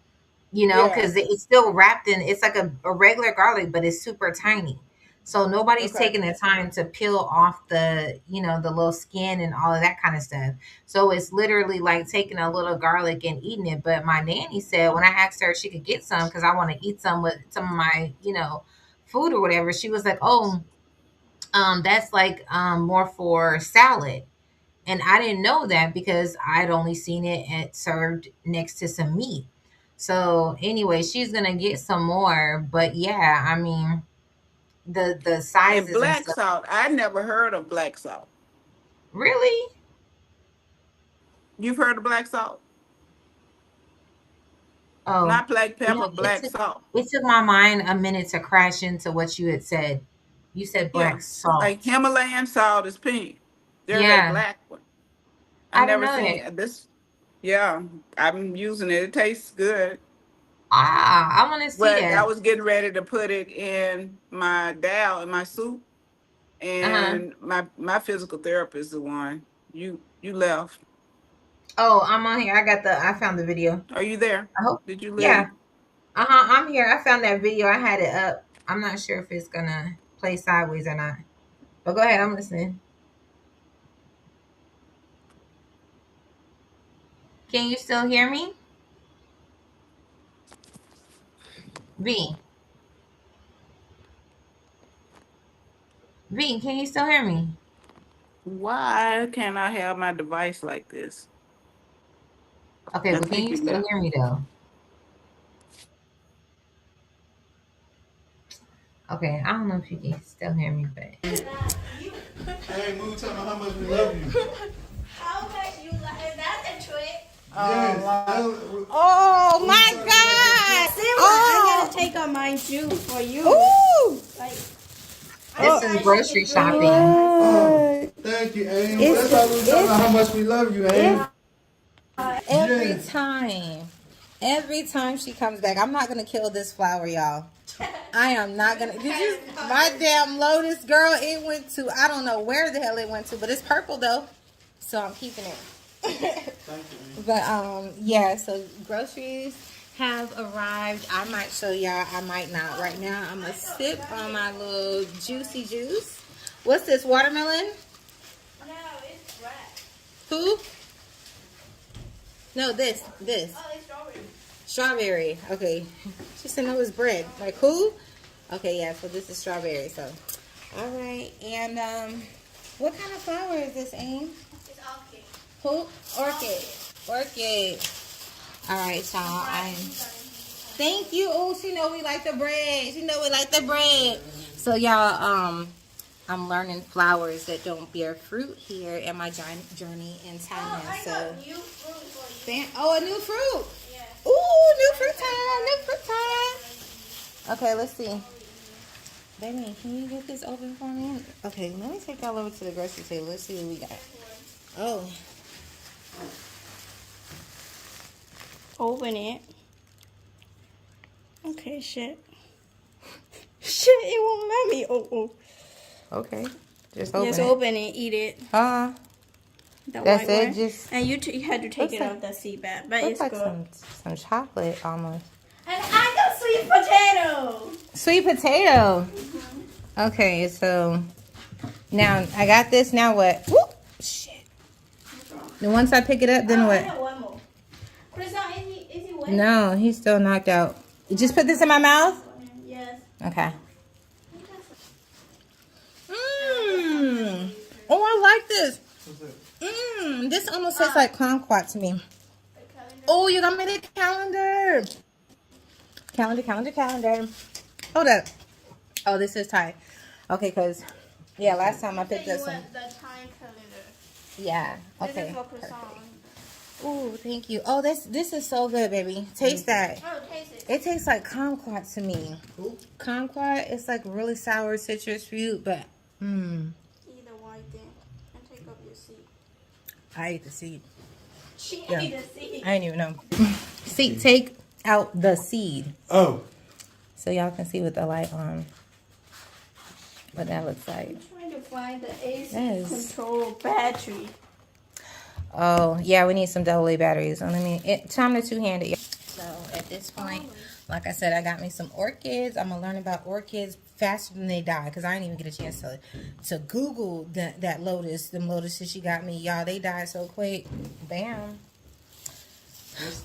Speaker 3: yeah,
Speaker 1: because it's still wrapped in, it's like a regular garlic, but it's super tiny. So nobody's
Speaker 3: okay.
Speaker 1: taking the time to peel off the little skin and all of that kind of stuff. So it's literally like taking a little garlic and eating it. But my nanny said when I asked her if she could get some, because I want to eat some with some of my, food or whatever, she was like, oh, that's like more for salad. And I didn't know that because I'd only seen it served next to some meat. So anyway, she's gonna get some more. But yeah, I mean the
Speaker 3: And
Speaker 1: sizes and
Speaker 3: black
Speaker 1: stuff.
Speaker 3: salt. I never heard of black salt.
Speaker 1: Really?
Speaker 3: You've heard of black salt?
Speaker 1: Oh,
Speaker 3: Not black pepper,
Speaker 1: no, it
Speaker 3: black
Speaker 1: took
Speaker 3: salt.
Speaker 1: it took my mind a minute to crash into what you had said. You said
Speaker 3: Yeah,
Speaker 1: black
Speaker 3: like
Speaker 1: salt.
Speaker 3: Himalayan salt is pink. There's a
Speaker 1: Yeah,
Speaker 3: black one. I've
Speaker 1: I didn't
Speaker 3: never
Speaker 1: know that.
Speaker 3: seen this. Yeah, I'm using it. It tastes good.
Speaker 1: Ah, I want to see
Speaker 3: But I
Speaker 1: that.
Speaker 3: was getting ready to put it in my dal in my soup,
Speaker 1: Uh-huh.
Speaker 3: and my physical therapist, the one you left.
Speaker 1: Oh, I'm on here. I found the video.
Speaker 3: Are you there?
Speaker 1: I hope.
Speaker 3: Did you
Speaker 1: Yeah.
Speaker 3: leave?
Speaker 1: I'm here. I found that video. I had it up. I'm not sure if it's gonna play sideways or not. But go ahead. I'm listening. Can you still hear me? V. V, can you still hear me?
Speaker 3: Why can't I have my device like this?
Speaker 1: Okay,
Speaker 3: I
Speaker 1: but can
Speaker 3: think
Speaker 1: you
Speaker 3: you
Speaker 1: still
Speaker 3: left.
Speaker 1: hear me though? Okay, I don't know if you can still hear me, but
Speaker 4: Hey, Moo, tell me how much we love you. How much you love? Is that the trick? Yes.
Speaker 5: Oh
Speaker 4: We
Speaker 5: my
Speaker 4: talking about the
Speaker 5: God!
Speaker 4: trick.
Speaker 5: Oh,
Speaker 6: I gotta take out mine too for you.
Speaker 5: ooh!
Speaker 6: Like, I'm
Speaker 1: this
Speaker 5: Oh,
Speaker 1: is
Speaker 6: sorry, she
Speaker 1: grocery
Speaker 6: can throw me
Speaker 1: shopping.
Speaker 6: like
Speaker 4: Oh,
Speaker 5: what?
Speaker 4: thank you, A. Well,
Speaker 5: It's
Speaker 4: that's why we was talking about how much we love you, A.
Speaker 5: every
Speaker 4: Yes.
Speaker 5: time. Every time she comes back, I'm not gonna kill this flower, y'all. I am not gonna. Did you? My damn lotus, girl. It went to, I don't know where the hell it went to, but it's purple though, so I'm keeping it.
Speaker 4: Thank you,
Speaker 5: But yeah. So groceries have arrived. I might show y'all. I might not. Right now, I'm gonna sip on my little juicy juice. What's this? Watermelon?
Speaker 6: no, it's wet.
Speaker 5: Who? No, this.
Speaker 6: Oh, it's strawberry.
Speaker 5: Strawberry. Okay. She said no, it's bread. Like who? Okay, yeah. So this is strawberry. So, all right. And what kind of flower is this, Aim?
Speaker 6: It's okay.
Speaker 5: Who? Orchid. Orchid. All right, y'all. Thank you. Oh, she know we like the bread. She know we like the bread. So y'all, I'm learning flowers that don't bear fruit here in my journey in
Speaker 6: Oh,
Speaker 5: Thailand.
Speaker 6: I
Speaker 5: So,
Speaker 6: got new fruit for you.
Speaker 5: oh, a new fruit.
Speaker 6: Yeah.
Speaker 5: Ooh, new fruit time. New fruit time. Okay, let's see. Baby, can you get this open for me? Okay, let me take y'all over to the grocery table. Let's see what we got. Oh,
Speaker 6: Open it. Okay, shit. Shit, it won't let me. Oh.
Speaker 5: okay. Just
Speaker 6: Just
Speaker 5: open it.
Speaker 6: open it, eat it.
Speaker 5: Uh,
Speaker 6: The
Speaker 5: That's
Speaker 6: white
Speaker 5: it.
Speaker 6: one.
Speaker 5: Just
Speaker 6: And you had to take
Speaker 5: looks
Speaker 6: it
Speaker 5: like
Speaker 6: off the seat back, but
Speaker 5: looks
Speaker 6: it's
Speaker 5: like
Speaker 6: good.
Speaker 5: some chocolate almost.
Speaker 6: And I got sweet potato.
Speaker 5: Sweet potato. Okay, so now I got this. Now what? Whoop, shit. And once I pick it up, then
Speaker 6: Oh,
Speaker 5: what?
Speaker 6: I know one more. Chris, is he wet?
Speaker 5: No, he's still knocked out. You just put this in my mouth?
Speaker 6: Yes.
Speaker 5: Okay. Mmm. Oh, I like this. Mmm. This almost tastes like kumquat to me. Oh, you got me the calendar. Calendar. Hold up. Oh, this is tight. Okay, because, yeah, last time I picked up some.
Speaker 6: The time calendar.
Speaker 5: Yeah.
Speaker 6: This
Speaker 5: Okay.
Speaker 6: is for croissant.
Speaker 5: Oh, thank you. Oh, this is so good, baby. Taste that.
Speaker 6: Oh, taste it.
Speaker 5: It tastes like kumquat to me. Kumquat, it's like really sour citrus fruit, but
Speaker 6: Eat the white thing and take up your seat.
Speaker 5: I ate the seed.
Speaker 6: She
Speaker 5: Yeah.
Speaker 6: ate the seat.
Speaker 5: I didn't even know. See, take out the seed.
Speaker 4: Oh.
Speaker 5: So y'all can see with the light on what that looks like.
Speaker 6: I'm trying to find the AC
Speaker 5: Yes.
Speaker 6: control battery.
Speaker 5: Oh, yeah, we need some AA batteries. So time to two-hand it. So at this point, like I said, I got me some orchids. I'm going to learn about orchids faster than they die because I didn't even get a chance to Google that lotus. Them lotuses she got me. Y'all, they died so quick. Bam.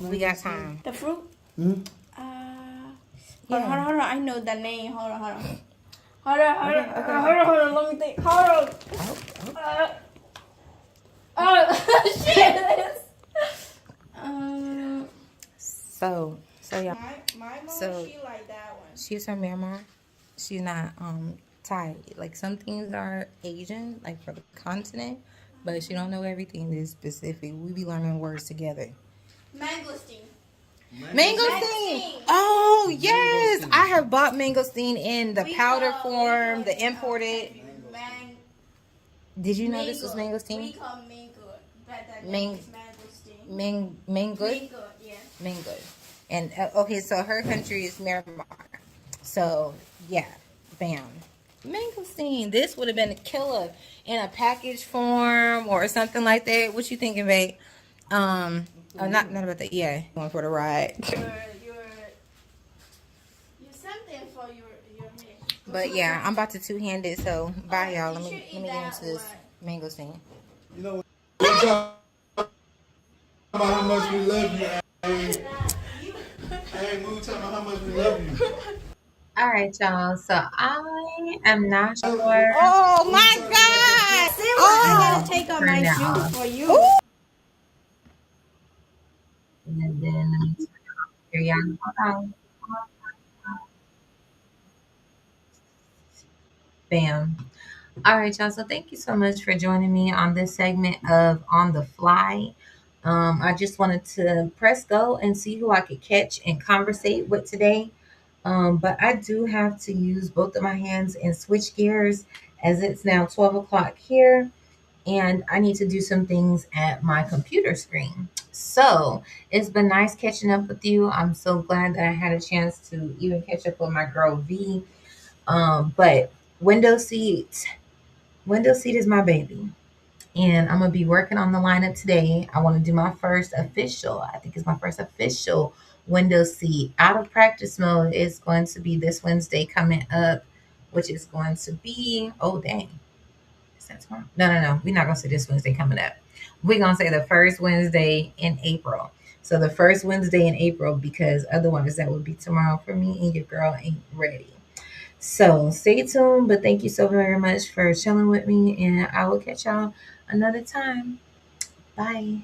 Speaker 5: We got time.
Speaker 6: The fruit?
Speaker 4: Hmm?
Speaker 6: Hold on. I know the name. Hold on. Hold on. Let me think. Hold on. Oh, shit.
Speaker 5: So y'all.
Speaker 6: My mom,
Speaker 5: So-
Speaker 6: she like that one.
Speaker 5: She's from Myanmar. She's not Thai. Like some things are Asian, like for the continent, but she don't know everything that's specific. We be learning words together.
Speaker 6: Mangosteen.
Speaker 5: Mangosteen. Oh yes, I have bought mangosteen in the powder form, the imported. Did you know this was
Speaker 6: We
Speaker 5: mangosteen?
Speaker 6: call mango, but the
Speaker 5: Mang-
Speaker 6: name is mangosteen.
Speaker 5: Mango.
Speaker 6: Mango, yeah.
Speaker 5: Mango. And okay, so her country is Myanmar. So yeah, bam. Mangosteen. This would have been a killer in a package form or something like that. What you thinking, babe? Not about that. Yeah, going for the ride.
Speaker 6: You're something for your head.
Speaker 5: But yeah, I'm about to two-hand it. So bye, y'all. Let
Speaker 6: You
Speaker 5: me
Speaker 6: should eat
Speaker 5: get
Speaker 6: that
Speaker 5: into this
Speaker 6: one.
Speaker 5: mangosteen.
Speaker 4: You know, we talk about how much we love you. Hey, we talking about how much we love you.
Speaker 1: All right, y'all. So I am not sure.
Speaker 5: Oh my God!
Speaker 6: I gotta take off
Speaker 1: Turn
Speaker 6: my
Speaker 1: that
Speaker 6: shoes
Speaker 1: off.
Speaker 6: for you.
Speaker 1: And then let me turn it off. Here, y'all. Hold on. Bam. All right, y'all. So thank you so much for joining me on this segment of On the Fly. I just wanted to press go and see who I could catch and conversate with today. But I do have to use both of my hands and switch gears as it's now 12 o'clock here. And I need to do some things at my computer screen. So it's been nice catching up with you. I'm so glad that I had a chance to even catch up with my girl V. But Window seat is my baby. And I'm gonna be working on the lineup today. I want to do my first official. I think it's my first official window seat out of practice mode. Is going to be this Wednesday coming up, which is going to be dang. Is that tomorrow? No. We're not gonna say this Wednesday coming up. We're gonna say the first Wednesday in April. So the first Wednesday in April, because otherwise that would be tomorrow for me and your girl ain't ready. So stay tuned, but thank you so very much for chilling with me, and I will catch y'all another time. Bye.